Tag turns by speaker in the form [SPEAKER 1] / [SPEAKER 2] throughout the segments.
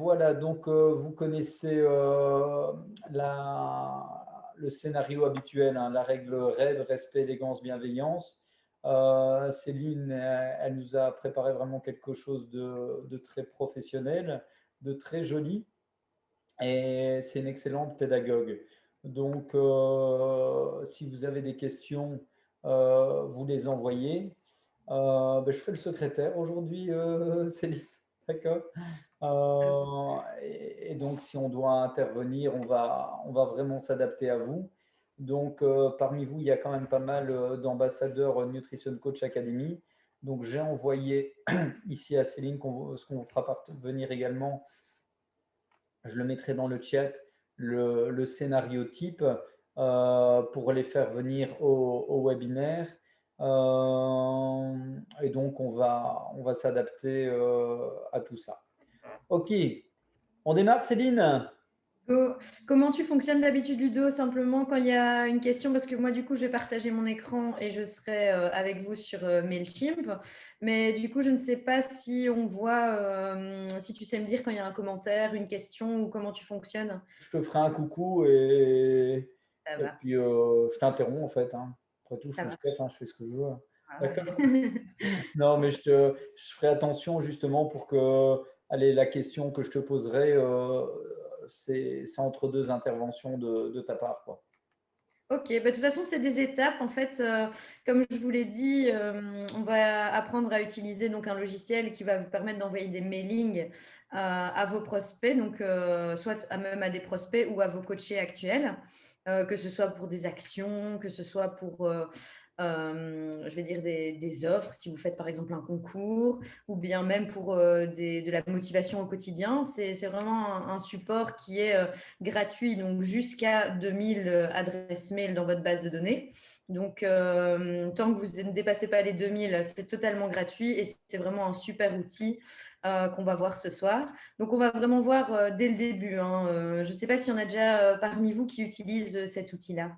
[SPEAKER 1] voilà, donc vous connaissez le scénario habituel, hein, la règle rêve, respect, élégance, bienveillance. Céline, elle nous a préparé vraiment quelque chose de très professionnel, de très joli, et c'est une excellente pédagogue. Donc, si vous avez des questions, vous les envoyez. Ben, je serai le secrétaire aujourd'hui, Céline. D'accord. Et donc, si on doit intervenir, on va vraiment s'adapter à vous. Donc, parmi vous, il y a quand même pas mal d'ambassadeurs Nutrition Coach Academy. Donc, j'ai envoyé ici à Céline ce qu'on vous fera parvenir également. Je le mettrai dans le chat, le scénario type pour les faire venir au webinaire. Et donc, on va s'adapter à tout ça. Ok, on démarre, Céline?
[SPEAKER 2] Comment tu fonctionnes d'habitude, Ludo, simplement quand il y a une question? Parce que moi, du coup, je vais partager mon écran et je serai avec vous sur Mailchimp. Mais du coup, je ne sais pas si on voit, si tu sais me dire quand il y a un commentaire, une question ou comment tu fonctionnes.
[SPEAKER 1] Je te ferai un coucou et
[SPEAKER 2] Ça va,
[SPEAKER 1] puis je t'interromps en fait, hein. Après tout, je
[SPEAKER 2] ça
[SPEAKER 1] suis le
[SPEAKER 2] va.
[SPEAKER 1] chef, hein, je fais ce que je veux, hein.
[SPEAKER 2] Ah
[SPEAKER 1] D'accord?
[SPEAKER 2] ouais.
[SPEAKER 1] Non, mais je ferai attention justement pour que, allez, la question que je te poserai, c'est entre deux interventions de ta part, quoi.
[SPEAKER 2] Ok, bah, de toute façon, c'est des étapes. En fait, comme je vous l'ai dit, on va apprendre à utiliser donc un logiciel qui va vous permettre d'envoyer des mailings à vos prospects, donc soit même à des prospects ou à vos coachés actuels, que ce soit pour des actions, que ce soit pour, je vais dire, des offres, si vous faites par exemple un concours, ou bien même pour de la motivation au quotidien. C'est vraiment un support qui est gratuit, donc jusqu'à 2000 adresses mail dans votre base de données. Donc, tant que vous ne dépassez pas les 2000, c'est totalement gratuit et c'est vraiment un super outil qu'on va voir ce soir. Donc, on va vraiment voir dès le début, hein. Je ne sais pas s'il y en a déjà parmi vous qui utilisent cet outil-là.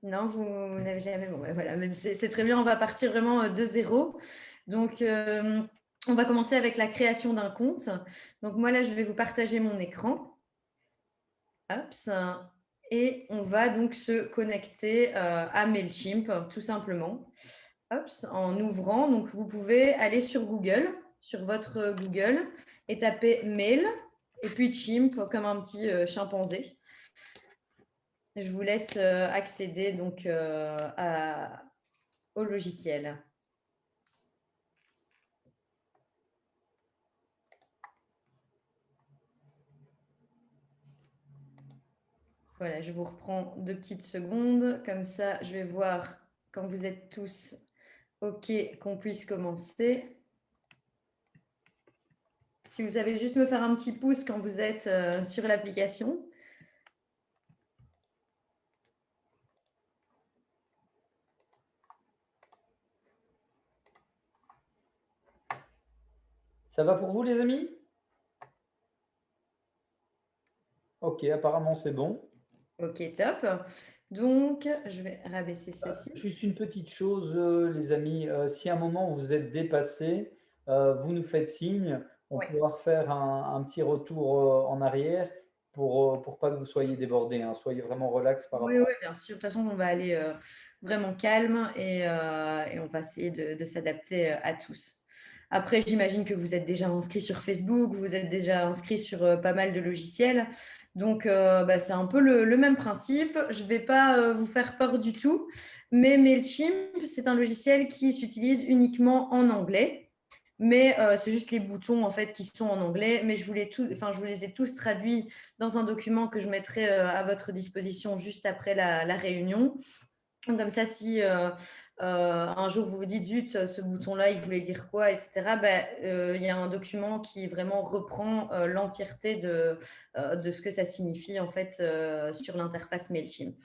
[SPEAKER 2] Non, vous n'avez jamais. Bon, ouais, voilà, mais c'est très bien. On va partir vraiment de zéro. Donc, on va commencer avec la création d'un compte. Donc, moi, là, je vais vous partager mon écran. Hop, et on va donc se connecter à Mailchimp, tout simplement. Hop, en ouvrant, donc vous pouvez aller sur Google, sur votre Google, et taper Mail, et puis Chimp comme un petit chimpanzé. Je vous laisse accéder donc au logiciel. Voilà, je vous reprends 2 petites secondes. Comme ça, je vais voir quand vous êtes tous OK qu'on puisse commencer. Si vous savez juste me faire un petit pouce quand vous êtes sur l'application.
[SPEAKER 1] Ça va pour vous, les amis? Ok, apparemment c'est bon.
[SPEAKER 2] OK, top. Donc, je vais rabaisser ceci.
[SPEAKER 1] Juste une petite chose, les amis, si à un moment vous êtes dépassé, vous nous faites signe, on
[SPEAKER 2] Ouais.
[SPEAKER 1] pourra refaire un petit retour en arrière pour pas que vous soyez débordés, hein. Soyez vraiment relax par
[SPEAKER 2] Oui,
[SPEAKER 1] rapport
[SPEAKER 2] oui, bien sûr. De toute façon, on va aller vraiment calme et on va essayer de s'adapter à tous. Après, j'imagine que vous êtes déjà inscrit sur Facebook, vous êtes déjà inscrit sur pas mal de logiciels. Donc, bah, c'est un peu le même principe. Je ne vais pas vous faire peur du tout, mais Mailchimp, c'est un logiciel qui s'utilise uniquement en anglais. Mais c'est juste les boutons en fait qui sont en anglais. Mais je vous les ai tous traduits dans un document que je mettrai à votre disposition juste après la réunion. Comme ça, si un jour vous vous dites zut, ce bouton-là, il voulait dire quoi, etc., ben, il y a un document qui vraiment reprend l'entièreté de ce que ça signifie en fait sur l'interface Mailchimp.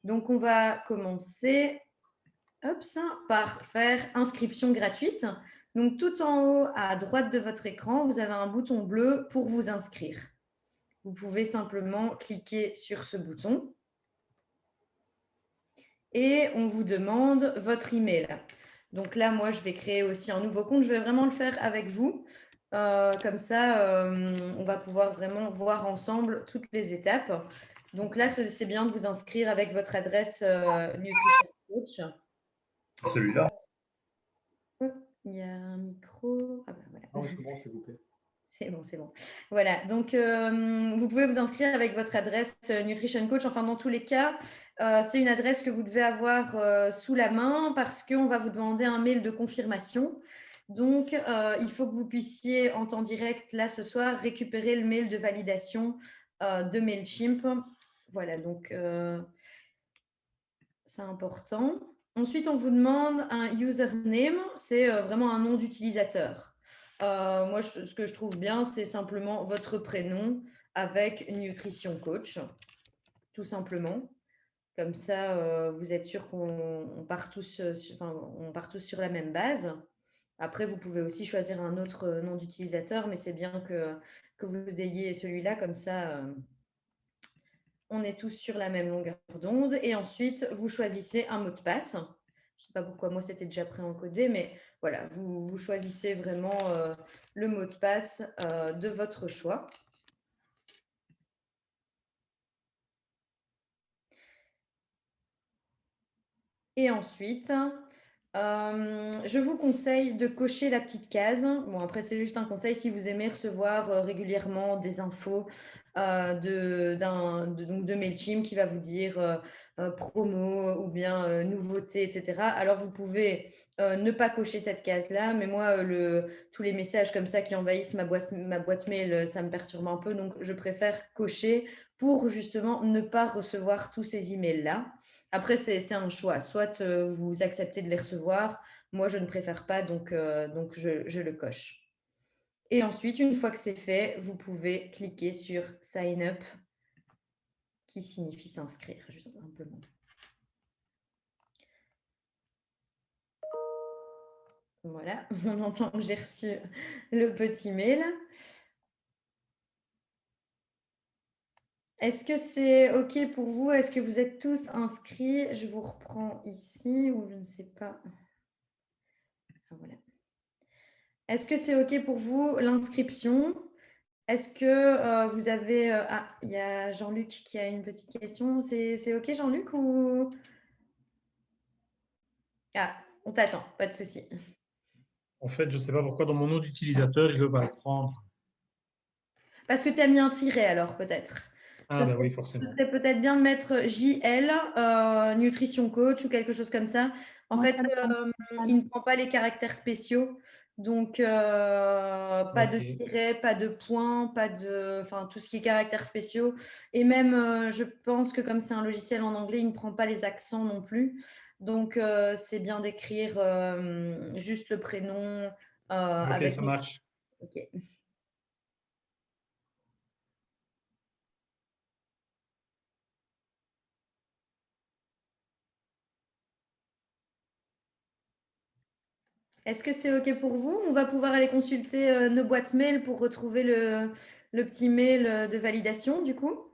[SPEAKER 2] Donc, on va commencer par faire inscription gratuite. Donc, tout en haut à droite de votre écran, vous avez un bouton bleu pour vous inscrire. Vous pouvez simplement cliquer sur ce bouton et on vous demande votre email. Donc là, moi, je vais créer aussi un nouveau compte. Je vais vraiment le faire avec vous. Comme ça, on va pouvoir vraiment voir ensemble toutes les étapes. Donc là, c'est bien de vous inscrire avec votre adresse Nutrition Coach.
[SPEAKER 3] Celui-là.
[SPEAKER 2] Il y a un micro. Ah ben voilà.
[SPEAKER 1] Ah oui, c'est bon, c'est coupé.
[SPEAKER 2] C'est bon, c'est bon. Voilà, donc vous pouvez vous inscrire avec votre adresse Nutrition Coach. Enfin, dans tous les cas, c'est une adresse que vous devez avoir sous la main parce qu'on va vous demander un mail de confirmation. Donc, il faut que vous puissiez, en temps direct, là, ce soir, récupérer le mail de validation de MailChimp. Voilà, donc c'est important. Ensuite, on vous demande un username. C'est vraiment un nom d'utilisateur. Moi, ce que je trouve bien, c'est simplement votre prénom avec Nutrition Coach, tout simplement. Comme ça, vous êtes sûr qu'on part tous, on part tous sur la même base. Après, vous pouvez aussi choisir un autre nom d'utilisateur, mais c'est bien que vous ayez celui-là, comme ça, on est tous sur la même longueur d'onde. Et ensuite, vous choisissez un mot de passe. Je ne sais pas pourquoi moi, c'était déjà préencodé, mais voilà, vous choisissez vraiment le mot de passe de votre choix. Et ensuite, je vous conseille de cocher la petite case. Bon, après, c'est juste un conseil si vous aimez recevoir régulièrement des infos de MailChimp qui va vous dire promo ou bien nouveauté, etc. Alors, vous pouvez ne pas cocher cette case-là, mais moi, tous les messages comme ça qui envahissent ma boîte mail, ça me perturbe un peu. Donc, je préfère cocher pour justement ne pas recevoir tous ces emails-là. Après, c'est un choix. Soit vous acceptez de les recevoir. Moi, je ne préfère pas, donc je le coche. Et ensuite, une fois que c'est fait, vous pouvez cliquer sur Sign Up, qui signifie s'inscrire, juste simplement. Voilà, on entend que j'ai reçu le petit mail. Est-ce que c'est OK pour vous? Est-ce que vous êtes tous inscrits? Je vous reprends ici, ou je ne sais pas. Ah, voilà. Est-ce que c'est OK pour vous, l'inscription? Est-ce que vous avez... ah, il y a Jean-Luc qui a une petite question. C'est OK, Jean-Luc, ou... Ah, on t'attend, pas de souci.
[SPEAKER 3] En fait, je ne sais pas pourquoi dans mon nom d'utilisateur, il ne veut pas le prendre.
[SPEAKER 2] Parce que tu as mis un tiret, alors, peut-être.
[SPEAKER 3] Ah, ben oui, forcément.
[SPEAKER 2] Ce serait peut-être bien de mettre JL, Nutrition Coach, ou quelque chose comme ça. En fait, il ne prend pas les caractères spéciaux. Donc, pas de tiret, pas de point, pas de... Enfin, tout ce qui est caractères spéciaux. Et même, je pense que comme c'est un logiciel en anglais, il ne prend pas les accents non plus. Donc, c'est bien d'écrire juste le prénom
[SPEAKER 3] Ok,
[SPEAKER 2] avec...
[SPEAKER 3] ça marche.
[SPEAKER 2] Ok. Est-ce que c'est OK pour vous? On va pouvoir aller consulter nos boîtes mail pour retrouver le petit mail de validation, du coup.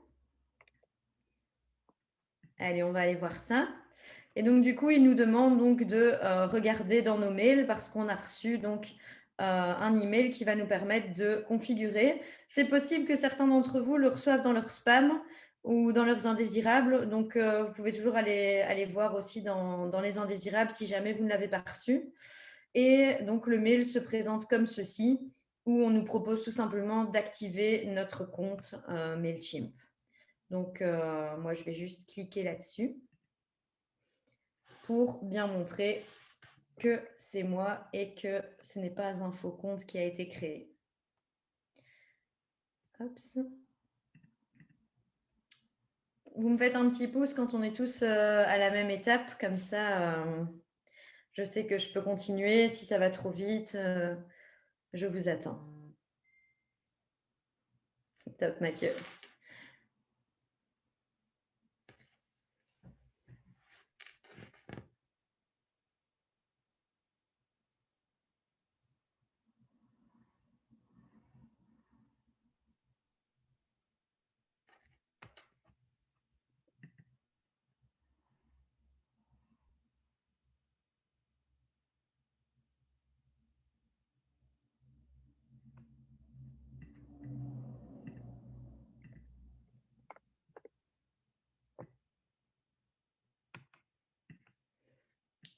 [SPEAKER 2] Allez, on va aller voir ça. Et donc, du coup, il nous demande donc de regarder dans nos mails parce qu'on a reçu donc un email qui va nous permettre de configurer. C'est possible que certains d'entre vous le reçoivent dans leur spam ou dans leurs indésirables. Donc, vous pouvez toujours aller voir aussi dans les indésirables si jamais vous ne l'avez pas reçu. Et donc, le mail se présente comme ceci, où on nous propose tout simplement d'activer notre compte MailChimp. Donc, moi, je vais juste cliquer là-dessus pour bien montrer que c'est moi et que ce n'est pas un faux compte qui a été créé. Hops. Vous me faites un petit pouce quand on est tous à la même étape, comme ça, je sais que je peux continuer. Si ça va trop vite, je vous attends. Top, Mathieu.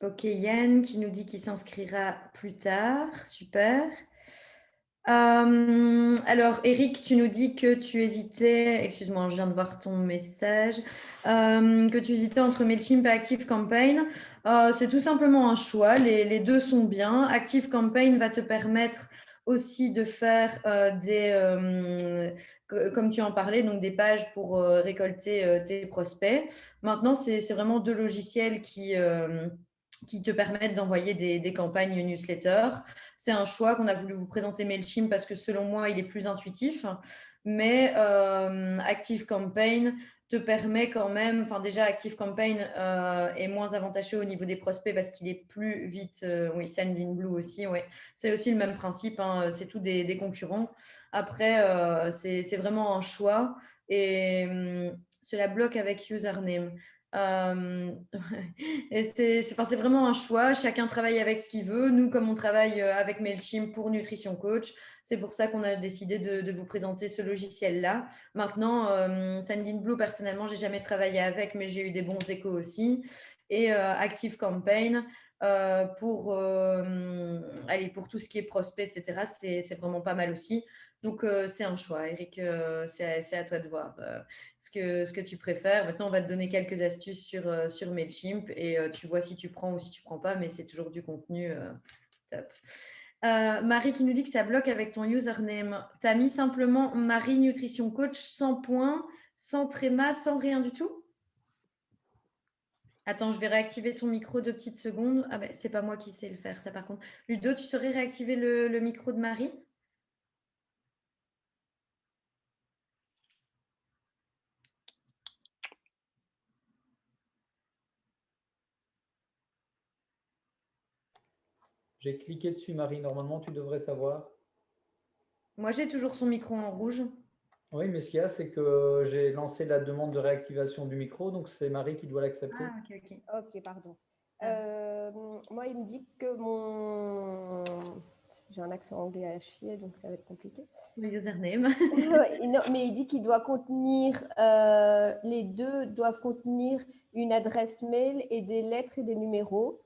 [SPEAKER 2] Ok, Yann qui nous dit qu'il s'inscrira plus tard. Super. Alors, Eric, tu nous dis que tu hésitais, excuse-moi, je viens de voir ton message, que tu hésitais entre Mailchimp et ActiveCampaign. C'est tout simplement un choix, les deux sont bien. ActiveCampaign va te permettre aussi de faire comme tu en parlais, donc des pages pour récolter tes prospects. Maintenant, c'est vraiment deux logiciels qui te permettent d'envoyer des campagnes newsletter. C'est un choix qu'on a voulu vous présenter Mailchimp parce que selon moi, il est plus intuitif. Mais ActiveCampaign te permet quand même, enfin déjà ActiveCampaign est moins avantageux au niveau des prospects parce qu'il est plus vite, oui, Sendinblue aussi, ouais. C'est aussi le même principe, hein, c'est tout des concurrents. Après, c'est vraiment un choix et cela bloque avec username. Et c'est vraiment un choix. Chacun travaille avec ce qu'il veut. Nous, comme on travaille avec Mailchimp pour Nutrition Coach, c'est pour ça qu'on a décidé de vous présenter ce logiciel-là. Maintenant, Sendinblue, personnellement, j'ai jamais travaillé avec, mais j'ai eu des bons échos aussi. Et ActiveCampaign, pour tout ce qui est prospect, etc., c'est vraiment pas mal aussi. Donc, c'est un choix, Eric. C'est à toi de voir ce que tu préfères. Maintenant, on va te donner quelques astuces sur Mailchimp et tu vois si tu prends ou si tu ne prends pas, mais c'est toujours du contenu top. Marie qui nous dit que ça bloque avec ton username. Tu as mis simplement Marie Nutrition Coach sans point, sans tréma, sans rien du tout? Attends, je vais réactiver ton micro 2 petites secondes. Ah ben, c'est pas moi qui sais le faire, ça par contre. Ludo, tu saurais réactiver le micro de Marie?
[SPEAKER 1] J'ai cliqué dessus, Marie. Normalement, tu devrais savoir.
[SPEAKER 2] Moi, j'ai toujours son micro en rouge.
[SPEAKER 1] Oui, mais ce qu'il y a, c'est que j'ai lancé la demande de réactivation du micro, donc c'est Marie qui doit l'accepter.
[SPEAKER 2] Ah, ok, ok.
[SPEAKER 4] Ok, pardon.
[SPEAKER 2] Ah.
[SPEAKER 4] Moi, il me dit que mon... J'ai un accent anglais à chier, donc ça va être compliqué.
[SPEAKER 2] Le username.
[SPEAKER 4] Non, mais il dit qu'il doit contenir... les deux doivent contenir une adresse mail et des lettres et des numéros.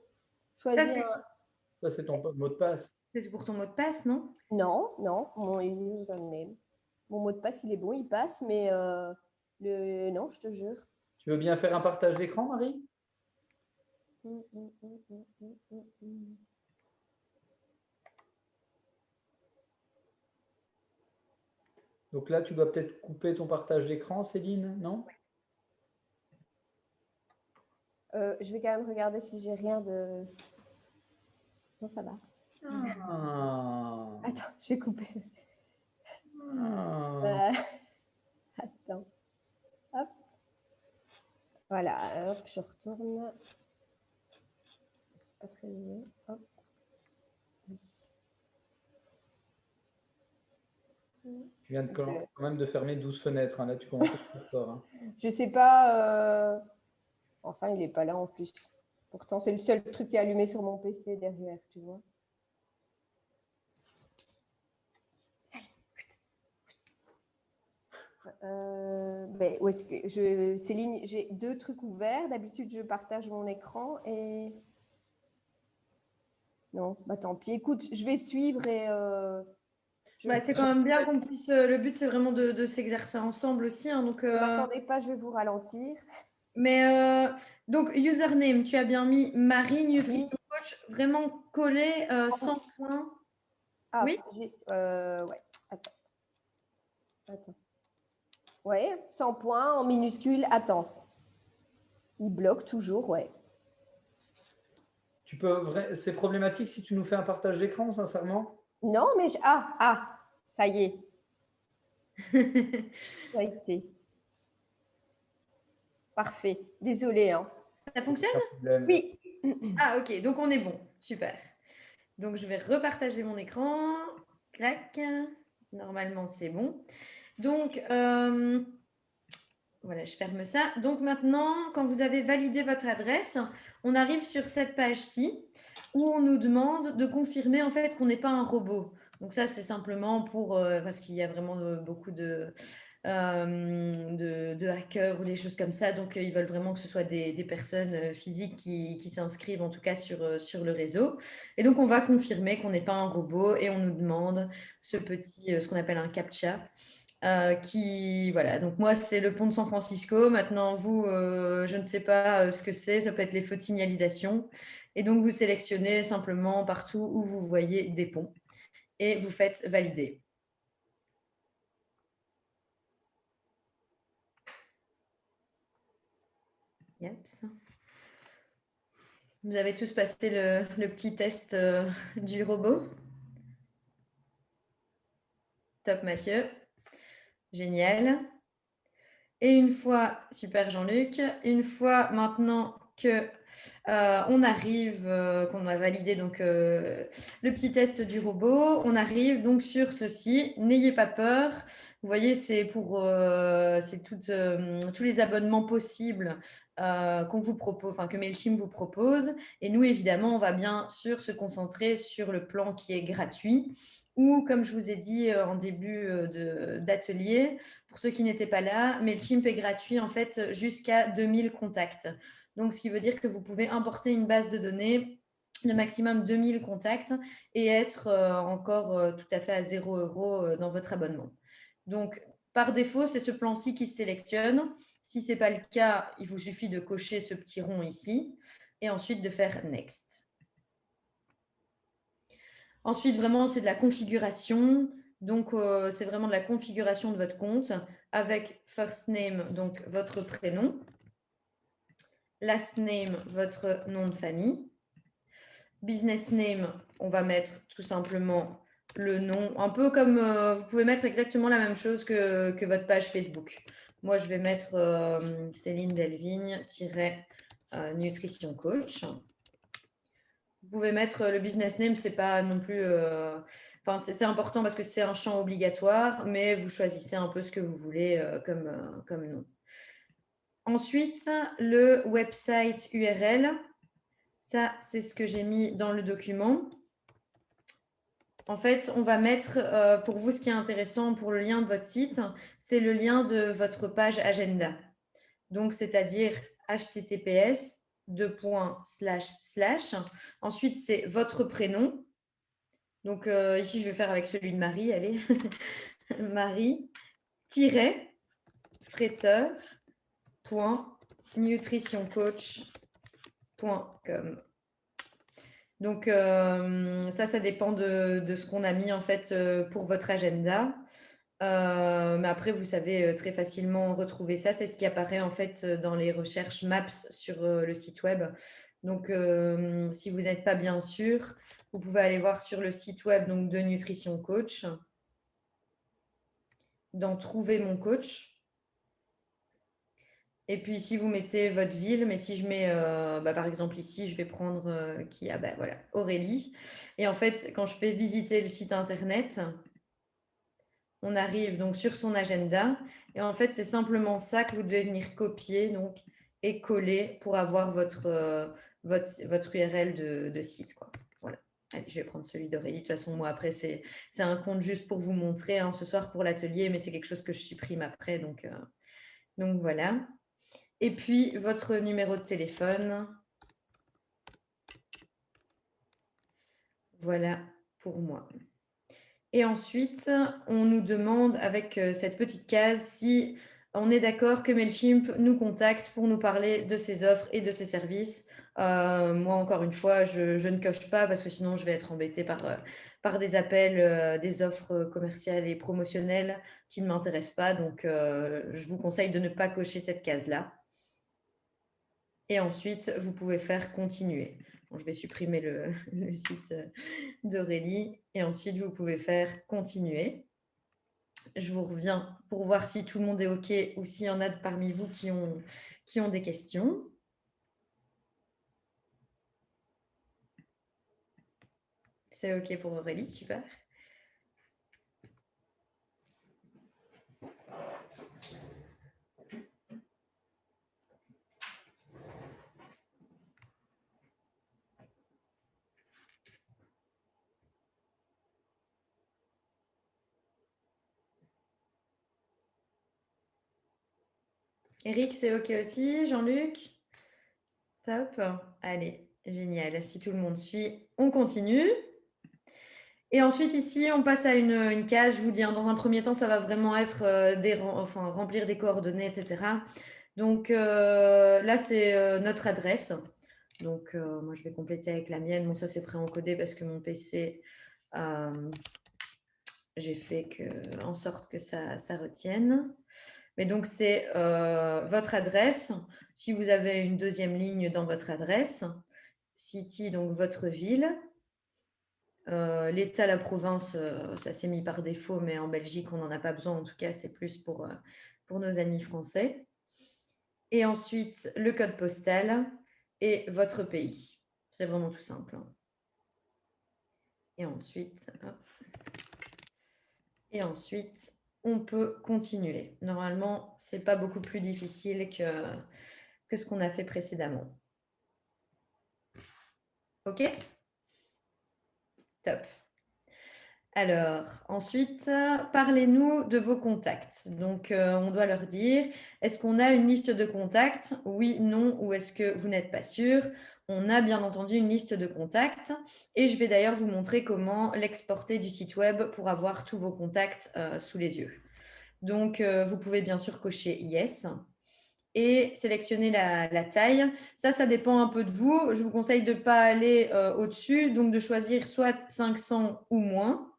[SPEAKER 4] Choisis un...
[SPEAKER 1] Ça, c'est ton mot de passe.
[SPEAKER 2] C'est pour ton mot de passe, non?
[SPEAKER 4] Non, non, mon username. Mon mot de passe, il est bon, il passe, mais non, je te jure.
[SPEAKER 1] Tu veux bien faire un partage d'écran, Marie? Donc là, tu dois peut-être couper ton partage d'écran, Céline, non?
[SPEAKER 4] Je vais quand même regarder si j'ai rien de... Non, ça va.
[SPEAKER 1] Ah.
[SPEAKER 4] Attends, je vais couper.
[SPEAKER 1] Ah.
[SPEAKER 4] Attends. Hop. Voilà, hop, je retourne. Pas très bien. Hop. Oui.
[SPEAKER 1] Tu viens quand même de fermer 12 fenêtres. Hein. Là, tu commences à faire tort. Hein.
[SPEAKER 4] Je sais pas. Enfin, il n'est pas là en plus. Pourtant, c'est le seul truc qui est allumé sur mon PC derrière, tu vois. Où est-ce que Céline, j'ai 2 trucs ouverts. D'habitude, je partage mon écran et non, bah tant pis. Écoute, je vais suivre et
[SPEAKER 2] c'est quand même bien qu'on puisse. Le but, c'est vraiment de s'exercer ensemble aussi. Hein, donc,
[SPEAKER 4] ne m'attendez pas, je vais vous ralentir.
[SPEAKER 2] Mais donc, username, tu as bien mis Marie Nutrition Coach, vraiment collé, sans point.
[SPEAKER 4] Ah,
[SPEAKER 2] oui.
[SPEAKER 4] Ouais. Attends. Ouais, sans point, en minuscule. Attends. Il bloque toujours, ouais.
[SPEAKER 1] C'est problématique si tu nous fais un partage d'écran, sincèrement?
[SPEAKER 4] Non, mais ça y est. Ça a été. Parfait. Désolée. Hein.
[SPEAKER 2] Ça fonctionne?
[SPEAKER 4] Oui.
[SPEAKER 2] Ah, ok. Donc, on est bon. Super. Donc, je vais repartager mon écran. Clac. Normalement, c'est bon. Donc, voilà, je ferme ça. Donc, maintenant, quand vous avez validé votre adresse, on arrive sur cette page-ci où on nous demande de confirmer en fait qu'on n'est pas un robot. Donc ça, c'est simplement pour parce qu'il y a vraiment beaucoup de de hackers ou des choses comme ça. Donc, ils veulent vraiment que ce soit des personnes physiques qui s'inscrivent en tout cas sur le réseau. Et donc, on va confirmer qu'on n'est pas un robot et on nous demande ce qu'on appelle un CAPTCHA. Voilà, donc moi c'est le pont de San Francisco. Maintenant vous, je ne sais pas ce que c'est, ça peut être les feux de signalisation. Et donc vous sélectionnez simplement partout où vous voyez des ponts et vous faites valider. Yeps. Vous avez tous passé le petit test du robot? Top Mathieu. Génial. Et une fois, super Jean-Luc, une fois maintenant que on arrive, qu'on a validé donc le petit test du robot, on arrive donc sur ceci. N'ayez pas peur. Vous voyez, c'est pour tous les abonnements possibles qu'on vous propose, enfin que Mailchimp vous propose. Et nous, évidemment, on va bien sûr se concentrer sur le plan qui est gratuit. Ou, comme je vous ai dit en début d'atelier, pour ceux qui n'étaient pas là, Mailchimp est gratuit en fait jusqu'à 2000 contacts. Donc, ce qui veut dire que vous pouvez importer une base de données de maximum 2000 contacts et être encore tout à fait à 0 € dans votre abonnement. Donc, par défaut, c'est ce plan-ci qui se sélectionne. Si ce n'est pas le cas, il vous suffit de cocher ce petit rond ici et ensuite de faire Next. Ensuite, vraiment, c'est de la configuration. Donc, c'est vraiment de la configuration de votre compte avec first name, donc votre prénom. Last name, votre nom de famille. Business name, on va mettre tout simplement le nom. Un peu comme, vous pouvez mettre exactement la même chose que votre page Facebook. Moi, je vais mettre Céline Delvigne, nutrition coach. Vous pouvez mettre le business name, c'est pas non plus. Enfin, c'est important parce que c'est un champ obligatoire, mais vous choisissez un peu ce que vous voulez comme nom. Ensuite, le website URL. Ça, c'est ce que j'ai mis dans le document. En fait, on va mettre, pour vous, ce qui est intéressant pour le lien de votre site, c'est le lien de votre page agenda. Donc, c'est-à-dire https : Ensuite, c'est votre prénom. Donc, ici, je vais faire avec celui de Marie. Allez, Marie-freiteur.nutritioncoach.com. Donc, ça dépend de ce qu'on a mis en fait pour votre agenda. Mais après, vous savez très facilement retrouver ça. C'est ce qui apparaît en fait dans les recherches Maps sur le site web. Donc, si vous n'êtes pas bien sûr, vous pouvez aller voir sur le site web donc, de Nutrition Coach, dans Trouver mon coach. Et puis, si vous mettez votre ville, mais si je mets, par exemple ici, je vais prendre voilà, Aurélie. Et en fait, quand je fais visiter le site internet, on arrive donc sur son agenda. Et en fait, c'est simplement ça que vous devez venir copier donc, et coller pour avoir votre URL de site. Quoi. Voilà. Allez, je vais prendre celui d'Aurélie. De toute façon, moi, après, c'est un compte juste pour vous montrer ce soir pour l'atelier, mais c'est quelque chose que je supprime après. Donc voilà. Et puis, votre numéro de téléphone. Voilà pour moi. Et ensuite, on nous demande avec cette petite case si on est d'accord que Mailchimp nous contacte pour nous parler de ses offres et de ses services. Moi, encore une fois, je ne coche pas parce que sinon, je vais être embêtée par des appels, des offres commerciales et promotionnelles qui ne m'intéressent pas. Donc, je vous conseille de ne pas cocher cette case-là. Et ensuite, vous pouvez faire continuer. Bon, je vais supprimer le site d'Aurélie. Et ensuite, vous pouvez faire continuer. Je vous reviens pour voir si tout le monde est OK ou s'il y en a parmi vous qui ont des questions. C'est OK pour Aurélie, super. Eric, c'est OK aussi. Jean-Luc? Top. Allez, génial. Si tout le monde suit, on continue. Et ensuite, ici, on passe à une case. Je vous dis, dans un premier temps, ça va vraiment être remplir des coordonnées, etc. Donc là, c'est notre adresse. Donc, moi, je vais compléter avec la mienne. Bon, ça, c'est pré-encodé parce que mon PC, j'ai fait en sorte que ça retienne. Mais donc, c'est votre adresse. Si vous avez une deuxième ligne dans votre adresse, city, donc votre ville. L'État, la province, ça s'est mis par défaut, mais en Belgique, on n'en a pas besoin. En tout cas, c'est plus pour nos amis français. Et ensuite, le code postal et votre pays. C'est vraiment tout simple. Et ensuite, on peut continuer. Normalement, ce n'est pas beaucoup plus difficile que ce qu'on a fait précédemment. OK? Top. Alors, ensuite, parlez-nous de vos contacts. Donc, on doit leur dire, est-ce qu'on a une liste de contacts? Oui, non, ou est-ce que vous n'êtes pas sûr? On a bien entendu une liste de contacts et je vais d'ailleurs vous montrer comment l'exporter du site web pour avoir tous vos contacts sous les yeux. Donc, vous pouvez bien sûr cocher Yes et sélectionner la taille. Ça dépend un peu de vous. Je vous conseille de ne pas aller au-dessus, donc de choisir soit 500 ou moins,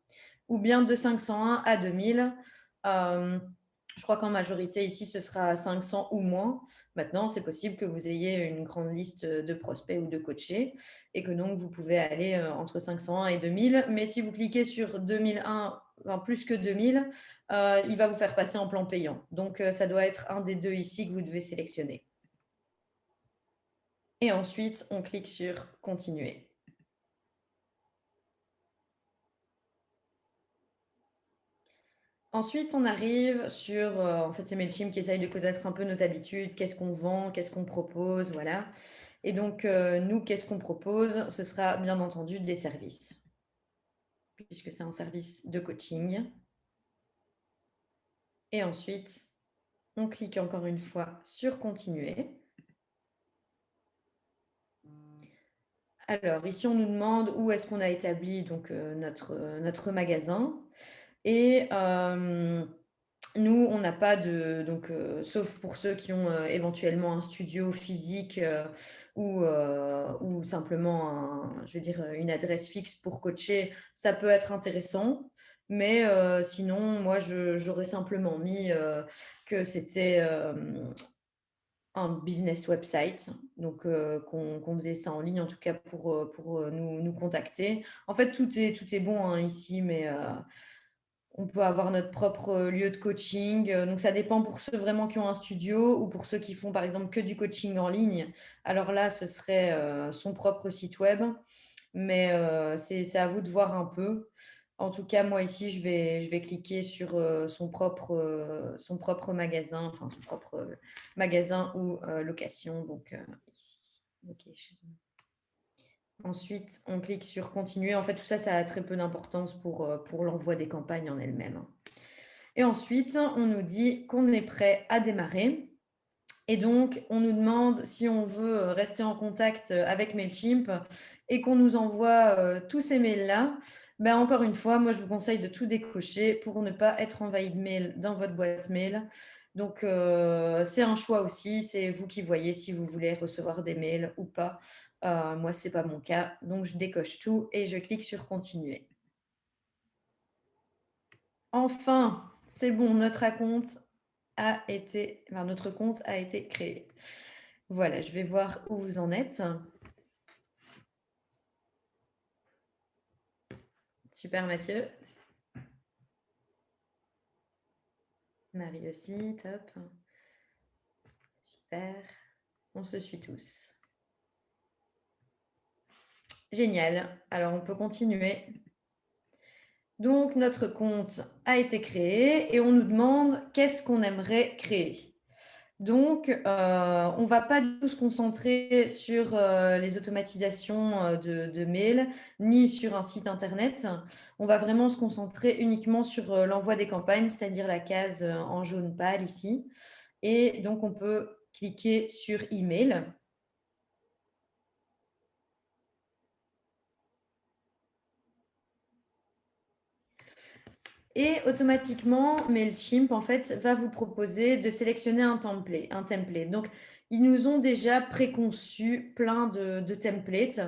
[SPEAKER 2] ou bien de 501 à 2000. Je crois qu'en majorité, ici, ce sera 500 ou moins. Maintenant, c'est possible que vous ayez une grande liste de prospects ou de coachés et que donc, vous pouvez aller entre 501 et 2000. Mais si vous cliquez sur 2001, enfin, plus que 2000, il va vous faire passer en plan payant. Donc, ça doit être un des deux ici que vous devez sélectionner. Et ensuite, on clique sur « Continuer ». Ensuite, on arrive sur, en fait, c'est Mailchimp qui essaye de connaître un peu nos habitudes, qu'est-ce qu'on vend, qu'est-ce qu'on propose, voilà. Et donc, nous, qu'est-ce qu'on propose? Ce sera bien entendu des services, puisque c'est un service de coaching. Et ensuite, on clique encore une fois sur « Continuer ». Alors, ici, on nous demande où est-ce qu'on a établi donc, notre magasin. Et nous, on n'a pas de… Donc, sauf pour ceux qui ont éventuellement un studio physique ou simplement, une adresse fixe pour coacher, ça peut être intéressant. Mais sinon, moi, j'aurais simplement mis que c'était un business website, donc qu'on faisait ça en ligne, en tout cas pour nous contacter. En fait, tout est bon hein, ici, mais on peut avoir notre propre lieu de coaching. Donc, ça dépend pour ceux vraiment qui ont un studio ou pour ceux qui font, par exemple, que du coaching en ligne. Alors là, ce serait son propre site web, mais c'est à vous de voir un peu. En tout cas, moi ici, je vais cliquer sur son propre magasin, enfin son propre magasin ou location. Donc ici, location. Ensuite, on clique sur continuer. En fait, tout ça, ça a très peu d'importance pour l'envoi des campagnes en elles-mêmes. Et ensuite, on nous dit qu'on est prêt à démarrer. Et donc, on nous demande si on veut rester en contact avec Mailchimp et qu'on nous envoie tous ces mails-là. Ben, encore une fois, moi, je vous conseille de tout décocher pour ne pas être envahi de mails dans votre boîte mail. Donc, c'est un choix aussi. C'est vous qui voyez si vous voulez recevoir des mails ou pas. Moi, ce n'est pas mon cas. Donc, je décoche tout et je clique sur « Continuer ». Enfin, c'est bon, notre compte a été créé. Voilà, je vais voir où vous en êtes. Super, Mathieu. Marie aussi, top. Super. On se suit tous. Génial. Alors, on peut continuer. Donc, notre compte a été créé et on nous demande qu'est-ce qu'on aimerait créer. Donc, on ne va pas du tout se concentrer sur les automatisations de mails, ni sur un site internet. On va vraiment se concentrer uniquement sur l'envoi des campagnes, c'est-à-dire la case en jaune pâle ici. Et donc, on peut cliquer sur email. Et automatiquement, Mailchimp, en fait, va vous proposer de sélectionner un template. Donc, ils nous ont déjà préconçu plein de templates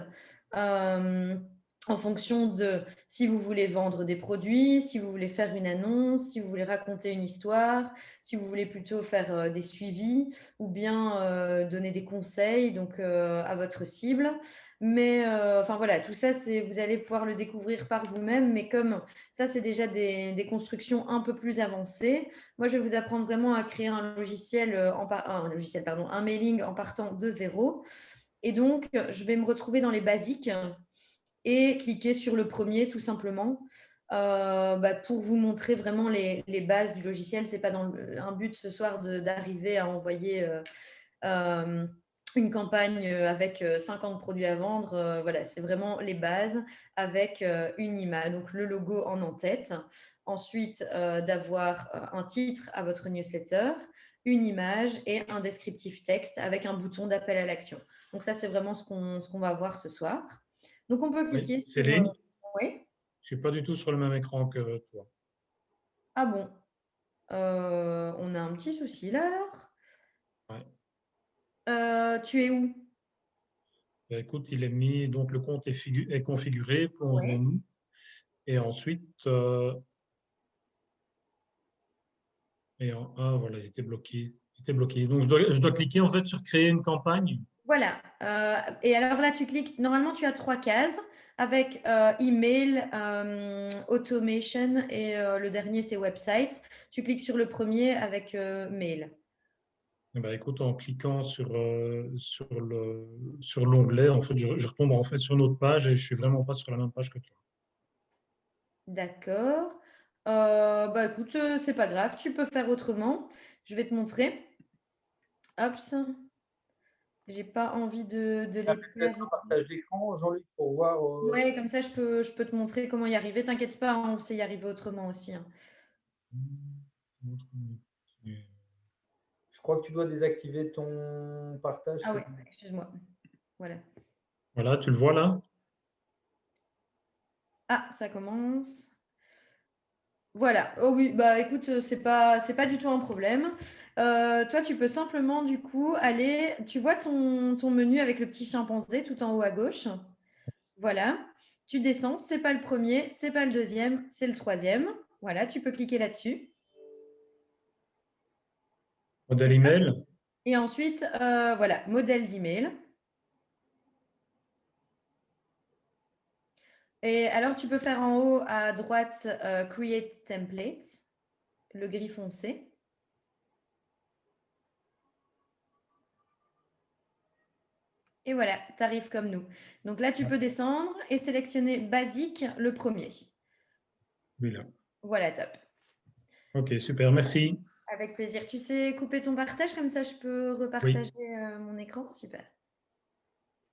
[SPEAKER 2] en fonction de si vous voulez vendre des produits, si vous voulez faire une annonce, si vous voulez raconter une histoire, si vous voulez plutôt faire des suivis ou bien donner des conseils donc, à votre cible. Mais enfin voilà, tout ça, vous allez pouvoir le découvrir par vous-même. Mais comme ça, c'est déjà des constructions un peu plus avancées. Moi, je vais vous apprendre vraiment à créer un logiciel, un mailing en partant de zéro. Et donc, je vais me retrouver dans les basiques et cliquer sur le premier tout simplement pour vous montrer vraiment les bases du logiciel. Ce n'est pas un but ce soir d'arriver à envoyer une campagne avec 50 produits à vendre. Voilà, c'est vraiment les bases avec une image, donc le logo en en-tête. Ensuite, d'avoir un titre à votre newsletter, une image et un descriptif texte avec un bouton d'appel à l'action. Donc ça, c'est vraiment ce qu'on va voir ce soir. Donc, on peut
[SPEAKER 3] Oui,
[SPEAKER 2] cliquer sur…
[SPEAKER 3] Céline,
[SPEAKER 2] Oui.
[SPEAKER 3] je ne suis pas du tout sur le même écran que toi.
[SPEAKER 2] Ah bon. On a un petit souci là alors.
[SPEAKER 3] Ouais.
[SPEAKER 2] Tu es où?
[SPEAKER 3] Ben, écoute, il est mis, donc le compte est configuré,
[SPEAKER 2] Oui.
[SPEAKER 3] plongeons-nous. Et ensuite, voilà, il était bloqué. Il était bloqué. Donc, je dois cliquer en fait sur créer une campagne.
[SPEAKER 2] Voilà. Et alors là, tu cliques. Normalement, tu as 3 cases avec email, automation et le dernier, c'est website. Tu cliques sur le premier avec mail.
[SPEAKER 3] Eh ben, écoute, en cliquant sur l'onglet, en fait, je retombe en fait sur une autre page et je suis vraiment pas sur la même page que toi.
[SPEAKER 2] D'accord. Écoute, c'est pas grave. Tu peux faire autrement. Je vais te montrer. Hop. J'ai pas envie de
[SPEAKER 1] Tu as
[SPEAKER 2] les
[SPEAKER 1] peut-être
[SPEAKER 2] perdre.
[SPEAKER 1] un partage d'écran, Jean-Luc, pour voir.
[SPEAKER 2] Ouais, comme ça, je peux te montrer comment y arriver. T'inquiète pas, hein, on sait y arriver autrement aussi, hein.
[SPEAKER 1] Je crois que tu dois désactiver ton partage.
[SPEAKER 2] Ah ouais, excuse-moi. Voilà.
[SPEAKER 3] Voilà, tu le vois là?
[SPEAKER 2] Ah, ça commence. Voilà. Oh oui, bah écoute, c'est pas du tout un problème. Toi, tu peux simplement du coup aller. Tu vois ton menu avec le petit chimpanzé tout en haut à gauche. Voilà. Tu descends. C'est pas le premier, c'est pas le deuxième, c'est le troisième. Voilà, tu peux cliquer là-dessus.
[SPEAKER 3] Modèle email.
[SPEAKER 2] Et ensuite, voilà, modèle d'email. Et alors, tu peux faire en haut à droite Create Template, le gris foncé. Et voilà, tu arrives comme nous. Donc là, tu peux descendre et sélectionner basique, le premier.
[SPEAKER 3] Oui, là.
[SPEAKER 2] Voilà, top.
[SPEAKER 3] Ok, super, merci.
[SPEAKER 2] Avec plaisir. Tu sais couper ton partage, comme ça je peux
[SPEAKER 3] Oui,
[SPEAKER 2] repartager mon écran. Super.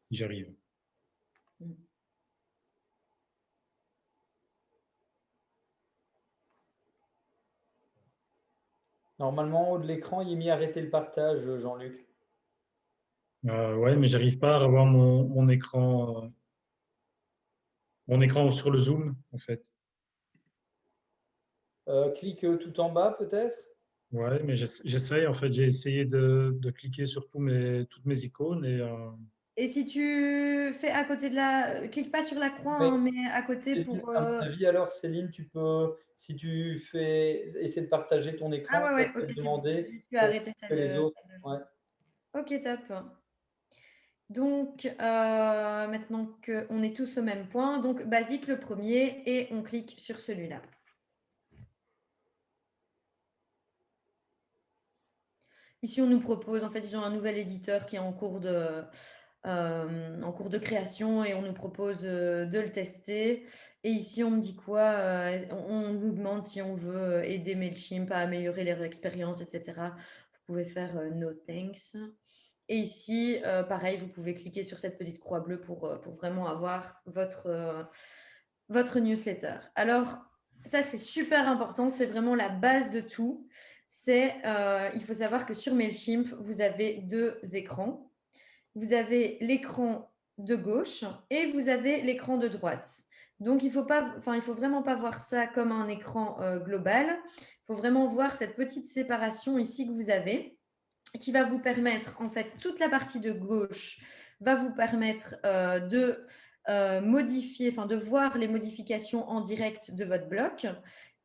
[SPEAKER 3] si j'arrive.
[SPEAKER 1] Normalement, en haut de l'écran, il est mis arrêter le partage, Jean-Luc.
[SPEAKER 3] Ouais, mais j'arrive pas à revoir mon écran sur le Zoom, en fait.
[SPEAKER 1] Clique tout en bas, peut-être.
[SPEAKER 3] Ouais, mais j'essaye, en fait, j'ai essayé de cliquer sur toutes mes icônes et
[SPEAKER 2] Et si tu fais à côté de clique pas sur la croix,
[SPEAKER 1] Mais
[SPEAKER 2] hein, mais à côté pour…
[SPEAKER 1] à mon avis, alors, Céline, tu peux, si tu fais, essayer de partager ton
[SPEAKER 2] Ah
[SPEAKER 1] écran,
[SPEAKER 2] ouais,
[SPEAKER 1] ça
[SPEAKER 2] ouais,
[SPEAKER 1] peut
[SPEAKER 2] ok,
[SPEAKER 1] te
[SPEAKER 2] c'est bon.
[SPEAKER 1] demander
[SPEAKER 2] J'ai su
[SPEAKER 1] pour
[SPEAKER 2] arrêter
[SPEAKER 1] que les autres.
[SPEAKER 2] celle de
[SPEAKER 1] Ouais.
[SPEAKER 2] jour. Ok, top. Donc, maintenant qu'on est tous au même point, donc basique le premier et on clique sur celui-là. Ici, on nous propose, en fait, ils ont un nouvel éditeur qui est en cours de création et on nous propose de le tester. Et ici, on me dit quoi? On nous demande si on veut aider Mailchimp à améliorer leur expérience, etc. Vous pouvez faire No thanks. Et ici, pareil, vous pouvez cliquer sur cette petite croix bleue pour vraiment avoir votre newsletter. Alors, ça, c'est super important. C'est vraiment la base de tout. il faut savoir que sur MailChimp, vous avez 2 écrans. Vous avez l'écran de gauche et vous avez l'écran de droite. Donc, il faut vraiment pas voir ça comme un écran global. Il faut vraiment voir cette petite séparation ici que vous avez, qui va vous permettre, en fait, toute la partie de gauche va vous permettre de modifier, de voir les modifications en direct de votre bloc.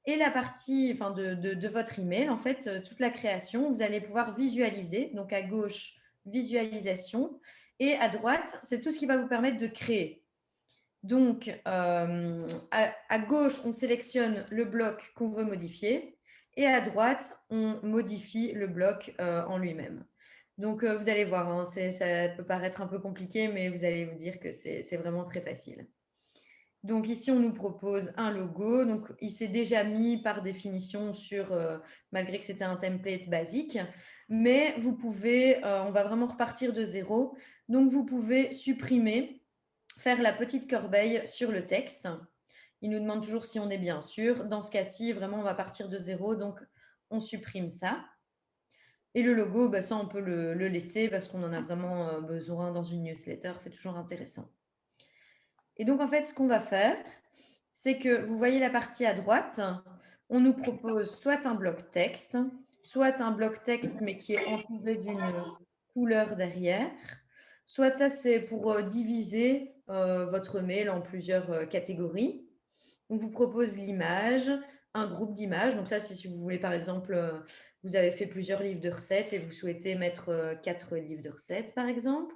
[SPEAKER 2] Et la partie de votre email, en fait, toute la création, vous allez pouvoir visualiser. Donc, à gauche, visualisation. Et à droite, c'est tout ce qui va vous permettre de créer. Donc, à gauche, on sélectionne le bloc qu'on veut modifier. Et à droite, on modifie le bloc en lui-même. Donc, vous allez voir, hein, ça peut paraître un peu compliqué, mais vous allez vous dire que c'est vraiment très facile. Donc ici, on nous propose un logo. Donc, il s'est déjà mis par définition malgré que c'était un template basique. Mais vous pouvez, on va vraiment repartir de zéro. Donc, vous pouvez supprimer, faire la petite corbeille sur le texte. Il nous demande toujours si on est bien sûr. Dans ce cas-ci, vraiment, on va partir de zéro. Donc, on supprime ça. Et le logo, ça, on peut le laisser parce qu'on en a vraiment besoin dans une newsletter. C'est toujours intéressant. Et donc, en fait, ce qu'on va faire, c'est que vous voyez la partie à droite, on nous propose soit un bloc texte, soit un bloc texte, mais qui est entouré d'une couleur derrière. Soit ça, c'est pour diviser votre mail en plusieurs catégories. On vous propose l'image, un groupe d'images. Donc ça, c'est si vous voulez, par exemple, vous avez fait plusieurs livres de recettes et vous souhaitez mettre 4 livres de recettes, par exemple.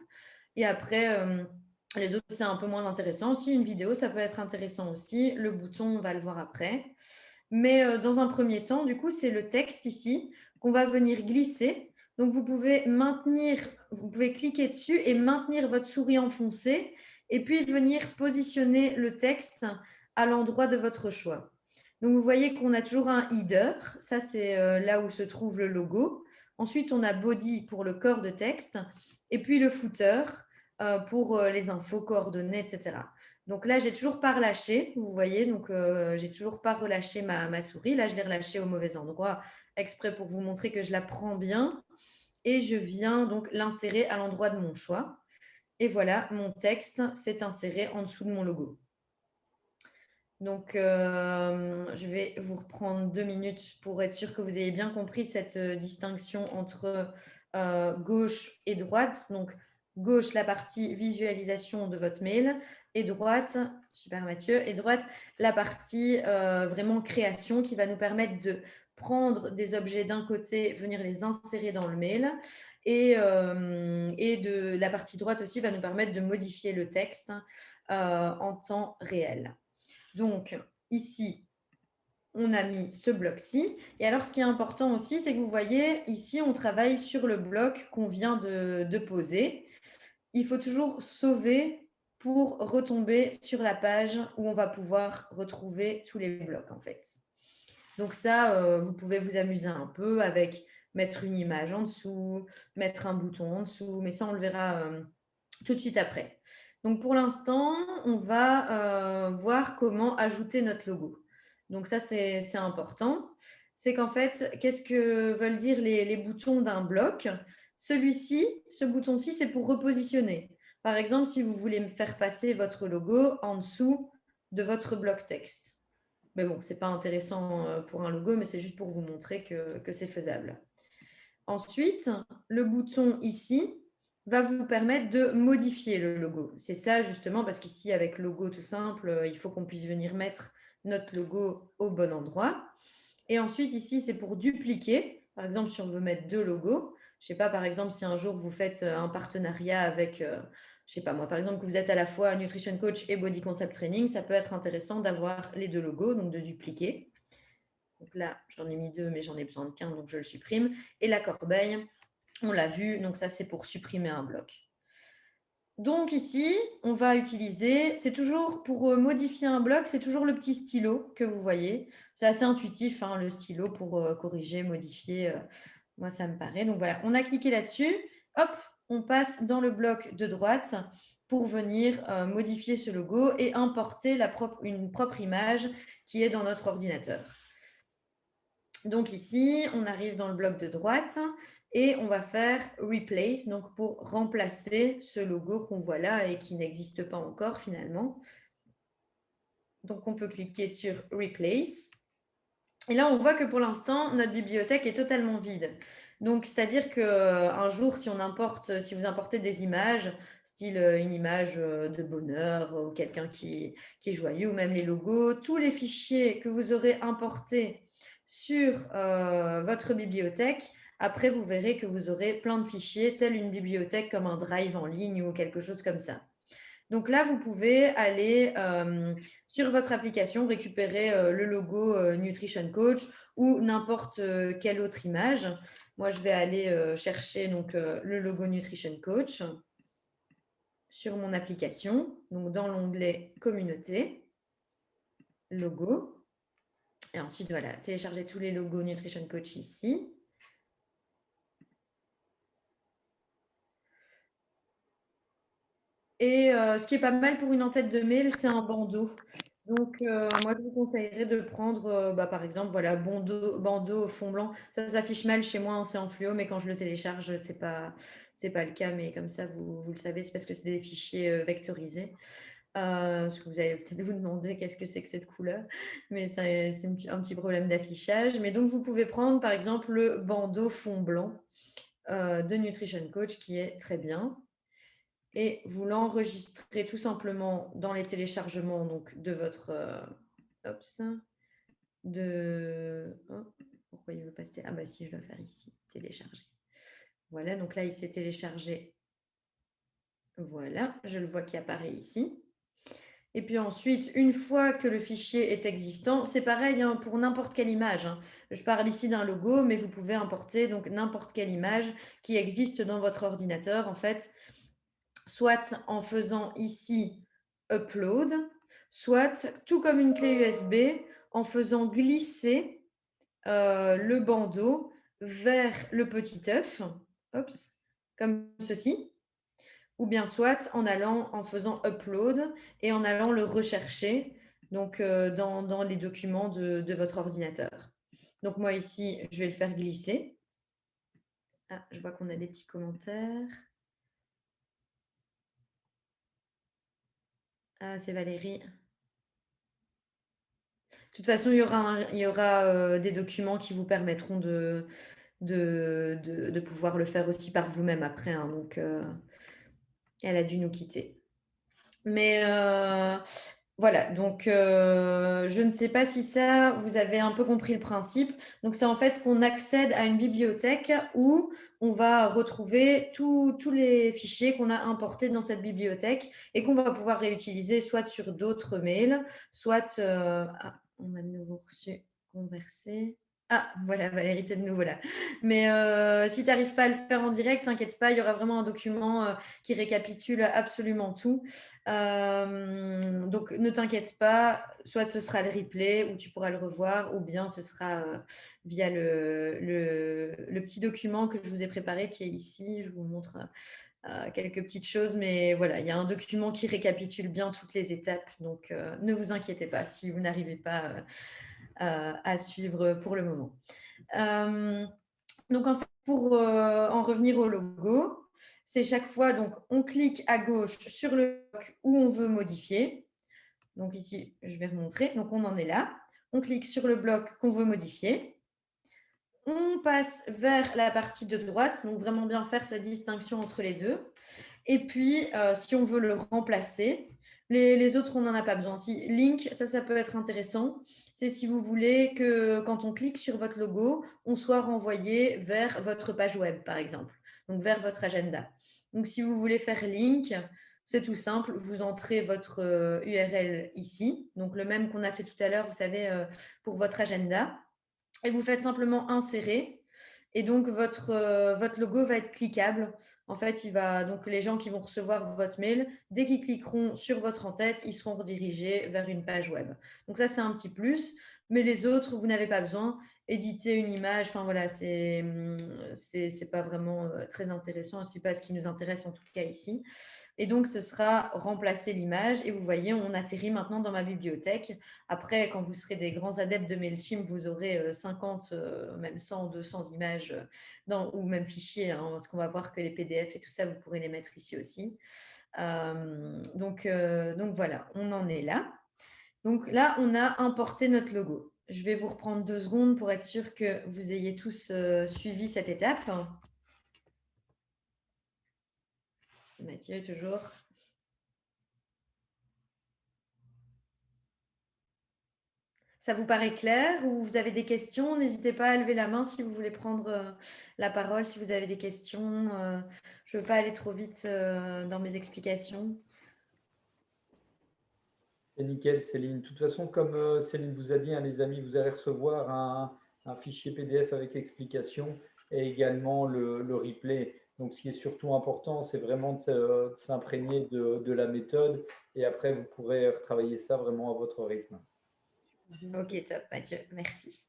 [SPEAKER 2] Et après, les autres, c'est un peu moins intéressant. Si une vidéo, ça peut être intéressant aussi. Le bouton, on va le voir après. Mais dans un premier temps, du coup, c'est le texte ici qu'on va venir glisser. Donc, vous pouvez cliquer dessus et maintenir votre souris enfoncée et puis venir positionner le texte à l'endroit de votre choix. Donc, vous voyez qu'on a toujours un header. Ça, c'est là où se trouve le logo. Ensuite, on a body pour le corps de texte et puis le footer pour les infos, coordonnées, etc. Donc là, j'ai toujours pas relâché, vous voyez, donc j'ai toujours pas relâché ma souris. Là, je l'ai relâchée au mauvais endroit, exprès pour vous montrer que je la prends bien. Et je viens donc l'insérer à l'endroit de mon choix. Et voilà, mon texte s'est inséré en dessous de mon logo. Donc, je vais vous reprendre 2 minutes pour être sûr que vous ayez bien compris cette distinction entre gauche et droite. Donc, gauche, la partie visualisation de votre mail, et droite, super Mathieu, et droite, la partie vraiment création qui va nous permettre de prendre des objets d'un côté, venir les insérer dans le mail, et de la partie droite aussi va nous permettre de modifier le texte en temps réel. Donc, ici, on a mis ce bloc-ci. Et alors, ce qui est important aussi, c'est que vous voyez, ici, on travaille sur le bloc qu'on vient de poser. Il faut toujours sauver pour retomber sur la page où on va pouvoir retrouver tous les blocs, en fait. Donc ça, vous pouvez vous amuser un peu avec mettre une image en dessous, mettre un bouton en dessous, mais ça, on le verra tout de suite après. Donc, pour l'instant, on va voir comment ajouter notre logo. Donc, ça, c'est important. C'est qu'en fait, qu'est-ce que veulent dire les boutons d'un bloc? Ce bouton-ci, c'est pour repositionner. Par exemple, si vous voulez me faire passer votre logo en dessous de votre bloc texte. Mais bon, ce n'est pas intéressant pour un logo, mais c'est juste pour vous montrer que c'est faisable. Ensuite, le bouton ici va vous permettre de modifier le logo. C'est ça justement parce qu'ici, avec logo tout simple, il faut qu'on puisse venir mettre notre logo au bon endroit. Et ensuite, ici, c'est pour dupliquer. Par exemple, si on veut mettre 2 logos, je ne sais pas, par exemple, si un jour vous faites un partenariat avec, je ne sais pas moi, par exemple, que vous êtes à la fois Nutrition Coach et Body Concept Training, ça peut être intéressant d'avoir les 2 logos, donc de dupliquer. Donc là, j'en ai mis 2, mais j'en ai besoin de qu'un, donc je le supprime. Et la corbeille, on l'a vu, donc ça, c'est pour supprimer un bloc. Donc ici, on va utiliser, c'est toujours pour modifier un bloc, c'est toujours le petit stylo que vous voyez. C'est assez intuitif, hein, le stylo pour corriger, modifier. Moi, ça me paraît. Donc voilà, on a cliqué là-dessus. Hop, on passe dans le bloc de droite pour venir modifier ce logo et importer une propre image qui est dans notre ordinateur. Donc ici, on arrive dans le bloc de droite et on va faire Replace, donc pour remplacer ce logo qu'on voit là et qui n'existe pas encore finalement. Donc on peut cliquer sur Replace. Et là, on voit que pour l'instant, notre bibliothèque est totalement vide. Donc, c'est-à-dire qu'un jour, si vous importez des images, style une image de bonheur ou quelqu'un qui est joyeux, ou même les logos, tous les fichiers que vous aurez importés sur votre bibliothèque, après, vous verrez que vous aurez plein de fichiers, telle une bibliothèque comme un drive en ligne ou quelque chose comme ça. Donc là, vous pouvez aller sur votre application, récupérer le logo Nutrition Coach ou n'importe quelle autre image. Moi, je vais aller chercher donc, le logo Nutrition Coach sur mon application, donc dans l'onglet Communauté, logo. Et ensuite, voilà, télécharger tous les logos Nutrition Coach ici. Et ce qui est pas mal pour une en-tête de mail, c'est un bandeau. Donc, moi, je vous conseillerais de prendre, par exemple, voilà, bandeau au fond blanc. Ça s'affiche mal chez moi, c'est en fluo, mais quand je le télécharge, c'est pas le cas. Mais comme ça, vous le savez, c'est parce que c'est des fichiers vectorisés. Parce que vous allez peut-être vous demander qu'est-ce que c'est que cette couleur, mais c'est un petit problème d'affichage. Mais donc, vous pouvez prendre, par exemple, le bandeau fond blanc de Nutrition Coach, qui est très bien. Et vous l'enregistrez tout simplement dans les téléchargements donc, de votre... pourquoi il veut passer? Ah bah si, je dois faire ici, télécharger. Voilà, donc là, il s'est téléchargé. Voilà, je le vois qui apparaît ici. Et puis ensuite, une fois que le fichier est existant, c'est pareil hein, pour n'importe quelle image. Hein. Je parle ici d'un logo, mais vous pouvez importer donc n'importe quelle image qui existe dans votre ordinateur. En fait, soit en faisant ici Upload, soit tout comme une clé USB, en faisant glisser le bandeau vers le petit œuf, comme ceci, ou bien soit en faisant Upload et en allant le rechercher donc, dans les documents de votre ordinateur. Donc moi ici, je vais le faire glisser. Ah, je vois qu'on a des petits commentaires. Ah, c'est Valérie. De toute façon, il y aura des documents qui vous permettront de pouvoir le faire aussi par vous-même après. Hein, donc, elle a dû nous quitter. Mais voilà, donc je ne sais pas si ça, vous avez un peu compris le principe. Donc, c'est en fait qu'on accède à une bibliothèque où on va retrouver tous les fichiers qu'on a importés dans cette bibliothèque et qu'on va pouvoir réutiliser soit sur d'autres mails, soit... on a de nouveau reçu converser. Ah, voilà, Valérie, t'es de nouveau là. Mais si tu n'arrives pas à le faire en direct, t'inquiète pas, il y aura vraiment un document qui récapitule absolument tout. Donc, ne t'inquiète pas, soit ce sera le replay où tu pourras le revoir, ou bien ce sera via le petit document que je vous ai préparé qui est ici. Je vous montre quelques petites choses, mais voilà, il y a un document qui récapitule bien toutes les étapes. Donc, ne vous inquiétez pas si vous n'arrivez pas à suivre pour le moment. Donc, en fait, pour en revenir au logo, c'est chaque fois, donc, on clique à gauche sur le bloc où on veut modifier. Donc, ici, je vais remontrer. Donc, on en est là. On clique sur le bloc qu'on veut modifier. On passe vers la partie de droite, donc vraiment bien faire sa distinction entre les deux. Et puis, si on veut le remplacer, les autres, on n'en a pas besoin. Si link, ça peut être intéressant. C'est si vous voulez que quand on clique sur votre logo, on soit renvoyé vers votre page web, par exemple, donc vers votre agenda. Donc, si vous voulez faire link, c'est tout simple. Vous entrez votre URL ici, donc le même qu'on a fait tout à l'heure, vous savez, pour votre agenda. Et vous faites simplement insérer. Et donc, votre logo va être cliquable. En fait, donc les gens qui vont recevoir votre mail, dès qu'ils cliqueront sur votre en-tête, ils seront redirigés vers une page web. Donc ça, c'est un petit plus. Mais les autres, vous n'avez pas besoin. éditer une image. Enfin voilà, c'est pas vraiment très intéressant. C'est pas ce qui nous intéresse en tout cas ici. Et donc, ce sera remplacer l'image. Et vous voyez, on atterrit maintenant dans ma bibliothèque. Après, quand vous serez des grands adeptes de MailChimp, vous aurez 50, même 100, 200 images ou même fichiers, hein, parce qu'on va voir que les PDF et tout ça, vous pourrez les mettre ici aussi. Donc voilà, on en est là. Donc là, on a importé notre logo. Je vais vous reprendre 2 secondes pour être sûr que vous ayez tous suivi cette étape. Mathieu, toujours. Ça vous paraît clair ou vous avez des questions? N'hésitez pas à lever la main si vous voulez prendre la parole, si vous avez des questions. Je ne veux pas aller trop vite dans mes explications.
[SPEAKER 1] C'est nickel, Céline. De toute façon, comme Céline vous a dit, hein, les amis, vous allez recevoir un fichier PDF avec explication et également le replay. Donc, ce qui est surtout important, c'est vraiment de s'imprégner de la méthode et après, vous pourrez retravailler ça vraiment à votre rythme.
[SPEAKER 2] Ok, top, Mathieu, merci.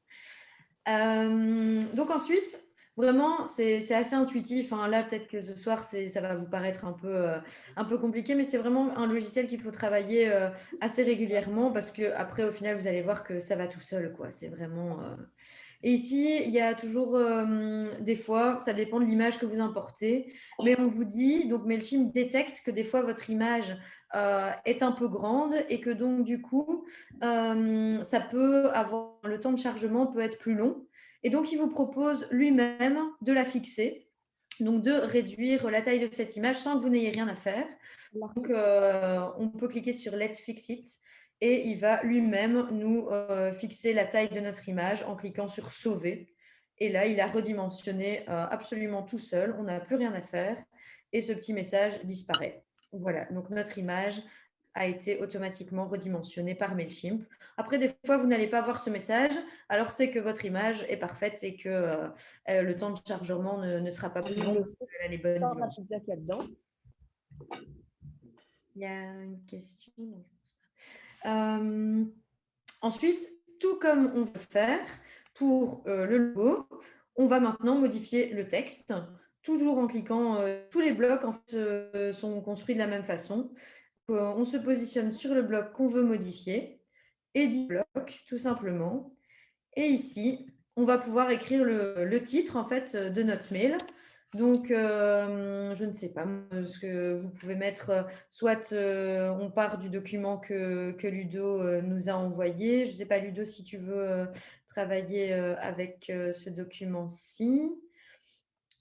[SPEAKER 2] Donc ensuite, vraiment, c'est assez intuitif. Hein. Là, peut-être que ce soir, ça va vous paraître un peu compliqué, mais c'est vraiment un logiciel qu'il faut travailler assez régulièrement parce que après, au final, vous allez voir que ça va tout seul, quoi. C'est vraiment. Et ici, il y a toujours des fois, ça dépend de l'image que vous importez, mais on vous dit, donc MailChimp détecte que des fois votre image est un peu grande et que donc du coup, ça peut avoir, le temps de chargement peut être plus long. Et donc, il vous propose lui-même de la fixer, donc de réduire la taille de cette image sans que vous n'ayez rien à faire. Donc, on peut cliquer sur Let Fix It et il va lui-même nous fixer la taille de notre image en cliquant sur Sauver. Et là, il a redimensionné absolument tout seul. On n'a plus rien à faire et ce petit message disparaît. Voilà, donc notre image a été automatiquement redimensionnée par MailChimp. Après, des fois, vous n'allez pas voir ce message, alors c'est que votre image est parfaite et que le temps de chargement ne sera pas plus long parce qu'elle a les bonnes dimensions. Il y a une question. Ensuite, tout comme on veut faire pour le logo, on va maintenant modifier le texte, toujours en cliquant. Tous les blocs en fait, sont construits de la même façon. On se positionne sur le bloc qu'on veut modifier, edit bloc, tout simplement. Et ici, on va pouvoir écrire le titre en fait de notre mail. Donc, je ne sais pas ce que vous pouvez mettre. Soit on part du document que Ludo nous a envoyé. Je ne sais pas, Ludo, si tu veux travailler avec ce document-ci.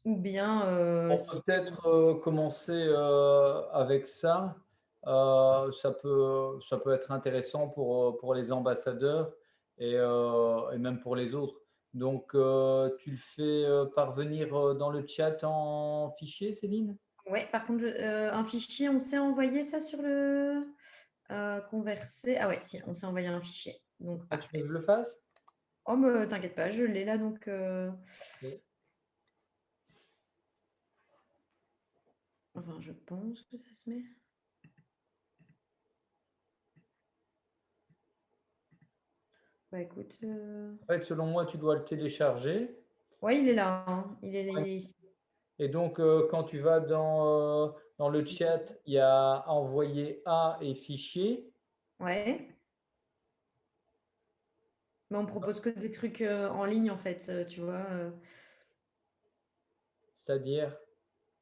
[SPEAKER 2] Ou bien.
[SPEAKER 1] On peut peut-être commencer avec ça. Ça peut être intéressant pour les ambassadeurs et même pour les autres. Donc, tu le fais parvenir dans le chat en fichier, Céline?
[SPEAKER 2] Oui, par contre, un fichier, on s'est envoyé ça sur le conversé. Ah ouais, si, on s'est envoyé un fichier. Donc,
[SPEAKER 1] Tu veux que je le fasse?
[SPEAKER 2] Oh, mais t'inquiète pas, je l'ai là, donc.
[SPEAKER 1] Okay.
[SPEAKER 2] Enfin, je pense que ça se met. Bah écoute.
[SPEAKER 1] En fait, selon moi, tu dois le télécharger.
[SPEAKER 2] Ouais, il est là. Hein. Il est ici.
[SPEAKER 1] Et donc, quand tu vas dans le chat, il y a envoyer à et fichier.
[SPEAKER 2] Ouais. Mais on propose que des trucs en ligne, en fait, tu vois.
[SPEAKER 1] C'est-à-dire?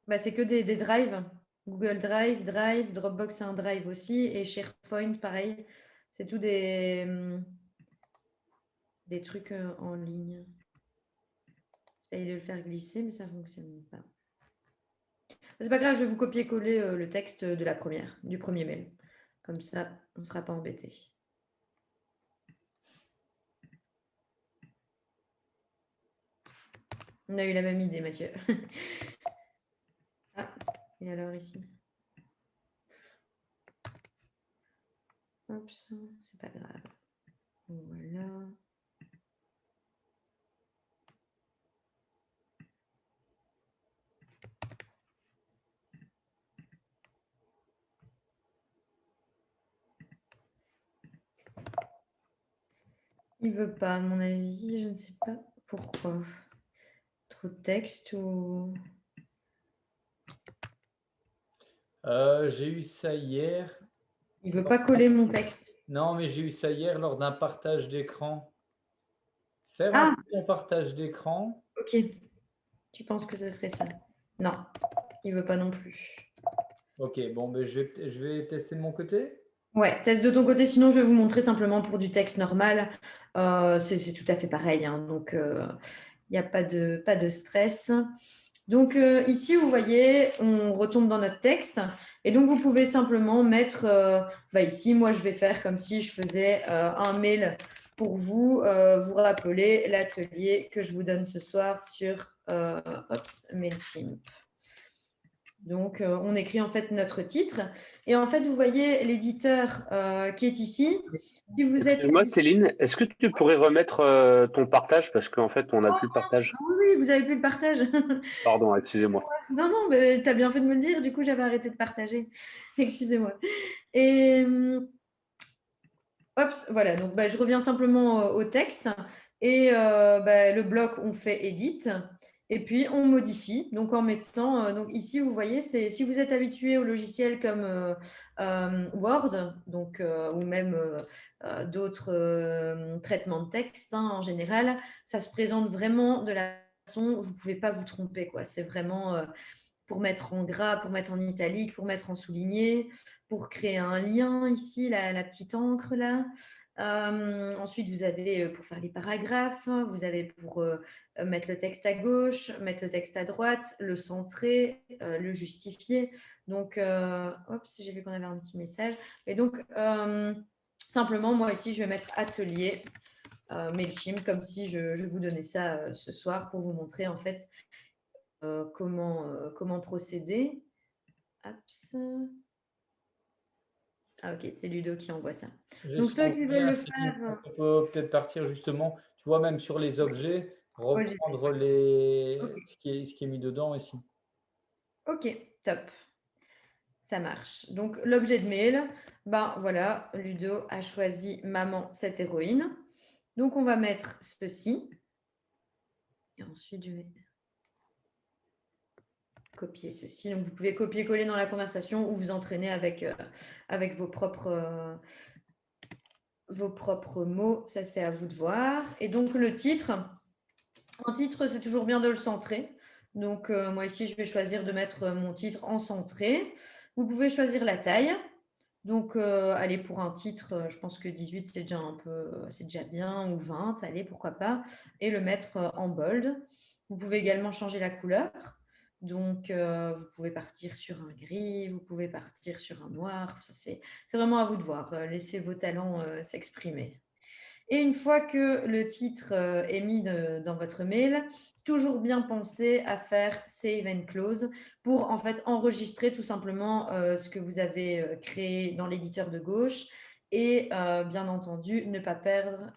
[SPEAKER 2] Bah, c'est que des drives. Google Drive, Drive, Dropbox, c'est un drive aussi. Et SharePoint, pareil. C'est tout des trucs en ligne. J'essaye de le faire glisser, mais ça ne fonctionne pas. C'est pas grave, je vais vous copier-coller le texte du premier mail. Comme ça, on ne sera pas embêté. On a eu la même idée, Mathieu. Ah, et alors ici. Hop, c'est pas grave. Voilà. Il veut pas, à mon avis, je ne sais pas pourquoi. Trop de texte ou…
[SPEAKER 1] J'ai eu ça hier.
[SPEAKER 2] Il veut pas coller mon texte.
[SPEAKER 1] Non, mais j'ai eu ça hier lors d'un partage d'écran. Faire un
[SPEAKER 2] Ah,
[SPEAKER 1] partage d'écran.
[SPEAKER 2] ok. Tu penses que ce serait ça? Non, il veut pas non plus.
[SPEAKER 1] Ok, bon, ben, je vais tester de mon côté.
[SPEAKER 2] Ouais, teste de ton côté, sinon je vais vous montrer simplement pour du texte normal. C'est tout à fait pareil, hein, donc il n'y a pas de stress. Donc ici, vous voyez, on retombe dans notre texte et donc vous pouvez simplement mettre, ici, moi je vais faire comme si je faisais un mail pour vous, vous rappeler l'atelier que je vous donne ce soir sur Mailchimp. Donc, on écrit en fait notre titre. Et en fait, vous voyez l'éditeur qui est ici. Si vous êtes…
[SPEAKER 5] Excuse-moi, Céline, est-ce que tu pourrais remettre ton partage parce qu'en fait, on n'a plus le partage.
[SPEAKER 2] Ah oui, vous avez plus le partage.
[SPEAKER 5] Pardon, excusez-moi.
[SPEAKER 2] Non, non, mais tu as bien fait de me le dire. Du coup, j'avais arrêté de partager. Excusez-moi. Et voilà. Donc, je reviens simplement au texte. Et le bloc, on fait edit. Et puis, on modifie. Donc, en mettant… donc, ici, vous voyez, si vous êtes habitué au logiciel comme Word, donc, ou même d'autres traitements de texte, hein, en général, ça se présente vraiment de la façon… Vous ne pouvez pas vous tromper, quoi. C'est vraiment… pour mettre en gras, pour mettre en italique, pour mettre en souligné, pour créer un lien ici, la petite encre là. Ensuite, vous avez pour faire les paragraphes, vous avez pour mettre le texte à gauche, mettre le texte à droite, le centrer, le justifier. Donc, j'ai vu qu'on avait un petit message. Et donc, simplement, moi ici, je vais mettre atelier Mailchimp, comme si je vous donnais ça ce soir pour vous montrer en fait comment procéder. Hop. Ah ok, c'est Ludo qui envoie ça. Donc ceux qui veulent le faire…
[SPEAKER 1] On peut peut-être partir justement, tu vois, même sur les objets, reprendre ce qui est mis dedans ici.
[SPEAKER 2] Ok, top. Ça marche. Donc l'objet de mail, voilà, Ludo a choisi maman, cette héroïne. Donc on va mettre ceci. Et ensuite, je vais copier ceci. Donc vous pouvez copier-coller dans la conversation ou vous entraîner avec vos propres mots. Ça, c'est à vous de voir. Et donc le titre, un titre, c'est toujours bien de le centrer. Donc moi ici, je vais choisir de mettre mon titre en centré. Vous pouvez choisir la taille. Donc, allez, pour un titre, je pense que 18, c'est déjà bien, ou 20, allez, pourquoi pas, et le mettre en bold. Vous pouvez également changer la couleur. Donc, vous pouvez partir sur un gris, vous pouvez partir sur un noir. C'est vraiment à vous de voir. Laissez vos talents s'exprimer. Et une fois que le titre est mis dans votre mail, toujours bien penser à faire Save and Close pour en fait enregistrer tout simplement ce que vous avez créé dans l'éditeur de gauche et bien entendu ne pas perdre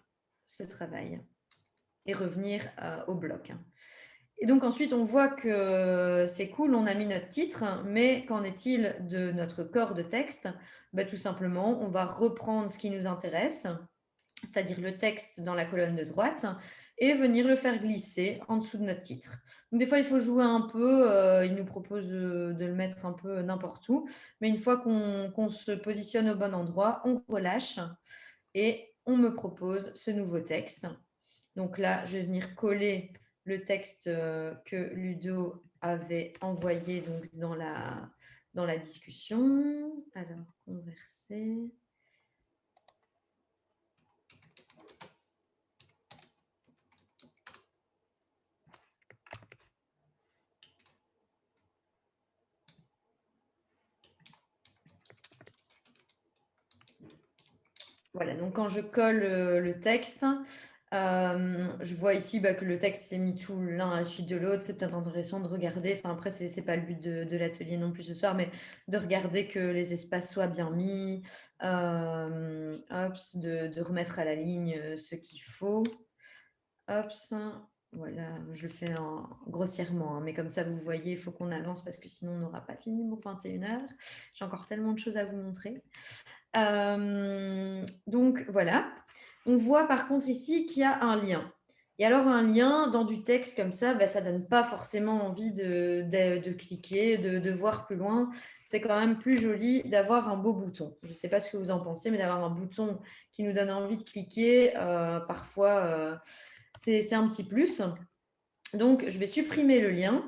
[SPEAKER 2] ce travail et revenir au bloc. Et donc ensuite, on voit que c'est cool, on a mis notre titre, mais qu'en est-il de notre corps de texte? Tout simplement, on va reprendre ce qui nous intéresse, c'est-à-dire le texte dans la colonne de droite, et venir le faire glisser en dessous de notre titre. Donc, des fois, il faut jouer un peu, il nous propose de le mettre un peu n'importe où, mais une fois qu'on se positionne au bon endroit, on relâche et on me propose ce nouveau texte. Donc là, je vais venir coller le texte que Ludo avait envoyé donc, dans la discussion. Alors, converser. Voilà, donc quand je colle le texte, je vois ici que le texte s'est mis tout l'un à la suite de l'autre. C'est peut-être intéressant de regarder. Enfin, après, ce n'est pas le but de l'atelier non plus ce soir, mais de regarder que les espaces soient bien mis, de remettre à la ligne ce qu'il faut. Voilà, je le fais grossièrement, hein, mais comme ça, vous voyez, il faut qu'on avance parce que sinon, on n'aura pas fini pour 21h. J'ai encore tellement de choses à vous montrer. Donc, voilà. on voit par contre ici qu'il y a un lien. Et alors, un lien dans du texte comme ça, ça ne donne pas forcément envie de cliquer, de voir plus loin. C'est quand même plus joli d'avoir un beau bouton. Je ne sais pas ce que vous en pensez, mais d'avoir un bouton qui nous donne envie de cliquer, parfois, c'est un petit plus. Donc, je vais supprimer le lien.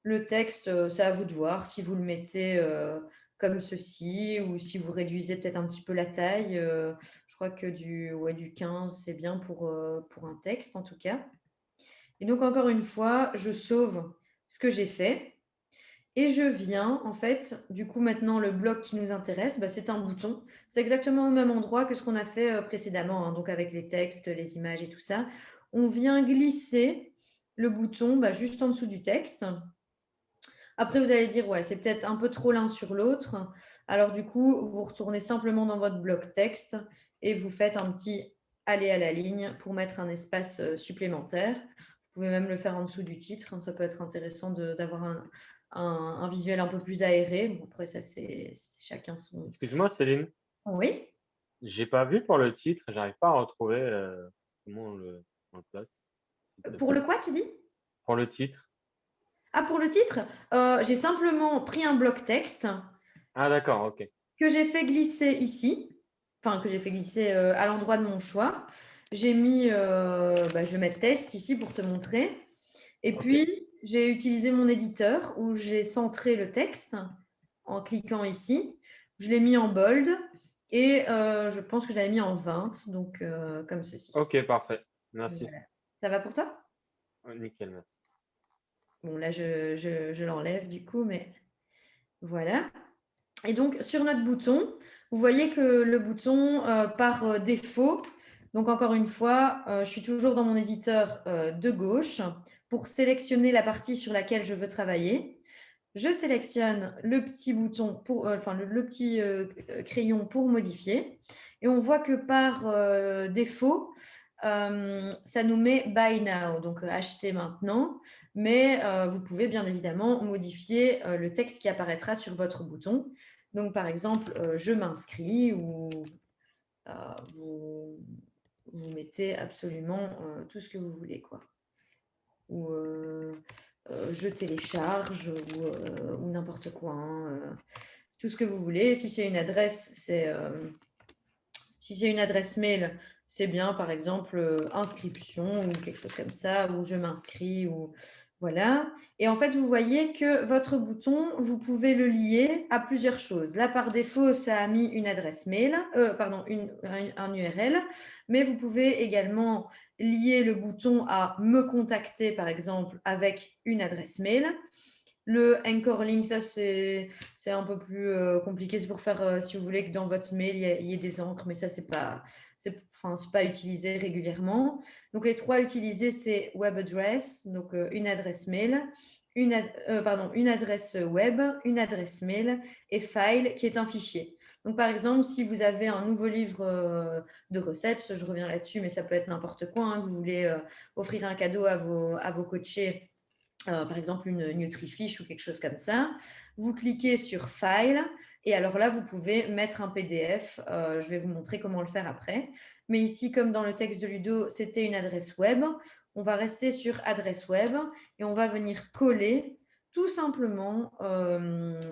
[SPEAKER 2] Le texte, c'est à vous de voir si vous le mettez comme ceci ou si vous réduisez peut-être un petit peu la taille. Je crois que du 15, c'est bien pour un texte en tout cas. Et donc, encore une fois, je sauve ce que j'ai fait et je viens, en fait, du coup, maintenant, le bloc qui nous intéresse, c'est un bouton. C'est exactement au même endroit que ce qu'on a fait précédemment, donc avec les textes, les images et tout ça. On vient glisser le bouton juste en dessous du texte. Après, vous allez dire, ouais, c'est peut-être un peu trop l'un sur l'autre. Alors, du coup, vous retournez simplement dans votre bloc texte et vous faites un petit aller à la ligne pour mettre un espace supplémentaire. Vous pouvez même le faire en dessous du titre. Ça peut être intéressant d'avoir un visuel un peu plus aéré. Bon, après, ça, c'est chacun son…
[SPEAKER 5] Excuse-moi, Céline.
[SPEAKER 2] Oui.
[SPEAKER 5] J'ai pas vu pour le titre. J'arrive pas à retrouver comment on le place.
[SPEAKER 2] Pour le quoi, tu dis?
[SPEAKER 5] Pour le titre.
[SPEAKER 2] Ah, pour le titre, j'ai simplement pris un bloc texte
[SPEAKER 5] Ah, d'accord, ok.
[SPEAKER 2] que j'ai fait glisser ici, enfin que j'ai fait glisser à l'endroit de mon choix. J'ai mis, je vais mettre test ici pour te montrer. Et puis, j'ai utilisé mon éditeur où j'ai centré le texte en cliquant ici. Je l'ai mis en bold et je pense que je l'avais mis en 20, donc comme ceci.
[SPEAKER 5] Ok, parfait. Merci.
[SPEAKER 2] Voilà. Ça va pour toi?
[SPEAKER 5] Nickel, merci.
[SPEAKER 2] Bon, là, je l'enlève du coup, mais voilà. Et donc, sur notre bouton, vous voyez que le bouton, par défaut, donc encore une fois, je suis toujours dans mon éditeur de gauche pour sélectionner la partie sur laquelle je veux travailler. Je sélectionne le petit bouton, le petit crayon pour modifier. Et on voit que par défaut, ça nous met Buy Now, donc acheter maintenant. Mais vous pouvez bien évidemment modifier le texte qui apparaîtra sur votre bouton. Donc, par exemple, je m'inscris ou vous mettez absolument tout ce que vous voulez, quoi. Ou je télécharge ou n'importe quoi. Hein, tout ce que vous voulez. Si c'est une adresse, si c'est une adresse mail, c'est bien, par exemple, inscription ou quelque chose comme ça, ou je m'inscris ou… Voilà. Et en fait, vous voyez que votre bouton, vous pouvez le lier à plusieurs choses. Là, par défaut, ça a mis une adresse mail, un URL, mais vous pouvez également lier le bouton à me contacter, par exemple, avec une adresse mail. Le anchor link, ça, c'est un peu plus compliqué. C'est pour faire, si vous voulez, que dans votre mail, il y ait des encres, mais ça, c'est pas utilisé régulièrement. Donc, les trois utilisés, c'est web address, donc une adresse mail, une adresse web, une adresse mail et file qui est un fichier. Donc, par exemple, si vous avez un nouveau livre de recettes, je reviens là-dessus, mais ça peut être n'importe quoi, hein, que vous voulez offrir un cadeau à vos coachés, par exemple une NutriFiche ou quelque chose comme ça. Vous cliquez sur File et alors là, vous pouvez mettre un PDF. Je vais vous montrer comment le faire après. Mais ici, comme dans le texte de Ludo, c'était une adresse web. On va rester sur adresse web et on va venir coller tout simplement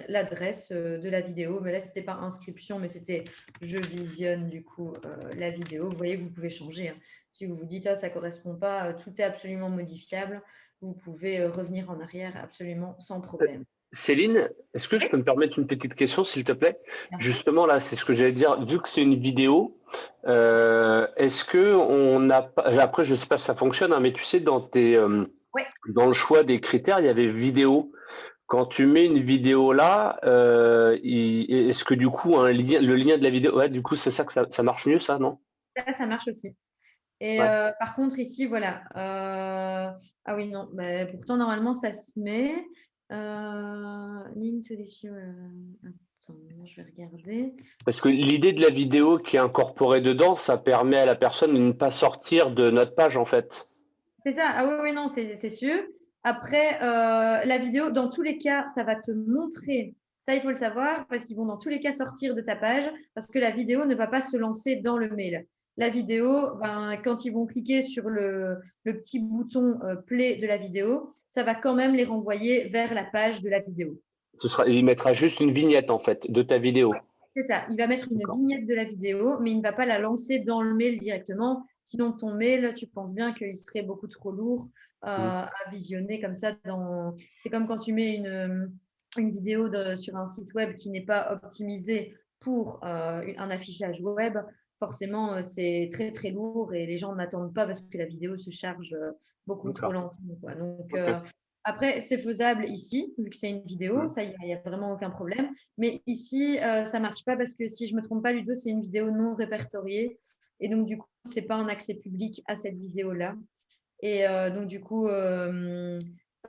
[SPEAKER 2] l'adresse de la vidéo. Mais là, ce n'était pas inscription, mais c'était je visionne du coup la vidéo. Vous voyez que vous pouvez changer. Hein. Si vous vous dites, ça ne correspond pas, tout est absolument modifiable. Vous pouvez revenir en arrière absolument sans problème.
[SPEAKER 5] Céline, est-ce que je peux me permettre une petite question, s'il te plaît? Justement, là, c'est ce que j'allais dire. Vu que c'est une vidéo, est-ce que on n'a pas… Après, je ne sais pas si ça fonctionne, hein, mais tu sais, dans le choix des critères, il y avait vidéo. Quand tu mets une vidéo là, est-ce que du coup, le lien de la vidéo, ouais, du coup, c'est ça que ça marche mieux, ça, non?
[SPEAKER 2] Ça marche aussi. Et par contre, ici, voilà. Ah oui, non. Pourtant, normalement, ça se met. Link to this Attends, je vais regarder.
[SPEAKER 5] Parce que l'idée de la vidéo qui est incorporée dedans, ça permet à la personne de ne pas sortir de notre page, en fait.
[SPEAKER 2] C'est ça. Ah oui, non, c'est sûr. Après, la vidéo, dans tous les cas, ça va te montrer. Ça, il faut le savoir, parce qu'ils vont dans tous les cas sortir de ta page, parce que la vidéo ne va pas se lancer dans le mail. la vidéo, ben, quand ils vont cliquer sur le petit bouton play de la vidéo, ça va quand même les renvoyer vers la page de la vidéo.
[SPEAKER 5] Il mettra juste une vignette en fait de ta vidéo.
[SPEAKER 2] C'est ça, il va mettre une vignette de la vidéo, mais il ne va pas la lancer dans le mail directement. Sinon, ton mail, tu penses bien qu'il serait beaucoup trop lourd à visionner comme ça. C'est comme quand tu mets une vidéo sur un site web qui n'est pas optimisé pour un affichage web. Forcément, c'est très, très lourd et les gens n'attendent pas parce que la vidéo se charge beaucoup trop lentement, quoi. Donc, après, c'est faisable ici, vu que c'est une vidéo, ça, il n'y a vraiment aucun problème. Mais ici, ça ne marche pas parce que si je ne me trompe pas, Ludo, c'est une vidéo non répertoriée. Et donc, du coup, ce n'est pas un accès public à cette vidéo-là. Et donc, du coup,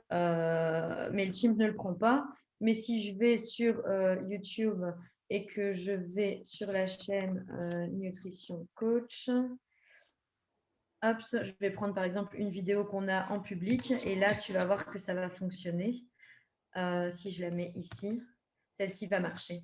[SPEAKER 2] Mailchimp ne le prend pas. Mais si je vais sur YouTube et que je vais sur la chaîne Nutrition Coach, hop, je vais prendre par exemple une vidéo qu'on a en public et là, tu vas voir que ça va fonctionner. Si je la mets ici, celle-ci va marcher.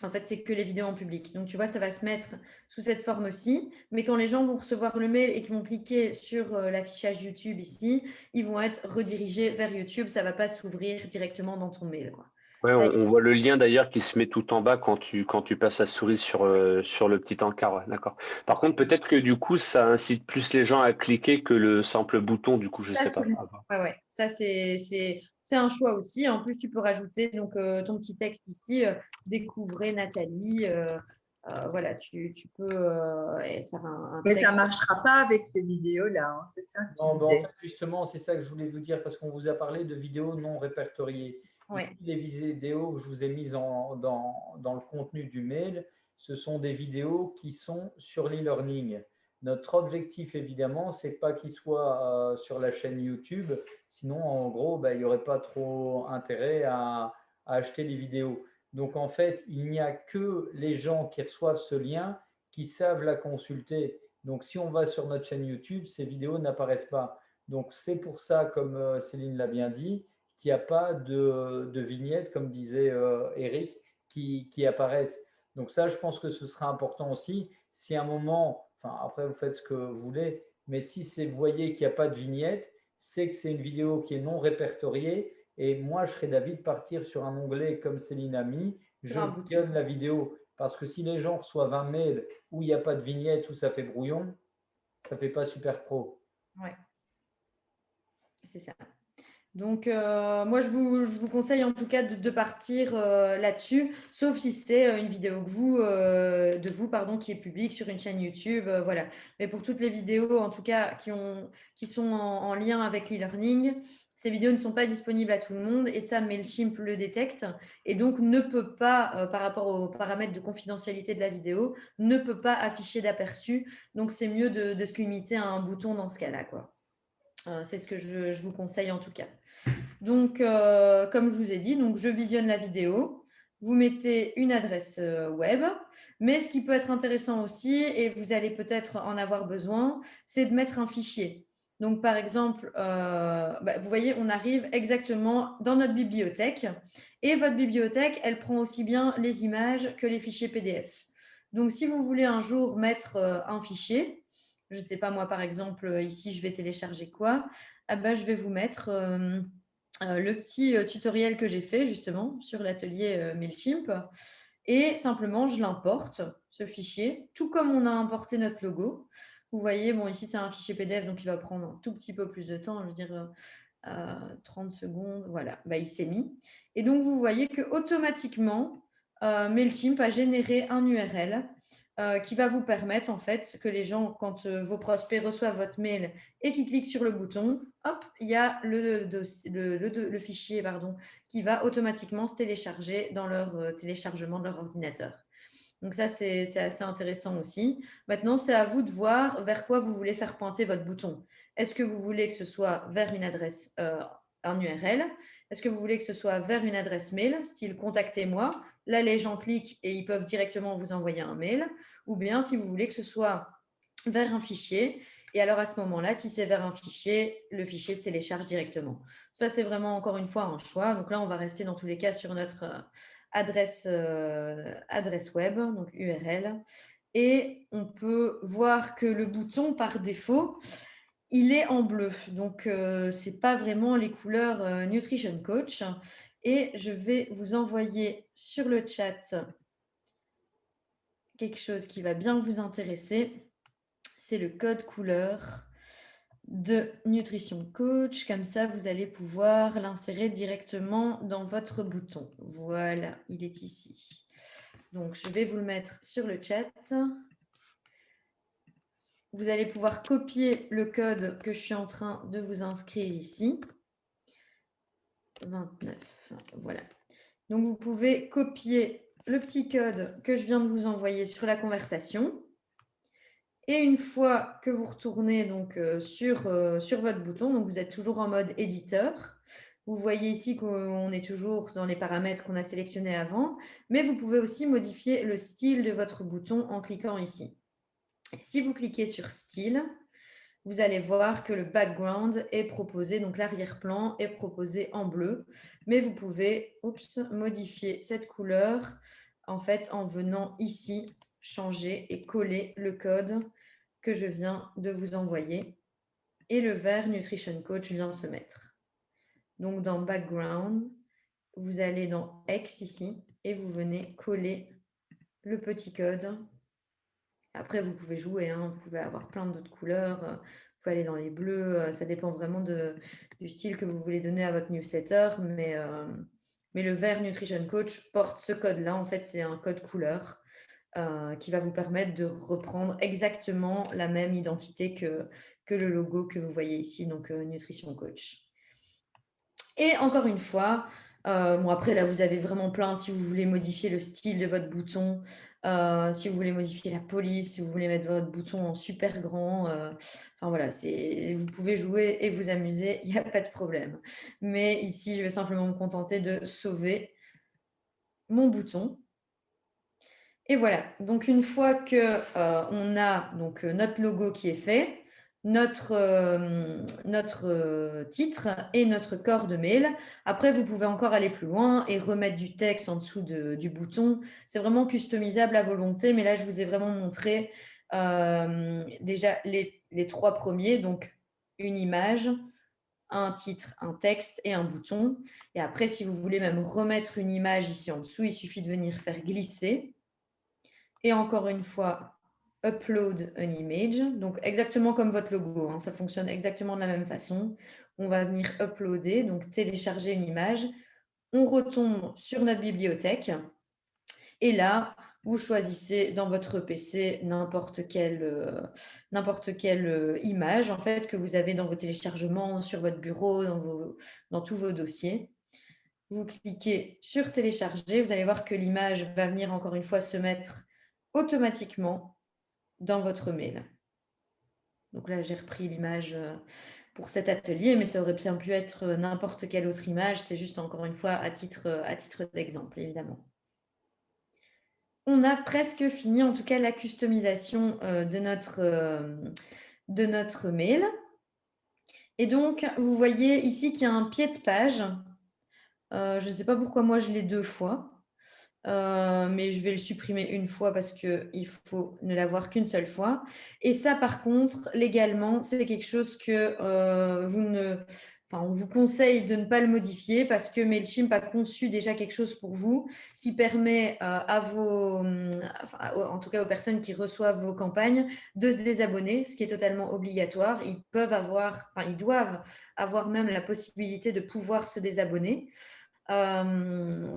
[SPEAKER 2] En fait, c'est que les vidéos en public. Donc, tu vois, ça va se mettre sous cette forme-ci. Mais quand les gens vont recevoir le mail et qu'ils vont cliquer sur l'affichage YouTube ici, ils vont être redirigés vers YouTube. Ça ne va pas s'ouvrir directement dans ton mail, quoi.
[SPEAKER 5] Ouais, on voit le lien d'ailleurs qui se met tout en bas quand tu passes la souris sur le petit encart. Ouais, d'accord. Par contre, peut-être que du coup, ça incite plus les gens à cliquer que le simple bouton. Du coup, je sais pas.
[SPEAKER 2] Ouais. Ça, c'est un choix aussi. En plus, tu peux rajouter donc, ton petit texte ici. Découvrez Nathalie. Voilà, tu peux faire un
[SPEAKER 6] Mais
[SPEAKER 2] texte.
[SPEAKER 6] ça ne marchera pas avec ces vidéos-là. Hein, c'est ça que
[SPEAKER 1] Non, en fait, justement, c'est ça que je voulais vous dire parce qu'on vous a parlé de vidéos non répertoriées. Ici, les vidéos que je vous ai mises dans le contenu du mail, ce sont des vidéos qui sont sur l'e-learning. Notre objectif, évidemment, c'est pas qu'ils soient sur la chaîne YouTube. Sinon, en gros, il n'y aurait pas trop intérêt à acheter les vidéos. Donc, en fait, il n'y a que les gens qui reçoivent ce lien qui savent la consulter. Donc, si on va sur notre chaîne YouTube, ces vidéos n'apparaissent pas. Donc, c'est pour ça, comme Céline l'a bien dit, qu'il n'y a pas de vignettes, comme disait Eric, qui apparaissent. Donc ça, je pense que ce sera important aussi. Si à un moment, enfin après vous faites ce que vous voulez, mais si vous voyez qu'il n'y a pas de vignette, c'est que c'est une vidéo qui est non répertoriée. Et moi, je serais d'avis de partir sur un onglet comme Céline a mis, je visionne la vidéo. Parce que si les gens reçoivent un mail où il n'y a pas de vignette, où ça fait brouillon, ça ne fait pas super pro.
[SPEAKER 2] Ouais, c'est ça. Donc, moi, je vous conseille en tout cas de partir là-dessus, sauf si c'est une vidéo de vous qui est publique sur une chaîne YouTube. Voilà. Mais pour toutes les vidéos, en tout cas, qui sont en lien avec l'e-learning, ces vidéos ne sont pas disponibles à tout le monde et ça, Mailchimp le détecte et donc ne peut pas, par rapport aux paramètres de confidentialité de la vidéo, ne peut pas afficher d'aperçu. Donc, c'est mieux de se limiter à un bouton dans ce cas-là, quoi. C'est ce que je vous conseille en tout cas. Donc, comme je vous ai dit, donc je visionne la vidéo. Vous mettez une adresse web. Mais ce qui peut être intéressant aussi, et vous allez peut-être en avoir besoin, c'est de mettre un fichier. Donc, par exemple, vous voyez, on arrive exactement dans notre bibliothèque. Et votre bibliothèque, elle prend aussi bien les images que les fichiers PDF. Donc, si vous voulez un jour mettre un fichier, je ne sais pas, moi, par exemple, ici, je vais télécharger quoi? Je vais vous mettre le petit tutoriel que j'ai fait, justement, sur l'atelier Mailchimp. Et simplement, je l'importe, ce fichier, tout comme on a importé notre logo. Vous voyez, bon, ici, c'est un fichier PDF, donc il va prendre un tout petit peu plus de temps, je veux dire 30 secondes. Voilà, il s'est mis. Et donc, vous voyez qu'automatiquement, Mailchimp a généré un URL qui va vous permettre en fait que les gens, quand vos prospects reçoivent votre mail et qu'ils cliquent sur le bouton, hop, il y a le fichier qui va automatiquement se télécharger dans leur téléchargement de leur ordinateur. Donc ça, c'est assez intéressant aussi. Maintenant, c'est à vous de voir vers quoi vous voulez faire pointer votre bouton. Est-ce que vous voulez que ce soit vers une adresse, un URL? Est-ce que vous voulez que ce soit vers une adresse mail, style contactez-moi? Là, les gens cliquent et ils peuvent directement vous envoyer un mail. Ou bien si vous voulez que ce soit vers un fichier. Et alors à ce moment-là, si c'est vers un fichier, le fichier se télécharge directement. Ça, c'est vraiment encore une fois un choix. Donc là, on va rester dans tous les cas sur notre adresse web, donc URL. et on peut voir que le bouton, par défaut, il est en bleu. Donc, ce n'est pas vraiment les couleurs Nutrition Coach. Et je vais vous envoyer sur le chat quelque chose qui va bien vous intéresser. C'est le code couleur de Nutrition Coach. Comme ça, vous allez pouvoir l'insérer directement dans votre bouton. Voilà, il est ici. Donc, je vais vous le mettre sur le chat. Vous allez pouvoir copier le code que je suis en train de vous inscrire ici. 29, voilà. Donc, vous pouvez copier le petit code que je viens de vous envoyer sur la conversation. Et une fois que vous retournez donc, sur votre bouton, donc vous êtes toujours en mode éditeur, vous voyez ici qu'on est toujours dans les paramètres qu'on a sélectionnés avant, mais vous pouvez aussi modifier le style de votre bouton en cliquant ici. Si vous cliquez sur style, vous allez voir que le background est proposé, donc l'arrière-plan est proposé en bleu, mais vous pouvez modifier cette couleur en fait en venant ici changer et coller le code que je viens de vous envoyer et le vert Nutrition Coach vient se mettre. Donc dans background, vous allez dans X ici et vous venez coller le petit code. Après, vous pouvez jouer, hein, vous pouvez avoir plein d'autres couleurs, vous pouvez aller dans les bleus, ça dépend vraiment du style que vous voulez donner à votre newsletter, mais le vert Nutrition Coach porte ce code-là, en fait, c'est un code couleur qui va vous permettre de reprendre exactement la même identité que le logo que vous voyez ici, donc Nutrition Coach. Et encore une fois, bon après là vous avez vraiment plein, si vous voulez modifier le style de votre bouton, si vous voulez modifier la police, si vous voulez mettre votre bouton en super grand, enfin voilà, vous pouvez jouer et vous amuser, il n'y a pas de problème. Mais ici, je vais simplement me contenter de sauver mon bouton. Et voilà, donc une fois que on a donc, notre logo qui est fait, notre titre et notre corps de mail. Après, vous pouvez encore aller plus loin et remettre du texte en dessous du bouton. C'est vraiment customisable à volonté, mais là, je vous ai vraiment montré déjà les trois premiers, donc une image, un titre, un texte et un bouton. Et après, si vous voulez même remettre une image ici en dessous, il suffit de venir faire glisser. Et encore une fois, upload an image. Donc, exactement comme votre logo, hein, ça fonctionne exactement de la même façon. On va venir uploader, donc télécharger une image. On retombe sur notre bibliothèque. Et là, vous choisissez dans votre PC n'importe quelle image en fait, que vous avez dans vos téléchargements, sur votre bureau, dans tous vos dossiers. Vous cliquez sur télécharger. Vous allez voir que l'image va venir encore une fois se mettre automatiquement dans votre mail. Donc là, j'ai repris l'image pour cet atelier, mais ça aurait bien pu être n'importe quelle autre image. C'est juste encore une fois à titre d'exemple, évidemment. On a presque fini, en tout cas, la customisation de notre mail. Et donc, vous voyez ici qu'il y a un pied de page. Je ne sais pas pourquoi moi je l'ai 2 fois. Mais je vais le supprimer une fois parce qu'il faut ne l'avoir qu'une seule fois. Et ça, par contre, légalement, c'est quelque chose que on vous conseille de ne pas le modifier parce que Mailchimp a conçu déjà quelque chose pour vous qui permet en tout cas aux personnes qui reçoivent vos campagnes, de se désabonner, ce qui est totalement obligatoire. Ils doivent avoir même la possibilité de pouvoir se désabonner.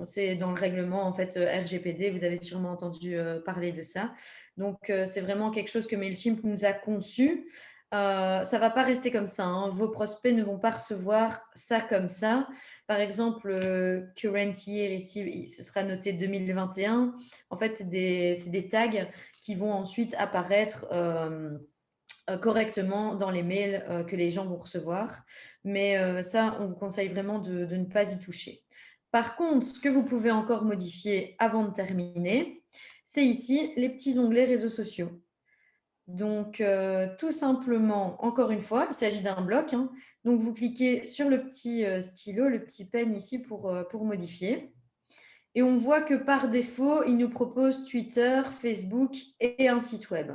[SPEAKER 2] C'est dans le règlement en fait RGPD, vous avez sûrement entendu parler de ça. Donc c'est vraiment quelque chose que Mailchimp nous a conçu. Ça ne va pas rester comme ça, hein. Vos prospects ne vont pas recevoir ça comme ça. Par exemple, current year ici, ce sera noté 2021. En fait, c'est des tags qui vont ensuite apparaître correctement dans les mails que les gens vont recevoir. Mais ça, on vous conseille vraiment de ne pas y toucher. Par contre, ce que vous pouvez encore modifier avant de terminer, c'est ici les petits onglets réseaux sociaux. Donc, tout simplement, encore une fois, il s'agit d'un bloc. Hein. Donc, vous cliquez sur le petit stylo, le petit pen ici pour modifier. Et on voit que par défaut, il nous propose Twitter, Facebook et un site web.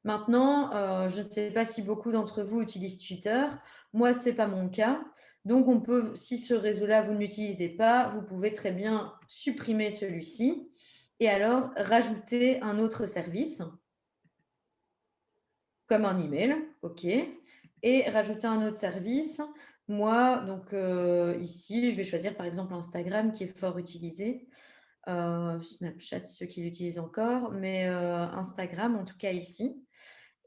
[SPEAKER 2] Maintenant, je ne sais pas si beaucoup d'entre vous utilisent Twitter. Moi, ce n'est pas mon cas. Donc, on peut, si ce réseau-là, vous n'utilisez pas, vous pouvez très bien supprimer celui-ci et alors rajouter un autre service, comme un email, OK, et rajouter un autre service. Moi, donc ici, je vais choisir par exemple Instagram qui est fort utilisé. Snapchat, ceux qui l'utilisent encore, mais Instagram, en tout cas ici.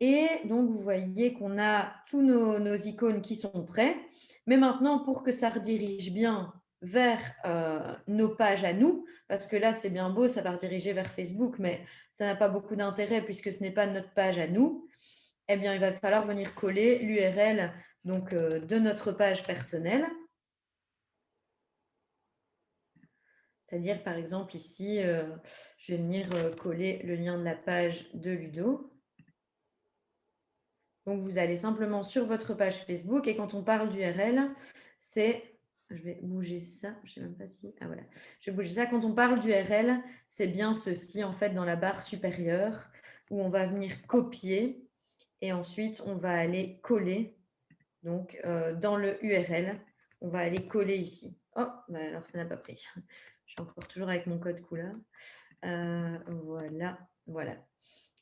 [SPEAKER 2] Et donc, vous voyez qu'on a tous nos icônes qui sont prêts. Mais maintenant, pour que ça redirige bien vers nos pages à nous, parce que là, c'est bien beau, ça va rediriger vers Facebook, mais ça n'a pas beaucoup d'intérêt puisque ce n'est pas notre page à nous, eh bien, il va falloir venir coller l'URL donc, de notre page personnelle. C'est-à-dire, par exemple, ici, je vais venir coller le lien de la page de Ludo. Donc, vous allez simplement sur votre page Facebook et quand on parle d'URL, c'est… Je vais bouger ça, je ne sais même pas si… Ah voilà, je vais bouger ça. Quand on parle d'URL, c'est bien ceci, en fait, dans la barre supérieure où on va venir copier et ensuite, on va aller coller. Donc, dans le URL, on va aller coller ici. Oh, bah alors ça n'a pas pris. Je suis encore toujours avec mon code couleur. Voilà, voilà.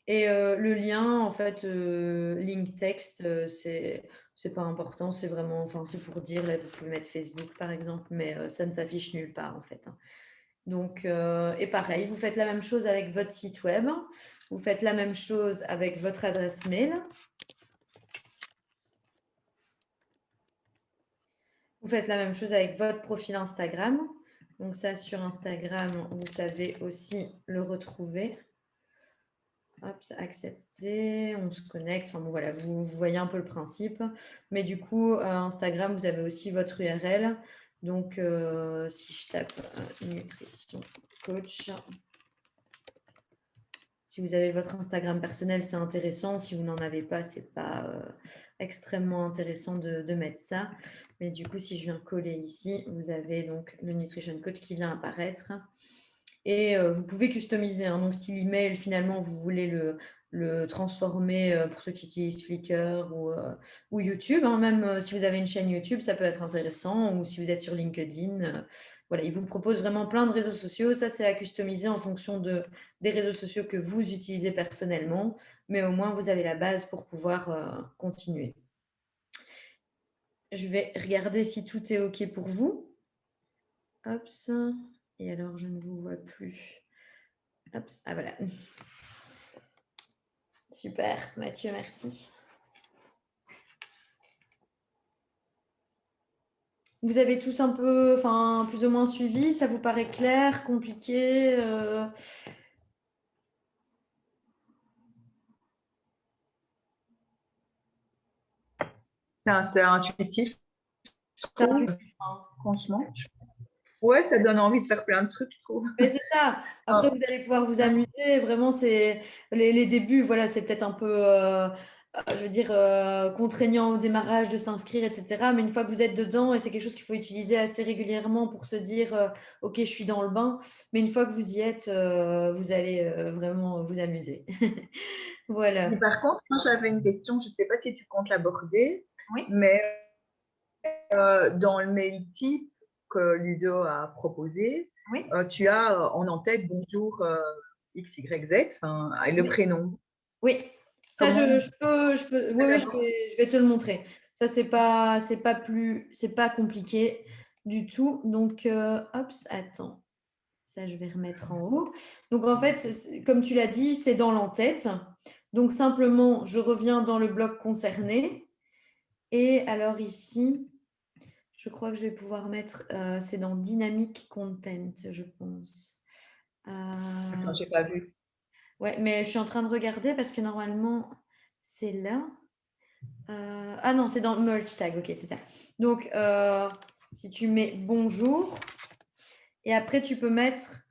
[SPEAKER 2] Et le lien, en fait, link texte, c'est pas important, c'est vraiment, enfin, c'est pour dire, là, vous pouvez mettre Facebook, par exemple, mais ça ne s'affiche nulle part, en fait. Donc, et pareil, vous faites la même chose avec votre site web, vous faites la même chose avec votre adresse mail. Vous faites la même chose avec votre profil Instagram. Donc ça, sur Instagram, vous savez aussi le retrouver. Hop, accepter, on se connecte. Enfin bon, voilà, vous voyez un peu le principe. Mais du coup, Instagram, vous avez aussi votre URL. Donc, si je tape nutrition coach, si vous avez votre Instagram personnel, c'est intéressant. Si vous n'en avez pas, ce n'est pas extrêmement intéressant de mettre ça. Mais du coup, si je viens coller ici, vous avez donc le Nutrition Coach qui vient apparaître. Et vous pouvez customiser. Hein. Donc, si l'email, finalement, vous voulez le transformer pour ceux qui utilisent Flickr ou YouTube, hein, même si vous avez une chaîne YouTube, ça peut être intéressant. Ou si vous êtes sur LinkedIn, voilà, il vous propose vraiment plein de réseaux sociaux. Ça, c'est à customiser en fonction des réseaux sociaux que vous utilisez personnellement. Mais au moins, vous avez la base pour pouvoir continuer. Je vais regarder si tout est OK pour vous. Hop, et alors, je ne vous vois plus. Hop, ah voilà. Super, Mathieu, merci. Vous avez tous un peu, enfin, plus ou moins suivi, ça vous paraît clair, compliqué
[SPEAKER 6] C'est intuitif.
[SPEAKER 2] C'est intuitif, hein.
[SPEAKER 6] Franchement. Ouais, ça donne envie de faire plein de trucs, je trouve.
[SPEAKER 2] Mais c'est ça. Après, vous allez pouvoir vous amuser. Vraiment, c'est les débuts, voilà, c'est peut-être un peu, je veux dire, contraignant au démarrage de s'inscrire, etc. Mais une fois que vous êtes dedans, et c'est quelque chose qu'il faut utiliser assez régulièrement pour se dire, OK, je suis dans le bain. Mais une fois que vous y êtes, vous allez vraiment vous amuser. Voilà.
[SPEAKER 6] Mais par contre, moi, j'avais une question, je ne sais pas si tu comptes l'aborder,
[SPEAKER 2] Oui.
[SPEAKER 6] mais dans le mail type que Ludo a proposé,
[SPEAKER 2] Oui.
[SPEAKER 6] Tu as en en-tête bonjour XYZ, et le prénom.
[SPEAKER 2] Oui, ça je peux, oui, je vais te le montrer. Ça c'est pas compliqué du tout. Donc hop, attends, ça je vais remettre en haut. Donc en fait, comme tu l'as dit, c'est dans l'en-tête. Donc simplement, je reviens dans le bloc concerné. Et alors ici, je crois que je vais pouvoir mettre, c'est dans Dynamic Content, je pense.
[SPEAKER 6] Attends, j'ai pas vu.
[SPEAKER 2] Ouais, mais je suis en train de regarder parce que normalement, c'est là. Ah non, c'est dans Merge Tag, ok, c'est ça. Donc, si tu mets bonjour, et après, tu peux mettre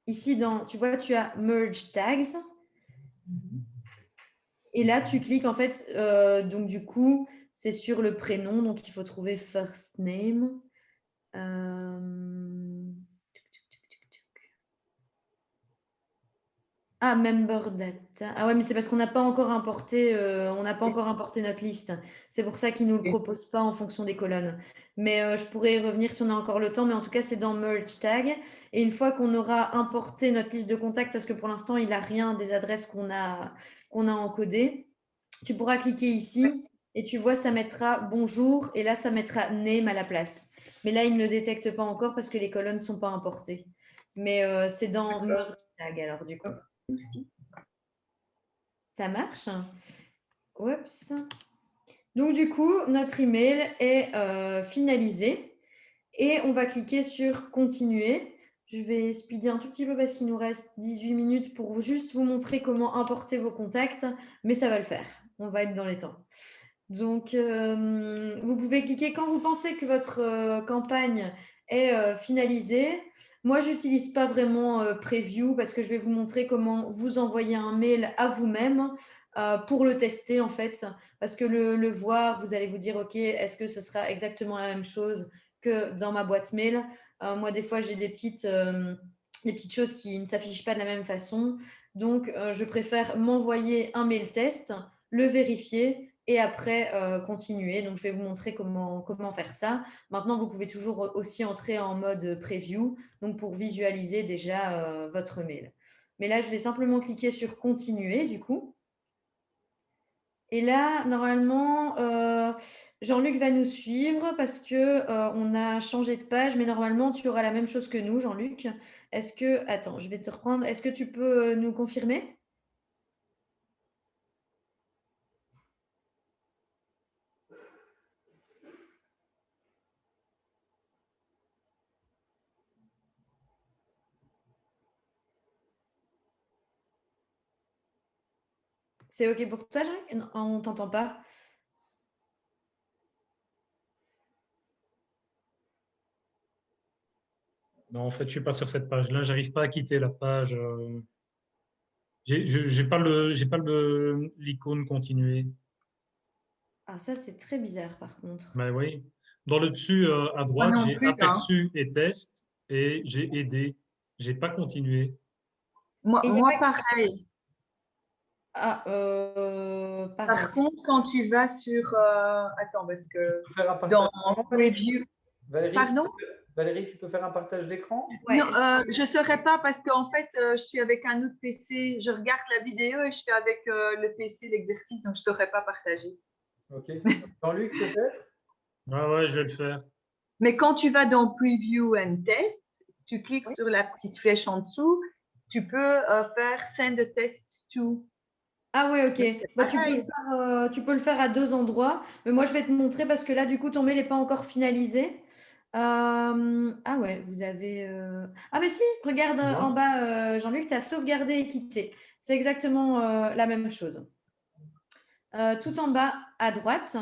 [SPEAKER 2] ici, tu vois, tu as Merge Tags. Et là, tu cliques, en fait, donc du coup, c'est sur le prénom, donc il faut trouver first name. Ah, member data. Ah ouais, mais c'est parce qu'on n'a pas encore importé, notre liste. C'est pour ça qu'ils nous le proposent pas en fonction des colonnes. Mais je pourrais y revenir si on a encore le temps. Mais en tout cas, c'est dans merge tag. Et une fois qu'on aura importé notre liste de contacts, parce que pour l'instant, il n'a rien des adresses qu'on a encodées, tu pourras cliquer ici et tu vois, ça mettra bonjour. Et là, ça mettra name à la place. Mais là, il ne le détecte pas encore parce que les colonnes ne sont pas importées. Mais c'est dans merge tag alors du coup. Ça marche. Oups. Donc, du coup, notre email est finalisé et on va cliquer sur continuer. Je vais speeder un tout petit peu parce qu'il nous reste 18 minutes pour juste vous montrer comment importer vos contacts, mais ça va le faire. On va être dans les temps. Donc, vous pouvez cliquer quand vous pensez que votre campagne est finalisée. Moi, je n'utilise pas vraiment Preview parce que je vais vous montrer comment vous envoyer un mail à vous-même pour le tester en fait. Parce que le voir, vous allez vous dire, OK, est-ce que ce sera exactement la même chose que dans ma boîte mail? Moi, des fois, j'ai des petites choses qui ne s'affichent pas de la même façon. Donc, je préfère m'envoyer un mail test, le vérifier et après continuer. Donc, je vais vous montrer comment faire ça. Maintenant, vous pouvez toujours aussi entrer en mode preview, donc pour visualiser déjà votre mail. Mais là, je vais simplement cliquer sur continuer du coup. Et là, normalement, Jean-Luc va nous suivre parce qu'on a changé de page, mais normalement, tu auras la même chose que nous, Jean-Luc. Attends, je vais te reprendre. Est-ce que tu peux nous confirmer? C'est OK pour toi, Jean-Luc? Non, on ne t'entend pas.
[SPEAKER 3] Non, en fait, je suis pas sur cette page-là. J'arrive pas à quitter la page. J'ai pas l'icône continuer.
[SPEAKER 2] Ah, ça, c'est très bizarre par contre.
[SPEAKER 3] Mais oui. Dans le dessus à
[SPEAKER 6] Moi
[SPEAKER 3] droite,
[SPEAKER 6] non
[SPEAKER 3] j'ai
[SPEAKER 6] plus, hein.
[SPEAKER 3] aperçu et test et j'ai aidé. J'ai pas continué.
[SPEAKER 2] Et il n'y a
[SPEAKER 6] Moi,
[SPEAKER 2] pas...
[SPEAKER 6] pareil.
[SPEAKER 2] Ah, pareil.
[SPEAKER 6] Par contre, quand tu vas sur... attends, parce que
[SPEAKER 1] Tu peux faire un partage
[SPEAKER 6] dans
[SPEAKER 1] d'écran,
[SPEAKER 6] Preview...
[SPEAKER 1] Valérie,
[SPEAKER 6] Pardon?
[SPEAKER 1] Valérie, tu peux faire un partage d'écran?
[SPEAKER 2] Ouais,
[SPEAKER 6] Non, je ne saurais pas parce qu'en fait, je suis avec un autre PC. Je regarde la vidéo et je fais avec le PC l'exercice, donc je ne saurais pas partager.
[SPEAKER 1] Ok. Jean-Luc, peut-être?
[SPEAKER 3] Ah ouais, je vais le faire.
[SPEAKER 6] Mais quand tu vas dans Preview and Test, tu cliques
[SPEAKER 2] Oui.
[SPEAKER 6] sur la petite flèche en dessous, tu peux faire Send a test to.
[SPEAKER 2] Ah ouais, ok. Bah,
[SPEAKER 6] Pareil.
[SPEAKER 2] tu peux le faire à deux endroits. Mais moi, je vais te montrer parce que là, du coup, ton mail n'est pas encore finalisé. Ah ouais, vous avez... Ah mais si, regarde
[SPEAKER 3] Tu
[SPEAKER 2] en
[SPEAKER 3] vois?
[SPEAKER 2] bas, Jean-Luc, tu as sauvegardé et quitté. C'est exactement la même chose. Tout en bas à droite.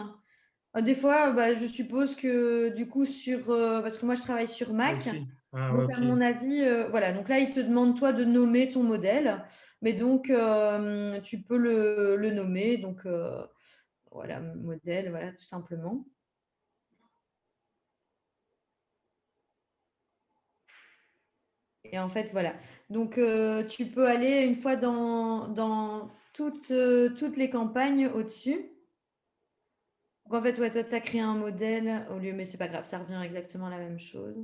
[SPEAKER 2] Des fois, bah, je suppose que du coup, parce que moi, je travaille sur
[SPEAKER 3] Ah,
[SPEAKER 2] Mac.
[SPEAKER 3] ici. Ah ouais,
[SPEAKER 2] Donc, à
[SPEAKER 3] ok.
[SPEAKER 2] mon avis, voilà. Donc là, il te demande, toi, de nommer ton modèle. Mais donc, tu peux le nommer. Donc, voilà, modèle, voilà, tout simplement. Et en fait, voilà. Donc, tu peux aller une fois dans toutes les campagnes au-dessus. Donc, en fait, ouais, toi, tu as créé un modèle au lieu, mais c'est pas grave, ça revient exactement à la même chose.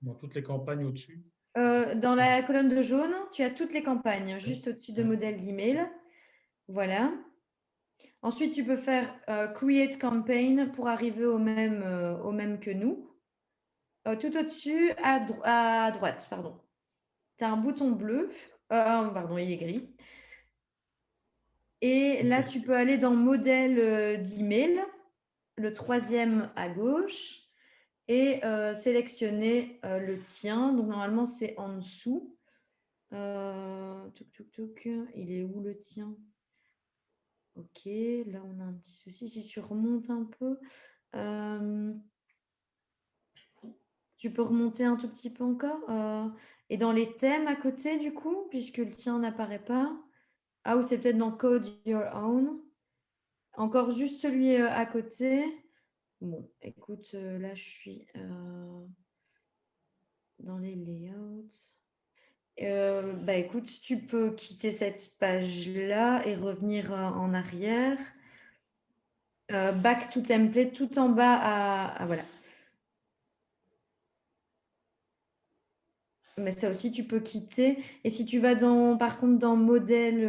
[SPEAKER 3] Dans toutes les campagnes au-dessus.
[SPEAKER 2] Dans la colonne de jaune, tu as toutes les campagnes, juste au-dessus de modèle d'email. Voilà. Ensuite, tu peux faire Create Campaign pour arriver au même que nous. Tout au-dessus, à droite, pardon. Tu as un bouton bleu. Pardon, il est gris. Et là, tu peux aller dans modèle d'email, le troisième à gauche, et sélectionner le tien. Donc, normalement, c'est en dessous. Il est où le tien? Ok, là, on a un petit souci. Si tu remontes un peu, tu peux remonter un tout petit peu encore. Et dans les thèmes à côté, du coup, puisque le tien n'apparaît pas. Ah, ou c'est peut-être dans Code Your Own. Encore juste celui à côté. Bon, écoute, là, je suis dans les layouts. Écoute, tu peux quitter cette page-là et revenir en arrière. Back to template, tout en bas voilà. Mais ça aussi, tu peux quitter. Et si tu vas par contre, dans modèle…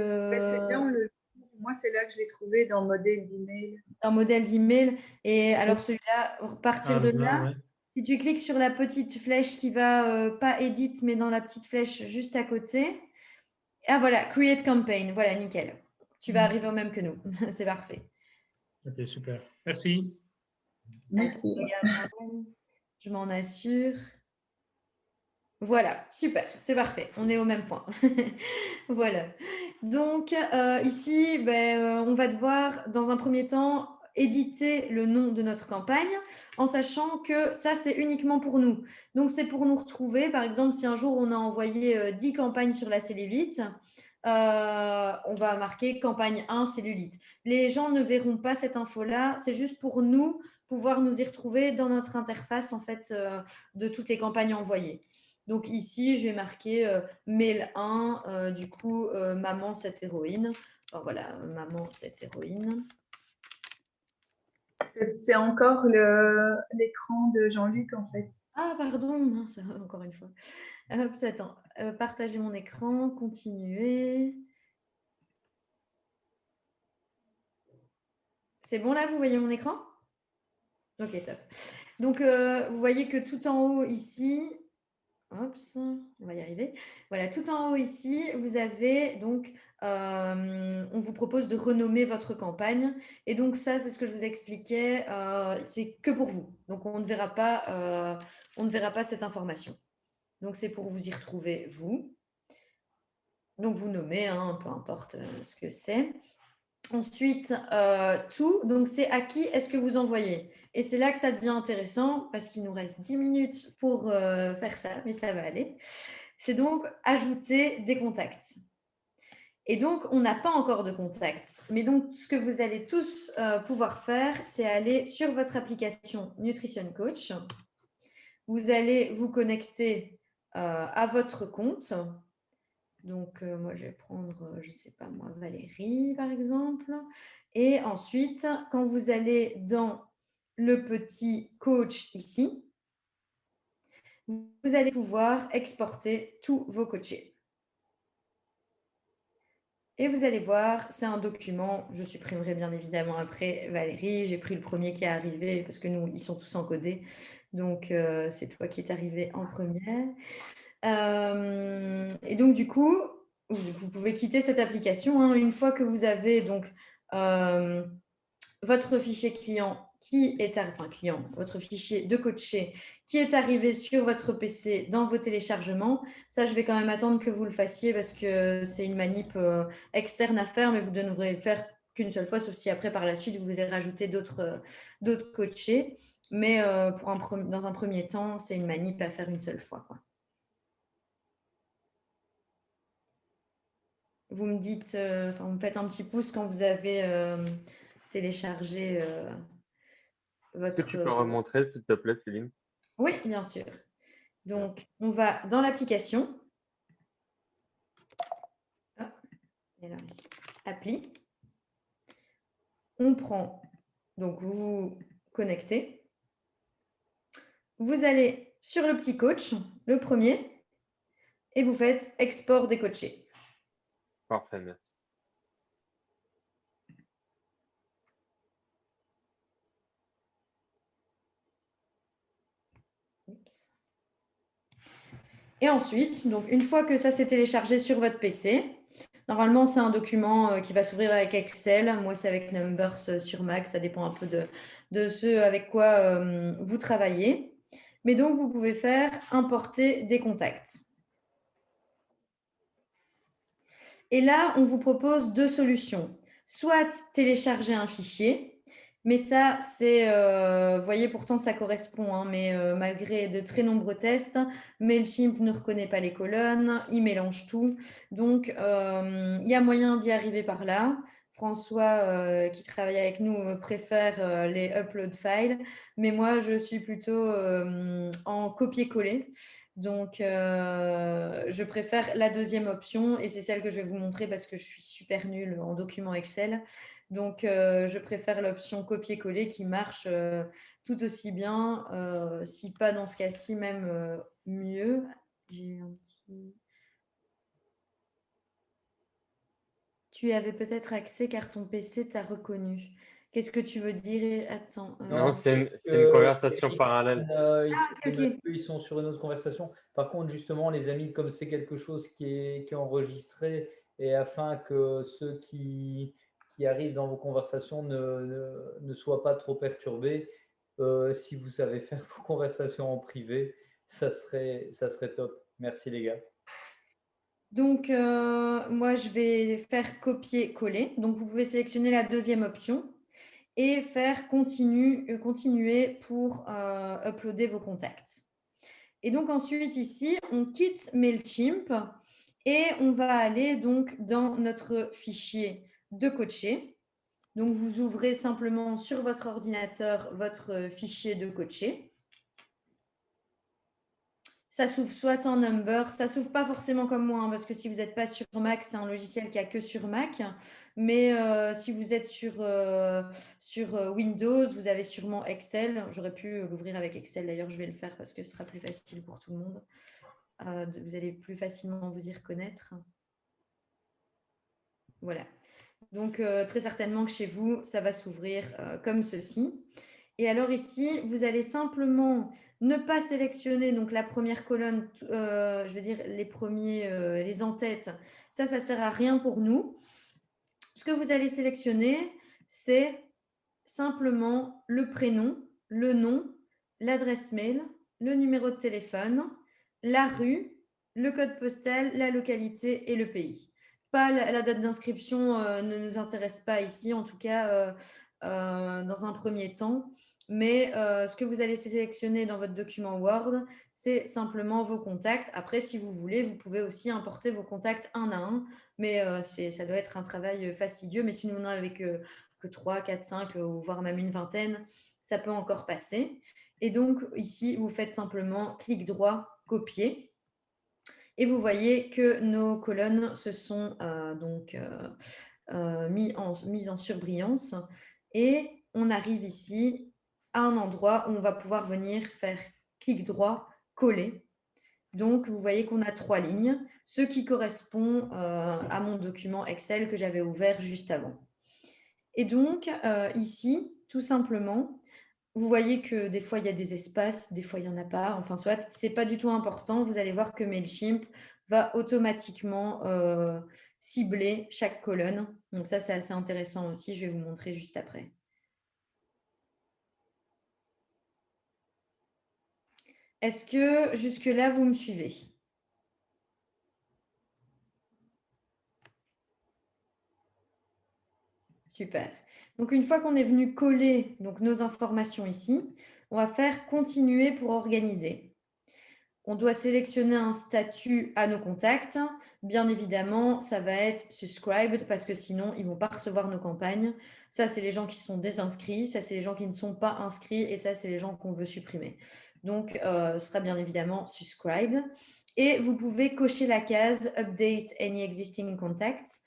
[SPEAKER 6] Moi, c'est là que je l'ai trouvé dans modèle d'email.
[SPEAKER 2] Dans modèle d'email. Et alors, celui-là, partir de là,
[SPEAKER 3] ouais.
[SPEAKER 2] si tu cliques sur la petite flèche qui va, pas edit, mais dans la petite flèche juste à côté. Ah, voilà, create campaign. Voilà, nickel. Tu vas arriver au même que nous. C'est parfait.
[SPEAKER 3] Ok, super. Merci.
[SPEAKER 6] Merci.
[SPEAKER 2] Je m'en assure. Voilà, super, c'est parfait, on est au même point. Voilà. Donc ici, on va devoir, dans un premier temps, éditer le nom de notre campagne en sachant que ça, c'est uniquement pour nous. Donc, c'est pour nous retrouver. Par exemple, si un jour, on a envoyé 10 campagnes sur la cellulite, on va marquer campagne 1 cellulite. Les gens ne verront pas cette info-là. C'est juste pour nous pouvoir nous y retrouver dans notre interface en fait, de toutes les campagnes envoyées. Donc ici, je vais marquer mail 1, du coup, maman, cette héroïne. Alors voilà, maman, cette héroïne.
[SPEAKER 6] C'est encore l'écran de Jean-Luc, en fait.
[SPEAKER 2] Ah, pardon, mince, encore une fois. Hop, attends, partager mon écran, continuer. C'est bon là, vous voyez mon écran? Ok, top. Donc, vous voyez que tout en haut ici, hop, on va y arriver. Voilà, tout en haut ici, vous avez donc, on vous propose de renommer votre campagne. Et donc ça, c'est ce que je vous expliquais, c'est que pour vous. Donc on ne verra pas cette information. Donc c'est pour vous y retrouver, vous. Donc vous nommez, hein, peu importe ce que c'est. Ensuite, tout, donc c'est à qui est-ce que vous envoyez. Et c'est là que ça devient intéressant parce qu'il nous reste 10 minutes pour faire ça, mais ça va aller. C'est donc ajouter des contacts. Et donc, on n'a pas encore de contacts. Mais donc, ce que vous allez tous pouvoir faire, c'est aller sur votre application Nutrition Coach. Vous allez vous connecter à votre compte. Donc, moi, je vais prendre, je ne sais pas moi, Valérie, par exemple. Et ensuite, quand vous allez dans le petit coach ici, vous allez pouvoir exporter tous vos coachés. Et vous allez voir, c'est un document. Je supprimerai bien évidemment après Valérie. J'ai pris le premier qui est arrivé parce que nous, ils sont tous encodés. Donc, c'est toi qui es arrivé en première. Et donc, du coup, vous pouvez quitter cette application hein, une fois que vous avez donc votre fichier client votre fichier de coaché qui est arrivé sur votre PC dans vos téléchargements. Ça, je vais quand même attendre que vous le fassiez parce que c'est une manip externe à faire, mais vous ne devrez le faire qu'une seule fois, sauf si après, par la suite, vous voulez rajouter d'autres coachés. Mais dans un premier temps, c'est une manip à faire une seule fois, quoi. Vous me dites, vous me faites un petit pouce quand vous avez téléchargé votre…
[SPEAKER 7] Est-ce que tu peux remontrer, s'il te plaît, Céline?
[SPEAKER 2] Oui, bien sûr. Donc, on va dans l'application. Ah, et alors ici, appli. On prend, donc vous vous connectez. Vous allez sur le petit coach, le premier, et vous faites export des coachés.
[SPEAKER 7] Parfait, merci.
[SPEAKER 2] Et ensuite, donc une fois que ça s'est téléchargé sur votre PC, normalement, c'est un document qui va s'ouvrir avec Excel. Moi, c'est avec Numbers sur Mac. Ça dépend un peu de ce avec quoi vous travaillez. Mais donc, vous pouvez faire importer des contacts. Et là, on vous propose deux solutions. Soit télécharger un fichier, mais ça, c'est, vous voyez, pourtant, ça correspond, hein, mais malgré de très nombreux tests, MailChimp ne reconnaît pas les colonnes, il mélange tout. Donc, il y a moyen d'y arriver par là. Il François, qui travaille avec nous, préfère les upload files, mais moi, je suis plutôt en copier-coller. Donc, je préfère la deuxième option et c'est celle que je vais vous montrer parce que je suis super nulle en document Excel. Donc, je préfère l'option copier-coller qui marche tout aussi bien, si pas dans ce cas-ci même mieux. J'ai un petit... Tu avais peut-être accès car ton PC t'a reconnu. Qu'est-ce que tu veux dire? Attends.
[SPEAKER 7] Non, c'est une conversation parallèle.
[SPEAKER 1] Ils sont sur une autre conversation. Par contre, justement, les amis, comme c'est quelque chose qui est enregistré, et afin que ceux qui arrivent dans vos conversations ne soient pas trop perturbés, si vous savez faire vos conversations en privé, ça serait top. Merci les gars.
[SPEAKER 2] Donc, moi, je vais faire copier-coller. Donc, vous pouvez sélectionner la deuxième option et faire continuer pour uploader vos contacts. Et donc, ensuite, ici, on quitte MailChimp et on va aller donc dans notre fichier de coaché. Donc, vous ouvrez simplement sur votre ordinateur votre fichier de coaché. Ça s'ouvre soit en Number, ça s'ouvre pas forcément comme moi, hein, parce que si vous n'êtes pas sur Mac, c'est un logiciel qui a que sur Mac. Mais si vous êtes sur Windows, vous avez sûrement Excel. J'aurais pu l'ouvrir avec Excel, d'ailleurs, je vais le faire parce que ce sera plus facile pour tout le monde. Vous allez plus facilement vous y reconnaître. Voilà. Donc, très certainement que chez vous, ça va s'ouvrir comme ceci. Et alors ici, vous allez simplement ne pas sélectionner donc la première colonne, je veux dire les en-têtes. Ça sert à rien pour nous. Ce que vous allez sélectionner, c'est simplement le prénom, le nom, l'adresse mail, le numéro de téléphone, la rue, le code postal, la localité et le pays. Pas la date d'inscription ne nous intéresse pas ici, en tout cas dans un premier temps. Mais ce que vous allez sélectionner dans votre document Word, c'est simplement vos contacts. Après, si vous voulez, vous pouvez aussi importer vos contacts un à un. Mais ça doit être un travail fastidieux. Mais si nous n'en avez que 3, 4, 5, ou voire même une vingtaine, ça peut encore passer. Et donc, ici, vous faites simplement clic droit, copier. Et vous voyez que nos colonnes se sont mises en surbrillance. Et on arrive ici à un endroit où on va pouvoir venir faire clic droit, coller. Donc, vous voyez qu'on a 3 lignes, ce qui correspond à mon document Excel que j'avais ouvert juste avant. Et donc, ici, tout simplement, vous voyez que des fois, il y a des espaces, des fois, il n'y en a pas. Enfin, soit, ce n'est pas du tout important. Vous allez voir que MailChimp va automatiquement cibler chaque colonne. Donc ça, c'est assez intéressant aussi. Je vais vous montrer juste après. Est-ce que jusque-là, vous me suivez? Super. Donc, une fois qu'on est venu coller donc, nos informations ici, on va faire continuer pour organiser. On doit sélectionner un statut à nos contacts. Bien évidemment, ça va être subscribed parce que sinon, ils ne vont pas recevoir nos campagnes. Ça, c'est les gens qui sont désinscrits. Ça, c'est les gens qui ne sont pas inscrits. Et ça, c'est les gens qu'on veut supprimer. Donc, ce sera bien évidemment subscribed. Et vous pouvez cocher la case Update any existing contacts.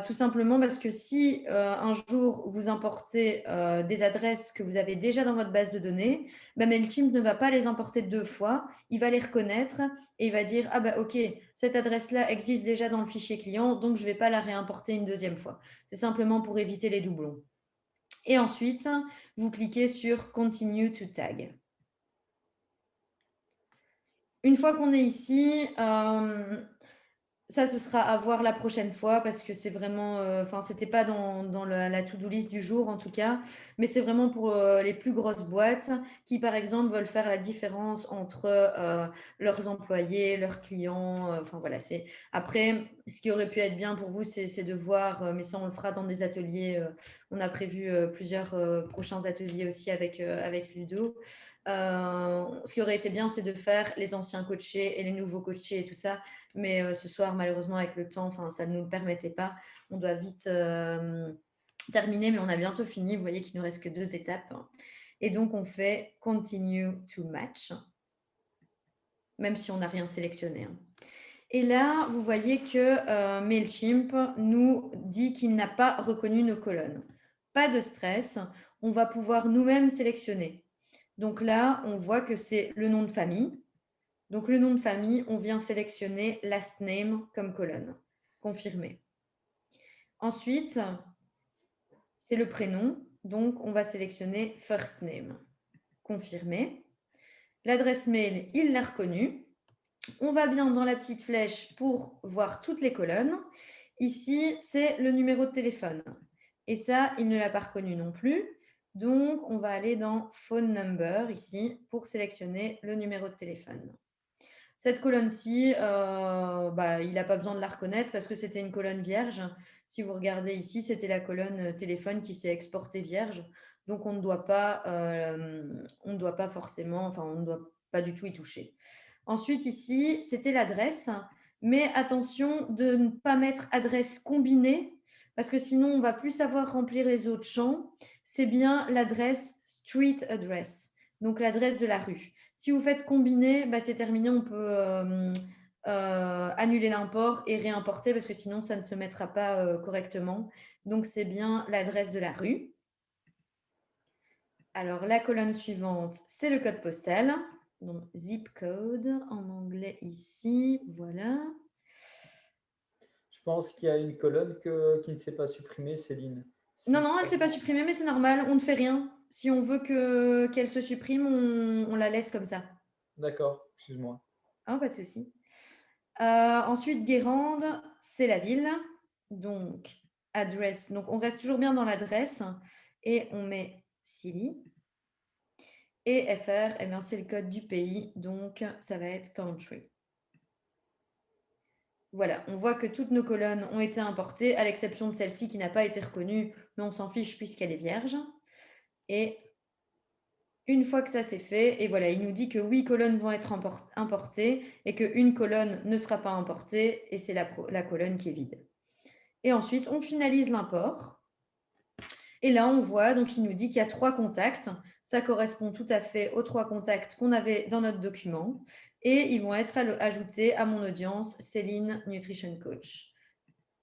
[SPEAKER 2] Tout simplement parce que si un jour vous importez des adresses que vous avez déjà dans votre base de données, MailChimp ne va pas les importer 2 fois, il va les reconnaître et il va dire « Ah bah ok, cette adresse-là existe déjà dans le fichier client, donc je ne vais pas la réimporter une 2e fois. » C'est simplement pour éviter les doublons. Et ensuite, vous cliquez sur « Continue to tag ». Une fois qu'on est ici, ça, ce sera à voir la prochaine fois parce que c'est vraiment, c'était pas dans la to-do list du jour en tout cas, mais c'est vraiment pour les plus grosses boîtes qui, par exemple, veulent faire la différence entre leurs employés, leurs clients. Voilà, c'est après ce qui aurait pu être bien pour vous, c'est de voir, mais ça on le fera dans des ateliers. On a prévu plusieurs prochains ateliers aussi avec Ludo. Ce qui aurait été bien, c'est de faire les anciens coachés et les nouveaux coachés et tout ça. mais ce soir, malheureusement, avec le temps, ça ne nous le permettait pas. On doit vite terminer, mais on a bientôt fini. Vous voyez qu'il ne nous reste que 2 étapes. Et donc, on fait « Continue to match », même si on n'a rien sélectionné. Et là, vous voyez que MailChimp nous dit qu'il n'a pas reconnu nos colonnes. Pas de stress, on va pouvoir nous-mêmes sélectionner. Donc là, on voit que c'est le nom de famille. Donc le nom de famille, on vient sélectionner last name comme colonne. Confirmer. Ensuite, c'est le prénom. Donc on va sélectionner first name. Confirmer. L'adresse mail, il l'a reconnue. On va bien dans la petite flèche pour voir toutes les colonnes. Ici, c'est le numéro de téléphone. Et ça, il ne l'a pas reconnu non plus. Donc, on va aller dans Phone Number ici pour sélectionner le numéro de téléphone. Cette colonne-ci, il n'a pas besoin de la reconnaître parce que c'était une colonne vierge. Si vous regardez ici, c'était la colonne téléphone qui s'est exportée vierge. Donc, on ne doit pas forcément, on ne doit pas du tout y toucher. Ensuite, ici, c'était l'adresse. Mais attention de ne pas mettre adresse combinée parce que sinon, on ne va plus savoir remplir les autres champs. C'est bien l'adresse street address, donc l'adresse de la rue. Si vous faites combiner, c'est terminé, on peut annuler l'import et réimporter parce que sinon, ça ne se mettra pas correctement. Donc, c'est bien l'adresse de la rue. Alors, la colonne suivante, c'est le code postal. Donc, zip code en anglais ici, voilà.
[SPEAKER 1] Je pense qu'il y a une colonne qui ne s'est pas supprimée, Céline.
[SPEAKER 2] Non, elle ne s'est pas supprimée, mais c'est normal, on ne fait rien. Si on veut qu'elle se supprime, on la laisse comme ça.
[SPEAKER 1] D'accord, excuse-moi.
[SPEAKER 2] Pas de souci. Ensuite, Guérande, c'est la ville. Donc, adresse. Donc, on reste toujours bien dans l'adresse et on met Silly. Et FR, c'est le code du pays, donc ça va être country. Voilà, on voit que toutes nos colonnes ont été importées, à l'exception de celle-ci qui n'a pas été reconnue, mais on s'en fiche puisqu'elle est vierge. Et une fois que ça c'est fait, et voilà, il nous dit que 8 colonnes vont être importées et qu'une colonne ne sera pas importée, et c'est la colonne qui est vide. Et ensuite, on finalise l'import. Et là, on voit, donc il nous dit qu'il y a 3 contacts. Ça correspond tout à fait aux 3 contacts qu'on avait dans notre document. Et ils vont être ajoutés à mon audience, Céline, Nutrition Coach.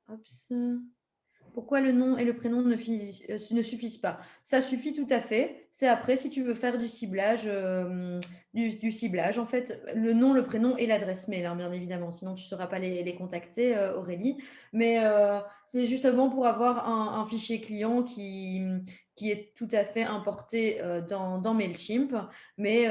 [SPEAKER 2] Oups. Pourquoi le nom et le prénom ne suffisent pas? Ça suffit tout à fait. C'est après, si tu veux faire du ciblage, du ciblage, en fait, le nom, le prénom et l'adresse mail, bien évidemment. Sinon, tu ne sauras pas les contacter, Aurélie. Mais c'est justement pour avoir un fichier client qui est tout à fait importé dans MailChimp. Mais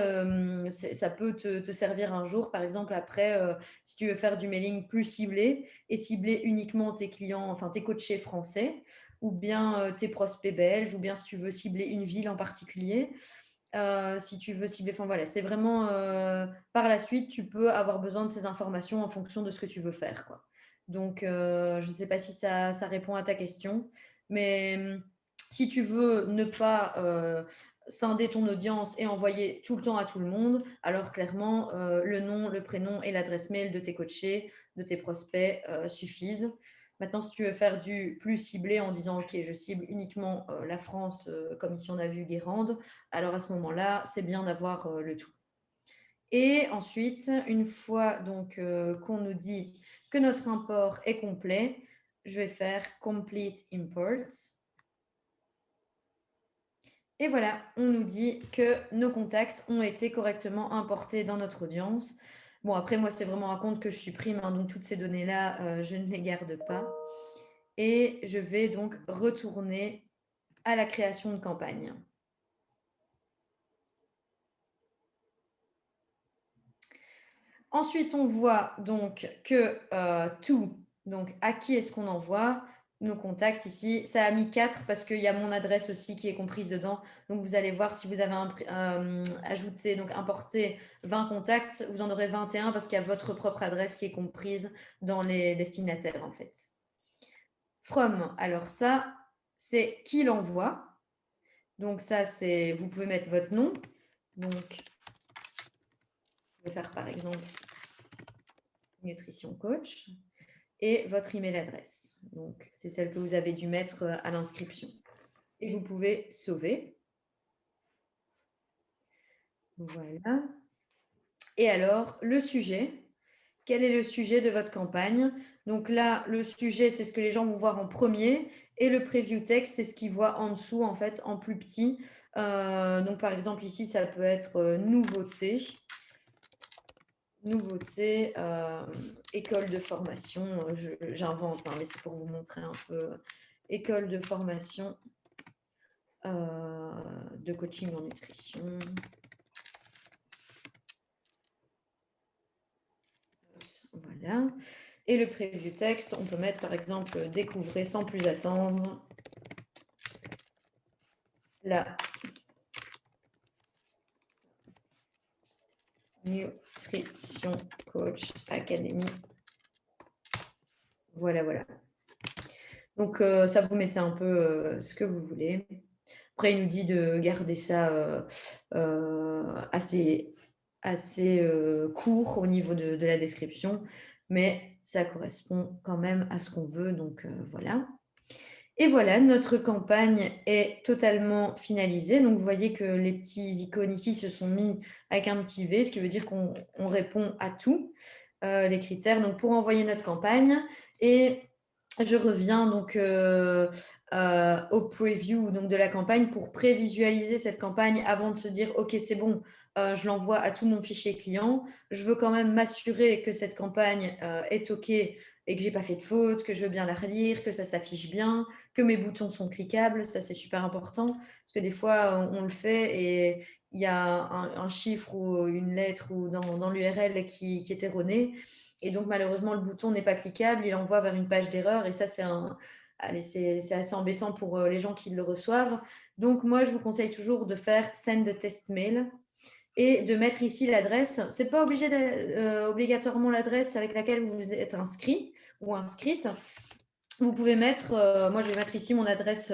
[SPEAKER 2] ça peut te servir un jour, par exemple, après, si tu veux faire du mailing plus ciblé et cibler uniquement tes clients, enfin tes coachés français, ou bien tes prospects belges, ou bien si tu veux cibler une ville en particulier. Si tu veux cibler, voilà, c'est vraiment par la suite, tu peux avoir besoin de ces informations en fonction de ce que tu veux faire, quoi. Donc, je ne sais pas si ça répond à ta question, mais si tu veux ne pas scinder ton audience et envoyer tout le temps à tout le monde, alors clairement, le nom, le prénom et l'adresse mail de tes coachés, de tes prospects suffisent. Maintenant, si tu veux faire du plus ciblé en disant « Ok, je cible uniquement la France, comme ici on a vu Guérande », alors à ce moment-là, c'est bien d'avoir le tout. Et ensuite, une fois donc qu'on nous dit que notre import est complet, je vais faire « Complete Imports ». Et voilà, on nous dit que nos contacts ont été correctement importés dans notre audience. Bon, après, moi, c'est vraiment un compte que je supprime, donc toutes ces données-là, je ne les garde pas. Et je vais donc retourner à la création de campagne. Ensuite, on voit donc que tout, donc à qui est-ce qu'on envoie nos contacts ici. Ça a mis 4 parce qu'il y a mon adresse aussi qui est comprise dedans. Donc, vous allez voir si vous avez ajouté, donc importé 20 contacts, vous en aurez 21 parce qu'il y a votre propre adresse qui est comprise dans les destinataires en fait. From, alors ça, c'est qui l'envoie. Donc ça, c'est, vous pouvez mettre votre nom. Donc, je vais faire par exemple Nutrition Coach et votre email adresse. Donc, c'est celle que vous avez dû mettre à l'inscription. Et vous pouvez sauver. Voilà. Et alors, le sujet. Quel est le sujet de votre campagne? Donc là, le sujet, c'est ce que les gens vont voir en premier. Et le preview text, c'est ce qu'ils voient en dessous, en fait, en plus petit. Donc, par exemple, ici, ça peut être nouveauté. Nouveauté, école de formation. J'invente, hein, mais c'est pour vous montrer un peu. École de formation de coaching en nutrition. Voilà. Et le preview texte, on peut mettre par exemple découvrez sans plus attendre la Nutrition Coach Academy. Voilà, voilà. Donc, ça vous mettez un peu ce que vous voulez. Après, il nous dit de garder ça assez court au niveau de la description, mais ça correspond quand même à ce qu'on veut, donc voilà. Et voilà, notre campagne est totalement finalisée. Donc, vous voyez que les petits icônes ici se sont mis avec un petit V, ce qui veut dire qu'on répond à tous les critères. Donc, pour envoyer notre campagne, et je reviens donc au preview donc, de la campagne pour prévisualiser cette campagne avant de se dire « Ok, c'est bon, je l'envoie à tout mon fichier client. Je veux quand même m'assurer que cette campagne est OK et que je n'ai pas fait de faute, que je veux bien la relire, que ça s'affiche bien, que mes boutons sont cliquables. » Ça, c'est super important parce que des fois, on le fait et il y a un chiffre ou une lettre ou dans l'URL qui est erroné. Et donc, malheureusement, le bouton n'est pas cliquable. Il envoie vers une page d'erreur et ça, c'est assez embêtant pour les gens qui le reçoivent. Donc, moi, je vous conseille toujours de faire « Send a test mail » et de mettre ici l'adresse. Ce n'est pas obligé obligatoirement l'adresse avec laquelle vous vous êtes inscrit ou inscrite. Vous pouvez mettre, moi je vais mettre ici mon adresse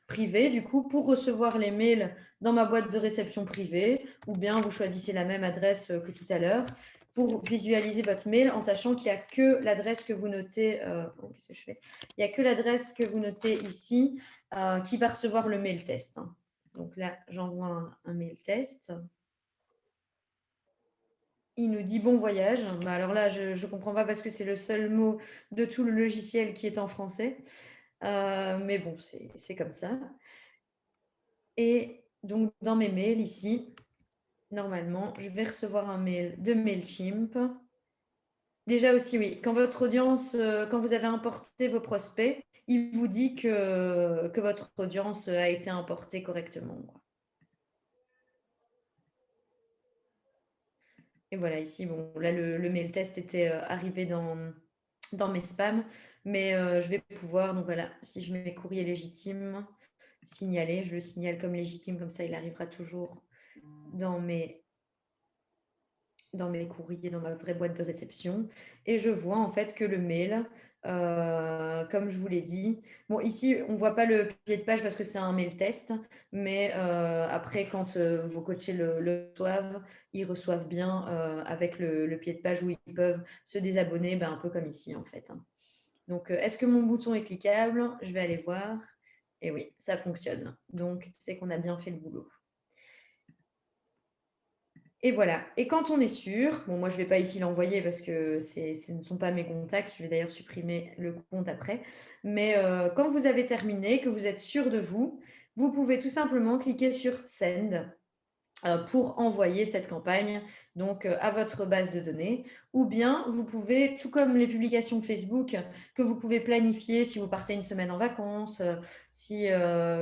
[SPEAKER 2] privée, du coup, pour recevoir les mails dans ma boîte de réception privée, ou bien vous choisissez la même adresse que tout à l'heure pour visualiser votre mail en sachant qu'il n'y a que l'adresse que vous notez, qu'est-ce que je fais? Il n'y a que l'adresse que vous notez ici qui va recevoir le mail test. Hein. Donc là, j'envoie un mail test. Il nous dit bon voyage. Bah alors là, je ne comprends pas parce que c'est le seul mot de tout le logiciel qui est en français. Mais bon, c'est comme ça. Et donc, dans mes mails ici, normalement, je vais recevoir un mail de MailChimp. Déjà aussi, oui, quand votre audience, quand vous avez importé vos prospects, il vous dit que votre audience a été importée correctement. Et voilà, ici, bon, là, le mail test était arrivé dans mes spams, mais je vais pouvoir, donc voilà, si je mets courrier légitime, signaler, je le signale comme légitime, comme ça, il arrivera toujours dans mes courriers, dans ma vraie boîte de réception. Et je vois en fait que le mail, comme je vous l'ai dit, bon ici on ne voit pas le pied de page parce que c'est un mail test, mais après quand vos coachés le reçoivent, ils reçoivent bien avec le pied de page où ils peuvent se désabonner, ben, un peu comme ici en fait. Hein. Donc est-ce que mon bouton est cliquable? Je vais aller voir. Et oui, ça fonctionne. Donc c'est qu'on a bien fait le boulot. Et voilà. Et quand on est sûr, bon, moi, je ne vais pas ici l'envoyer parce que ce ne sont pas mes contacts. Je vais d'ailleurs supprimer le compte après. Mais quand vous avez terminé, que vous êtes sûr de vous, vous pouvez tout simplement cliquer sur « Send » pour envoyer cette campagne donc, à votre base de données. Ou bien, vous pouvez, tout comme les publications Facebook, que vous pouvez planifier si vous partez une semaine en vacances, si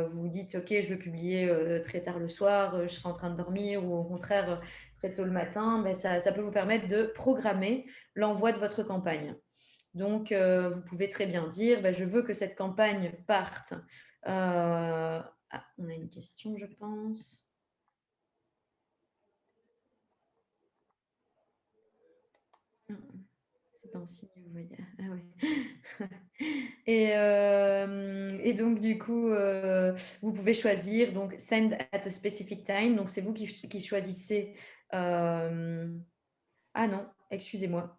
[SPEAKER 2] vous dites « Ok, je veux publier très tard le soir, je serai en train de dormir » ou au contraire, très tôt le matin, ben ça peut vous permettre de programmer l'envoi de votre campagne. Donc, vous pouvez très bien dire ben, « Je veux que cette campagne parte. » on a une question, je pense. C'est un signe, vous voyez. Ah ouais. Et donc, du coup, vous pouvez choisir donc send at a specific time. Donc, c'est vous qui choisissez. Ah non, excusez-moi.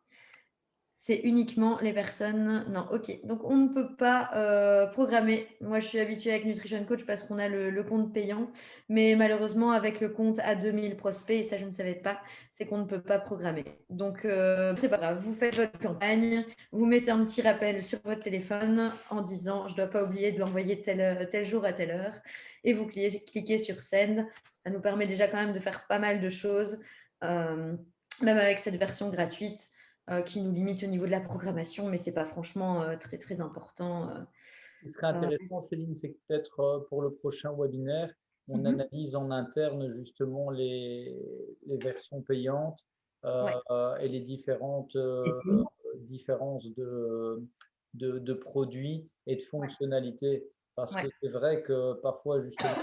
[SPEAKER 2] C'est uniquement les personnes… Non, ok. Donc, on ne peut pas programmer. Moi, je suis habituée avec Nutrition Coach parce qu'on a le compte payant. Mais malheureusement, avec le compte à 2000 prospects, et ça, je ne savais pas, c'est qu'on ne peut pas programmer. Donc, c'est pas grave. Vous faites votre campagne, vous mettez un petit rappel sur votre téléphone en disant « Je ne dois pas oublier de l'envoyer tel jour à telle heure ». Et vous cliquez sur « Send ». Ça nous permet déjà quand même de faire pas mal de choses, même avec cette version gratuite. Qui nous limite au niveau de la programmation, mais ce n'est pas franchement très, très important.
[SPEAKER 1] Ce qui serait intéressant, Céline, c'est que peut-être pour le prochain webinaire, on analyse en interne justement les versions payantes et les différentes différences de produits et de fonctionnalités. Parce que c'est vrai que parfois, justement,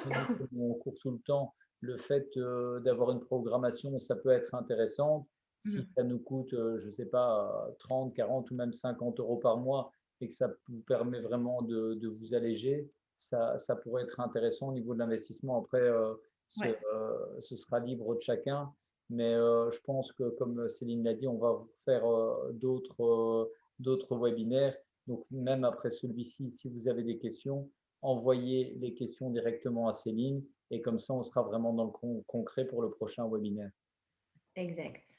[SPEAKER 1] on court sous le temps, le fait d'avoir une programmation, ça peut être intéressant. Si ça nous coûte, je ne sais pas, 30, 40 ou même 50 € par mois et que ça vous permet vraiment de vous alléger, ça pourrait être intéressant au niveau de l'investissement. Après, ce sera libre de chacun. Mais je pense que, comme Céline l'a dit, on va vous faire d'autres webinaires. Donc, même après celui-ci, si vous avez des questions, envoyez les questions directement à Céline. Et comme ça, on sera vraiment dans le concret pour le prochain webinaire.
[SPEAKER 2] Exact.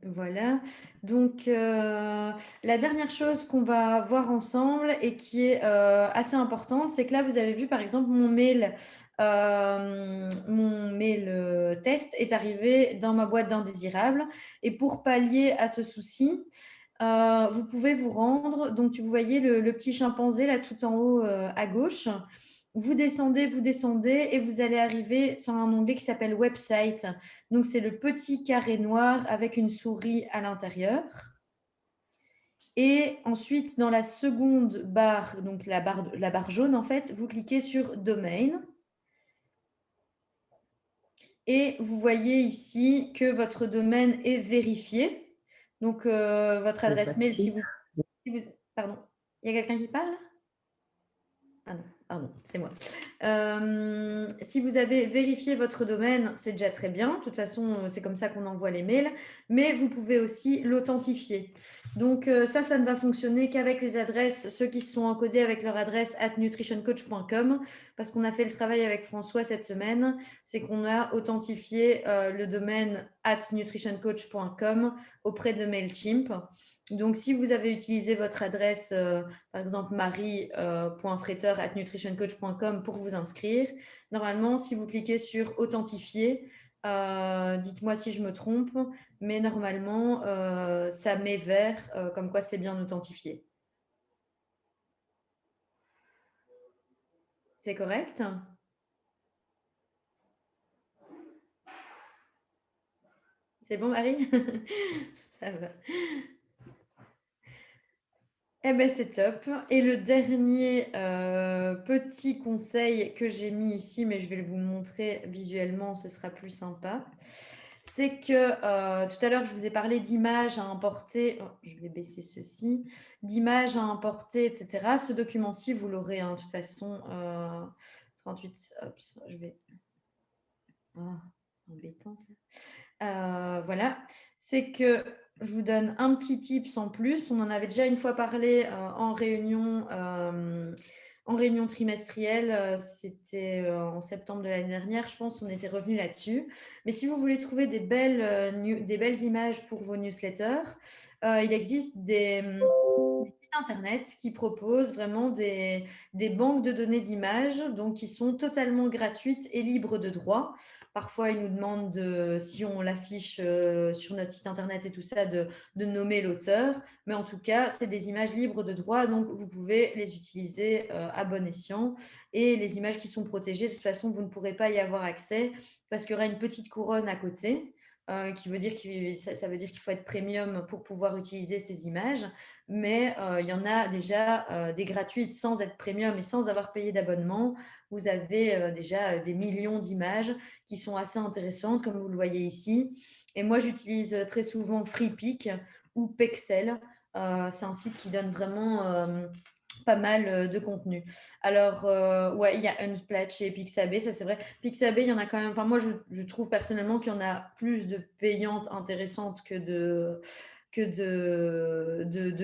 [SPEAKER 2] Voilà. Donc, la dernière chose qu'on va voir ensemble et qui est assez importante, c'est que là, vous avez vu, par exemple, mon mail test est arrivé dans ma boîte d'indésirables. Et pour pallier à ce souci, vous pouvez vous rendre. Donc, vous voyez le petit chimpanzé là tout en haut à gauche. Vous descendez et vous allez arriver sur un onglet qui s'appelle Website. Donc, c'est le petit carré noir avec une souris à l'intérieur. Et ensuite, dans la seconde barre, donc la barre jaune, en fait, vous cliquez sur Domain. Et vous voyez ici que votre domaine est vérifié. Donc, votre adresse mail, si vous… Pardon, il y a quelqu'un qui parle ? Ah non, pardon, c'est moi. Si vous avez vérifié votre domaine, c'est déjà très bien. De toute façon, c'est comme ça qu'on envoie les mails. Mais vous pouvez aussi l'authentifier. Donc, ça ne va fonctionner qu'avec les adresses, ceux qui sont encodés avec leur adresse @nutritioncoach.com, parce qu'on a fait le travail avec François cette semaine, c'est qu'on a authentifié le domaine @nutritioncoach.com auprès de MailChimp. Donc, si vous avez utilisé votre adresse, par exemple, marie.fretter@nutritioncoach.com pour vous inscrire, normalement, si vous cliquez sur « Authentifier », dites-moi si je me trompe, mais normalement, ça met vert, comme quoi c'est bien authentifié. C'est correct ? C'est bon, Marie ? Ça va. Eh bien, c'est top. Et le dernier petit conseil que j'ai mis ici, mais je vais vous le montrer visuellement, ce sera plus sympa, c'est que tout à l'heure, je vous ai parlé d'images à importer. Oh, je vais baisser ceci. D'images à importer, etc. Ce document-ci, vous l'aurez, de toute façon. 38, hop, je vais… Oh, c'est embêtant, ça. Voilà. C'est que… Je vous donne un petit tips en plus. On en avait déjà une fois parlé en réunion trimestrielle. C'était en septembre de l'année dernière, je pense. On était revenu là-dessus. Mais si vous voulez trouver des belles images pour vos newsletters, il existe des sites internet qui proposent vraiment des banques de données d'images, donc qui sont totalement gratuites et libres de droit. Parfois, ils nous demandent, si on l'affiche sur notre site internet et tout ça, de nommer l'auteur. Mais en tout cas, c'est des images libres de droit, donc vous pouvez les utiliser à bon escient. Et les images qui sont protégées, de toute façon, vous ne pourrez pas y avoir accès parce qu'il y aura une petite couronne à côté. Qui veut dire ça veut dire qu'il faut être premium pour pouvoir utiliser ces images. Mais il y en a déjà des gratuites sans être premium et sans avoir payé d'abonnement. Vous avez déjà des millions d'images qui sont assez intéressantes, comme vous le voyez ici. Et moi, j'utilise très souvent FreePic ou Pexel. C'est un site qui donne vraiment pas mal de contenu. Alors, ouais, il y a Unsplash et Pixabay, ça c'est vrai. Pixabay, il y en a quand même, enfin moi je trouve personnellement qu'il y en a plus de payantes intéressantes que de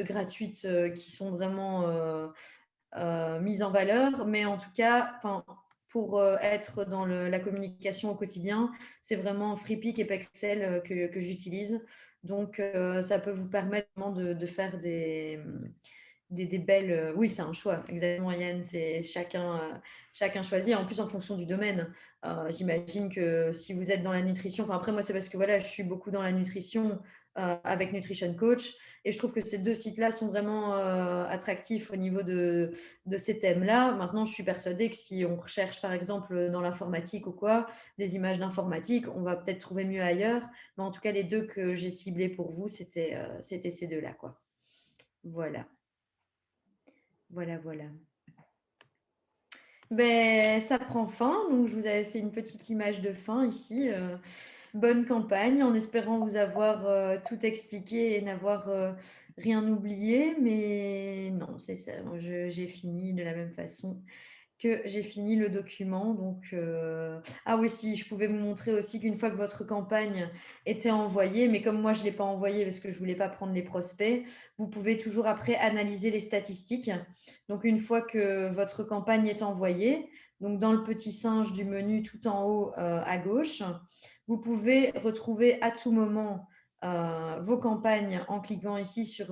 [SPEAKER 2] gratuites qui sont vraiment mises en valeur. Mais en tout cas, pour être dans la communication au quotidien, c'est vraiment FreePic et Pexel que j'utilise. Donc, ça peut vous permettre vraiment de faire des belles. Oui, c'est un choix, exactement, Yann. C'est chacun choisit. En plus, en fonction du domaine. J'imagine que si vous êtes dans la nutrition, enfin après, moi, c'est parce que voilà, je suis beaucoup dans la nutrition avec Nutrition Coach. Et je trouve que ces deux sites-là sont vraiment attractifs au niveau de ces thèmes-là. Maintenant, je suis persuadée que si on recherche, par exemple, dans l'informatique ou quoi, des images d'informatique, on va peut-être trouver mieux ailleurs. Mais en tout cas, les deux que j'ai ciblés pour vous, c'était ces deux-là, quoi. Voilà. Voilà. Ben, ça prend fin. Donc, je vous avais fait une petite image de fin ici. Bonne campagne, en espérant vous avoir tout expliqué et n'avoir rien oublié. Mais non, c'est ça. J'ai fini de la même façon que j'ai fini le document. Donc, ah oui, si, je pouvais vous montrer aussi qu'une fois que votre campagne était envoyée, mais comme moi, je ne l'ai pas envoyée parce que je ne voulais pas prendre les prospects, vous pouvez toujours après analyser les statistiques. Donc, une fois que votre campagne est envoyée, donc dans le petit singe du menu tout en haut à gauche, vous pouvez retrouver à tout moment vos campagnes en cliquant ici sur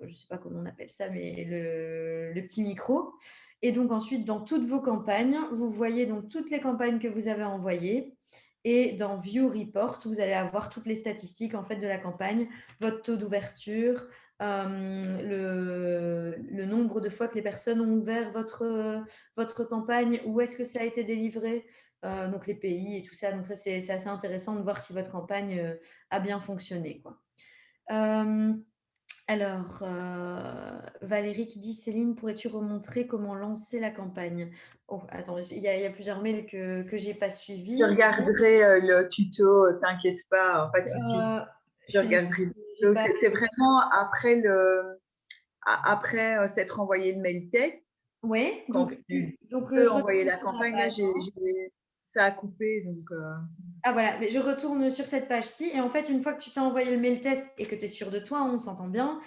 [SPEAKER 2] je ne sais pas comment on appelle ça, mais le petit micro. Et donc ensuite, dans toutes vos campagnes, vous voyez donc toutes les campagnes que vous avez envoyées. Et dans View Report, vous allez avoir toutes les statistiques en fait de la campagne, votre taux d'ouverture, le nombre de fois que les personnes ont ouvert votre campagne, où est-ce que ça a été délivré, donc les pays et tout ça. Donc ça, c'est assez intéressant de voir si votre campagne a bien fonctionné, quoi. Alors, Valérie qui dit « Céline, pourrais-tu remontrer comment lancer la campagne ?» Oh, attends, il y a plusieurs mails que je n'ai pas suivis.
[SPEAKER 6] Je regarderai le tuto, t'inquiète pas, pas de souci. Je regarderai le tuto. C'était vraiment après s'être envoyé le mail test.
[SPEAKER 2] Oui, donc
[SPEAKER 6] je envoyer la campagne, là, ça a coupé. Donc,
[SPEAKER 2] Ah voilà, mais je retourne sur cette page-ci et en fait, une fois que tu t'as envoyé le mail test et que tu es sûr de toi, on s'entend bien,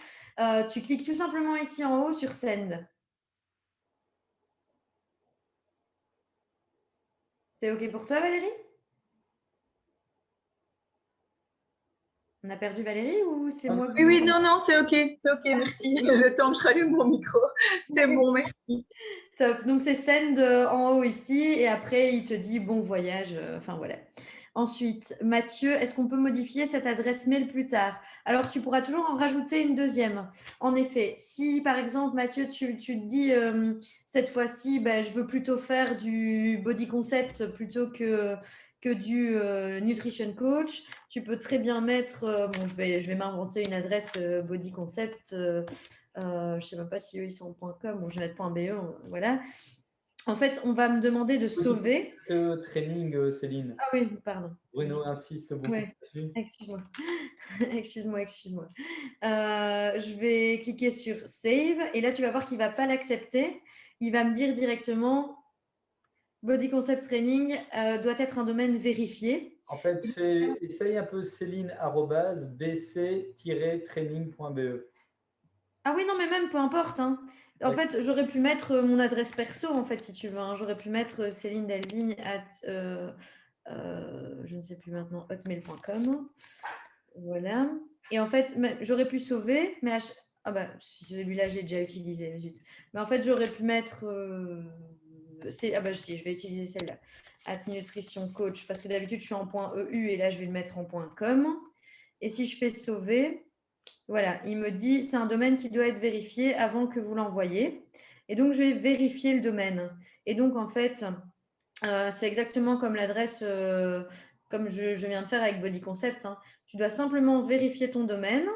[SPEAKER 2] tu cliques tout simplement ici en haut sur Send. C'est OK pour toi, Valérie? On a perdu Valérie ou c'est moi que
[SPEAKER 6] Oui, non, c'est OK, merci. Le temps que je rallume mon micro, c'est bon, merci.
[SPEAKER 2] Top, donc c'est Send en haut ici et après, il te dit bon voyage, enfin voilà. Ensuite, Mathieu, est-ce qu'on peut modifier cette adresse mail plus tard? Alors, tu pourras toujours en rajouter une deuxième. En effet, si par exemple, Mathieu, tu te dis cette fois-ci, je veux plutôt faire du body concept plutôt que du nutrition coach, tu peux très bien mettre, je vais m'inventer une adresse body concept, je ne sais même pas si eux ils sont .com, bon, je vais mettre .be, voilà. En fait, on va me demander de sauver.
[SPEAKER 1] Training, Céline.
[SPEAKER 2] Ah oui, pardon.
[SPEAKER 1] Bruno insiste beaucoup dessus.
[SPEAKER 2] Excuse-moi. Excuse-moi. Je vais cliquer sur Save et là, tu vas voir qu'il ne va pas l'accepter. Il va me dire directement Body Concept Training doit être un domaine vérifié.
[SPEAKER 1] En fait, essaye un peu céline@bc-training.be.
[SPEAKER 2] Ah oui, non, mais même, peu importe. Hein. En fait, j'aurais pu mettre mon adresse perso, en fait, si tu veux. Hein. J'aurais pu mettre Céline Delvigne je ne sais plus maintenant, hotmail.com. Voilà. Et en fait, j'aurais pu sauver, mais celui-là, j'ai déjà utilisé. Zut. Mais en fait, j'aurais pu mettre... si, je vais utiliser celle-là. @nutrition coach, parce que d'habitude, je suis en .eu et là, je vais le mettre en .com. Et si je fais sauver, voilà, il me dit c'est un domaine qui doit être vérifié avant que vous l'envoyiez. Et donc, je vais vérifier le domaine. Et donc, en fait, c'est exactement comme l'adresse, comme je viens de faire avec Body Concept. Hein. Tu dois simplement vérifier ton domaine.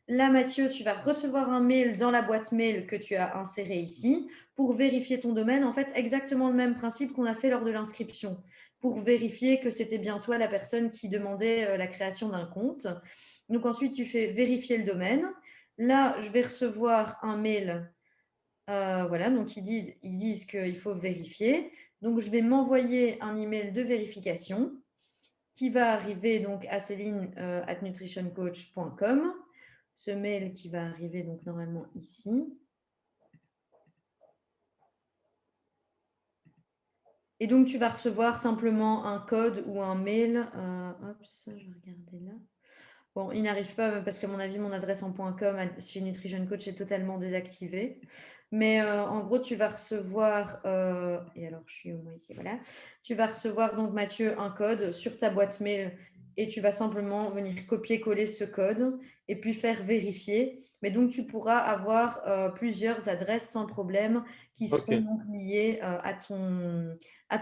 [SPEAKER 2] Là, Mathieu, tu vas recevoir un mail dans la boîte mail que tu as inséré ici pour vérifier ton domaine. En fait, exactement le même principe qu'on a fait lors de l'inscription pour vérifier que c'était bien toi la personne qui demandait la création d'un compte. Donc ensuite, tu fais vérifier le domaine. Là, je vais recevoir un mail. Voilà, donc ils disent qu'il faut vérifier. Donc, je vais m'envoyer un email de vérification qui va arriver donc à celine@nutritioncoach.com. Ce mail qui va arriver donc normalement ici. Et donc, tu vas recevoir simplement un code ou un mail. Hop, ça, je vais regarder là. Bon, il n'arrive pas parce qu'à mon avis, mon adresse en .com chez Nutrition Coach est totalement désactivée. Mais en gros, tu vas recevoir, et alors je suis au moins ici, voilà. Tu vas recevoir donc, Mathieu, un code sur ta boîte mail et tu vas simplement venir copier-coller ce code et puis faire vérifier. Mais donc, tu pourras avoir plusieurs adresses sans problème qui seront donc liées à ton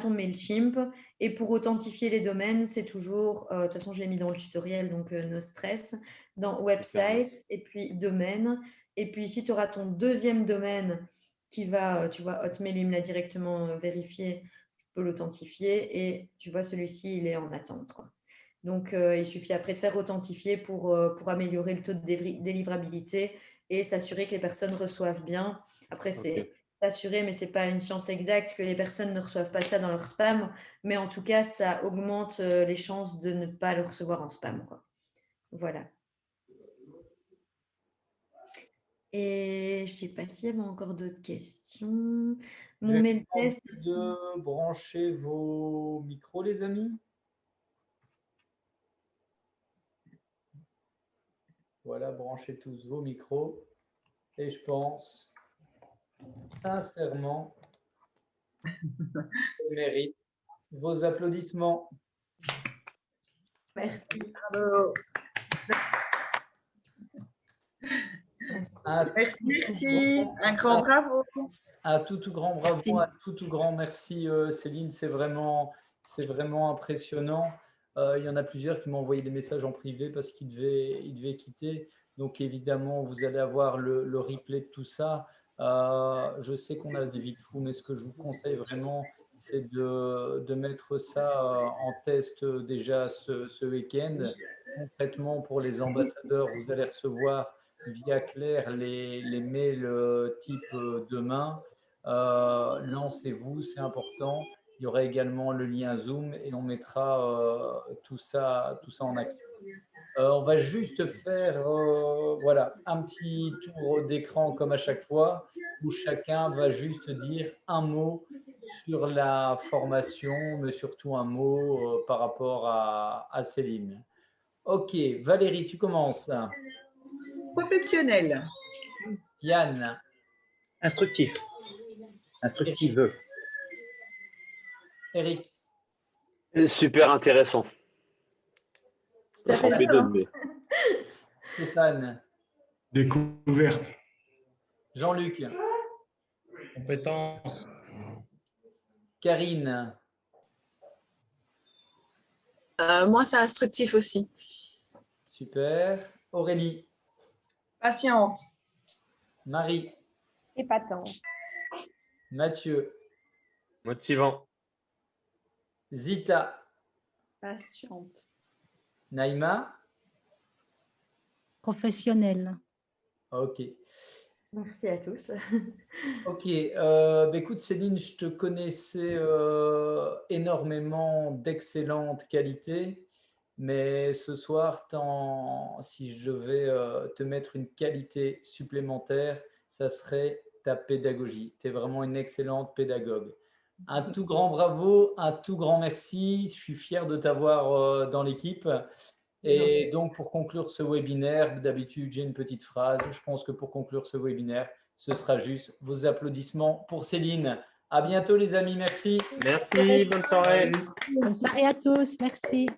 [SPEAKER 2] MailChimp. Et pour authentifier les domaines, c'est toujours, de toute façon, je l'ai mis dans le tutoriel, donc no stress, dans website et puis domaine. Et puis ici, tu auras ton deuxième domaine qui va, tu vois, Hotmail, il me l'a directement vérifié, tu peux l'authentifier et tu vois, celui-ci, il est en attente, quoi. Donc, il suffit après de faire authentifier pour améliorer le taux de délivrabilité et s'assurer que les personnes reçoivent bien. Après, c'est s'assurer, mais ce n'est pas une science exacte que les personnes ne reçoivent pas ça dans leur spam, mais en tout cas, ça augmente les chances de ne pas le recevoir en spam, quoi. Voilà. Et je ne sais pas s'il y avait encore d'autres questions. Mon mail test.
[SPEAKER 1] De brancher vos micros, les amis. Voilà, branchez tous vos micros. Et je pense sincèrement qu'elle mérite vos applaudissements.
[SPEAKER 2] Merci.
[SPEAKER 6] Bravo. Merci. Un grand bravo.
[SPEAKER 1] Un tout grand bravo, merci. Un tout grand merci Céline, c'est vraiment impressionnant. Il y en a plusieurs qui m'ont envoyé des messages en privé parce qu'ils devaient quitter. Donc évidemment, vous allez avoir le replay de tout ça. Je sais qu'on a des vies de fous, mais ce que je vous conseille vraiment, c'est de mettre ça en test déjà ce week-end. Concrètement, pour les ambassadeurs, vous allez recevoir via Claire les mails type demain. Lancez-vous, c'est important. Il y aura également le lien Zoom et on mettra tout ça en action. On va juste faire voilà, un petit tour d'écran comme à chaque fois où chacun va juste dire un mot sur la formation, mais surtout un mot par rapport à Céline. Ok, Valérie, tu commences.
[SPEAKER 6] Professionnel.
[SPEAKER 1] Yann.
[SPEAKER 8] Instructif. Instructive.
[SPEAKER 1] Eric.
[SPEAKER 5] Super intéressant.
[SPEAKER 1] Stéphane.
[SPEAKER 9] Découverte.
[SPEAKER 1] Jean-Luc.
[SPEAKER 3] Compétence.
[SPEAKER 1] Karine.
[SPEAKER 10] Moi, c'est instructif aussi.
[SPEAKER 1] Super. Aurélie.
[SPEAKER 10] Patiente.
[SPEAKER 1] Marie.
[SPEAKER 4] Épatante.
[SPEAKER 1] Mathieu.
[SPEAKER 7] Motivant.
[SPEAKER 1] Zita.
[SPEAKER 10] Patiente.
[SPEAKER 1] Naïma.
[SPEAKER 11] Professionnel.
[SPEAKER 1] Ok.
[SPEAKER 2] Merci à tous.
[SPEAKER 1] Ok. Écoute, Céline, je te connaissais énormément d'excellentes qualités, mais ce soir, si je devais te mettre une qualité supplémentaire, ça serait ta pédagogie. Tu es vraiment une excellente pédagogue. Un tout grand bravo, un tout grand merci. Je suis fier de t'avoir dans l'équipe. Et donc, pour conclure ce webinaire, d'habitude, j'ai une petite phrase. Je pense que pour conclure ce webinaire, ce sera juste vos applaudissements pour Céline. À bientôt, les amis. Merci.
[SPEAKER 7] Merci. Bonne soirée.
[SPEAKER 11] Bonne soirée à tous. Merci.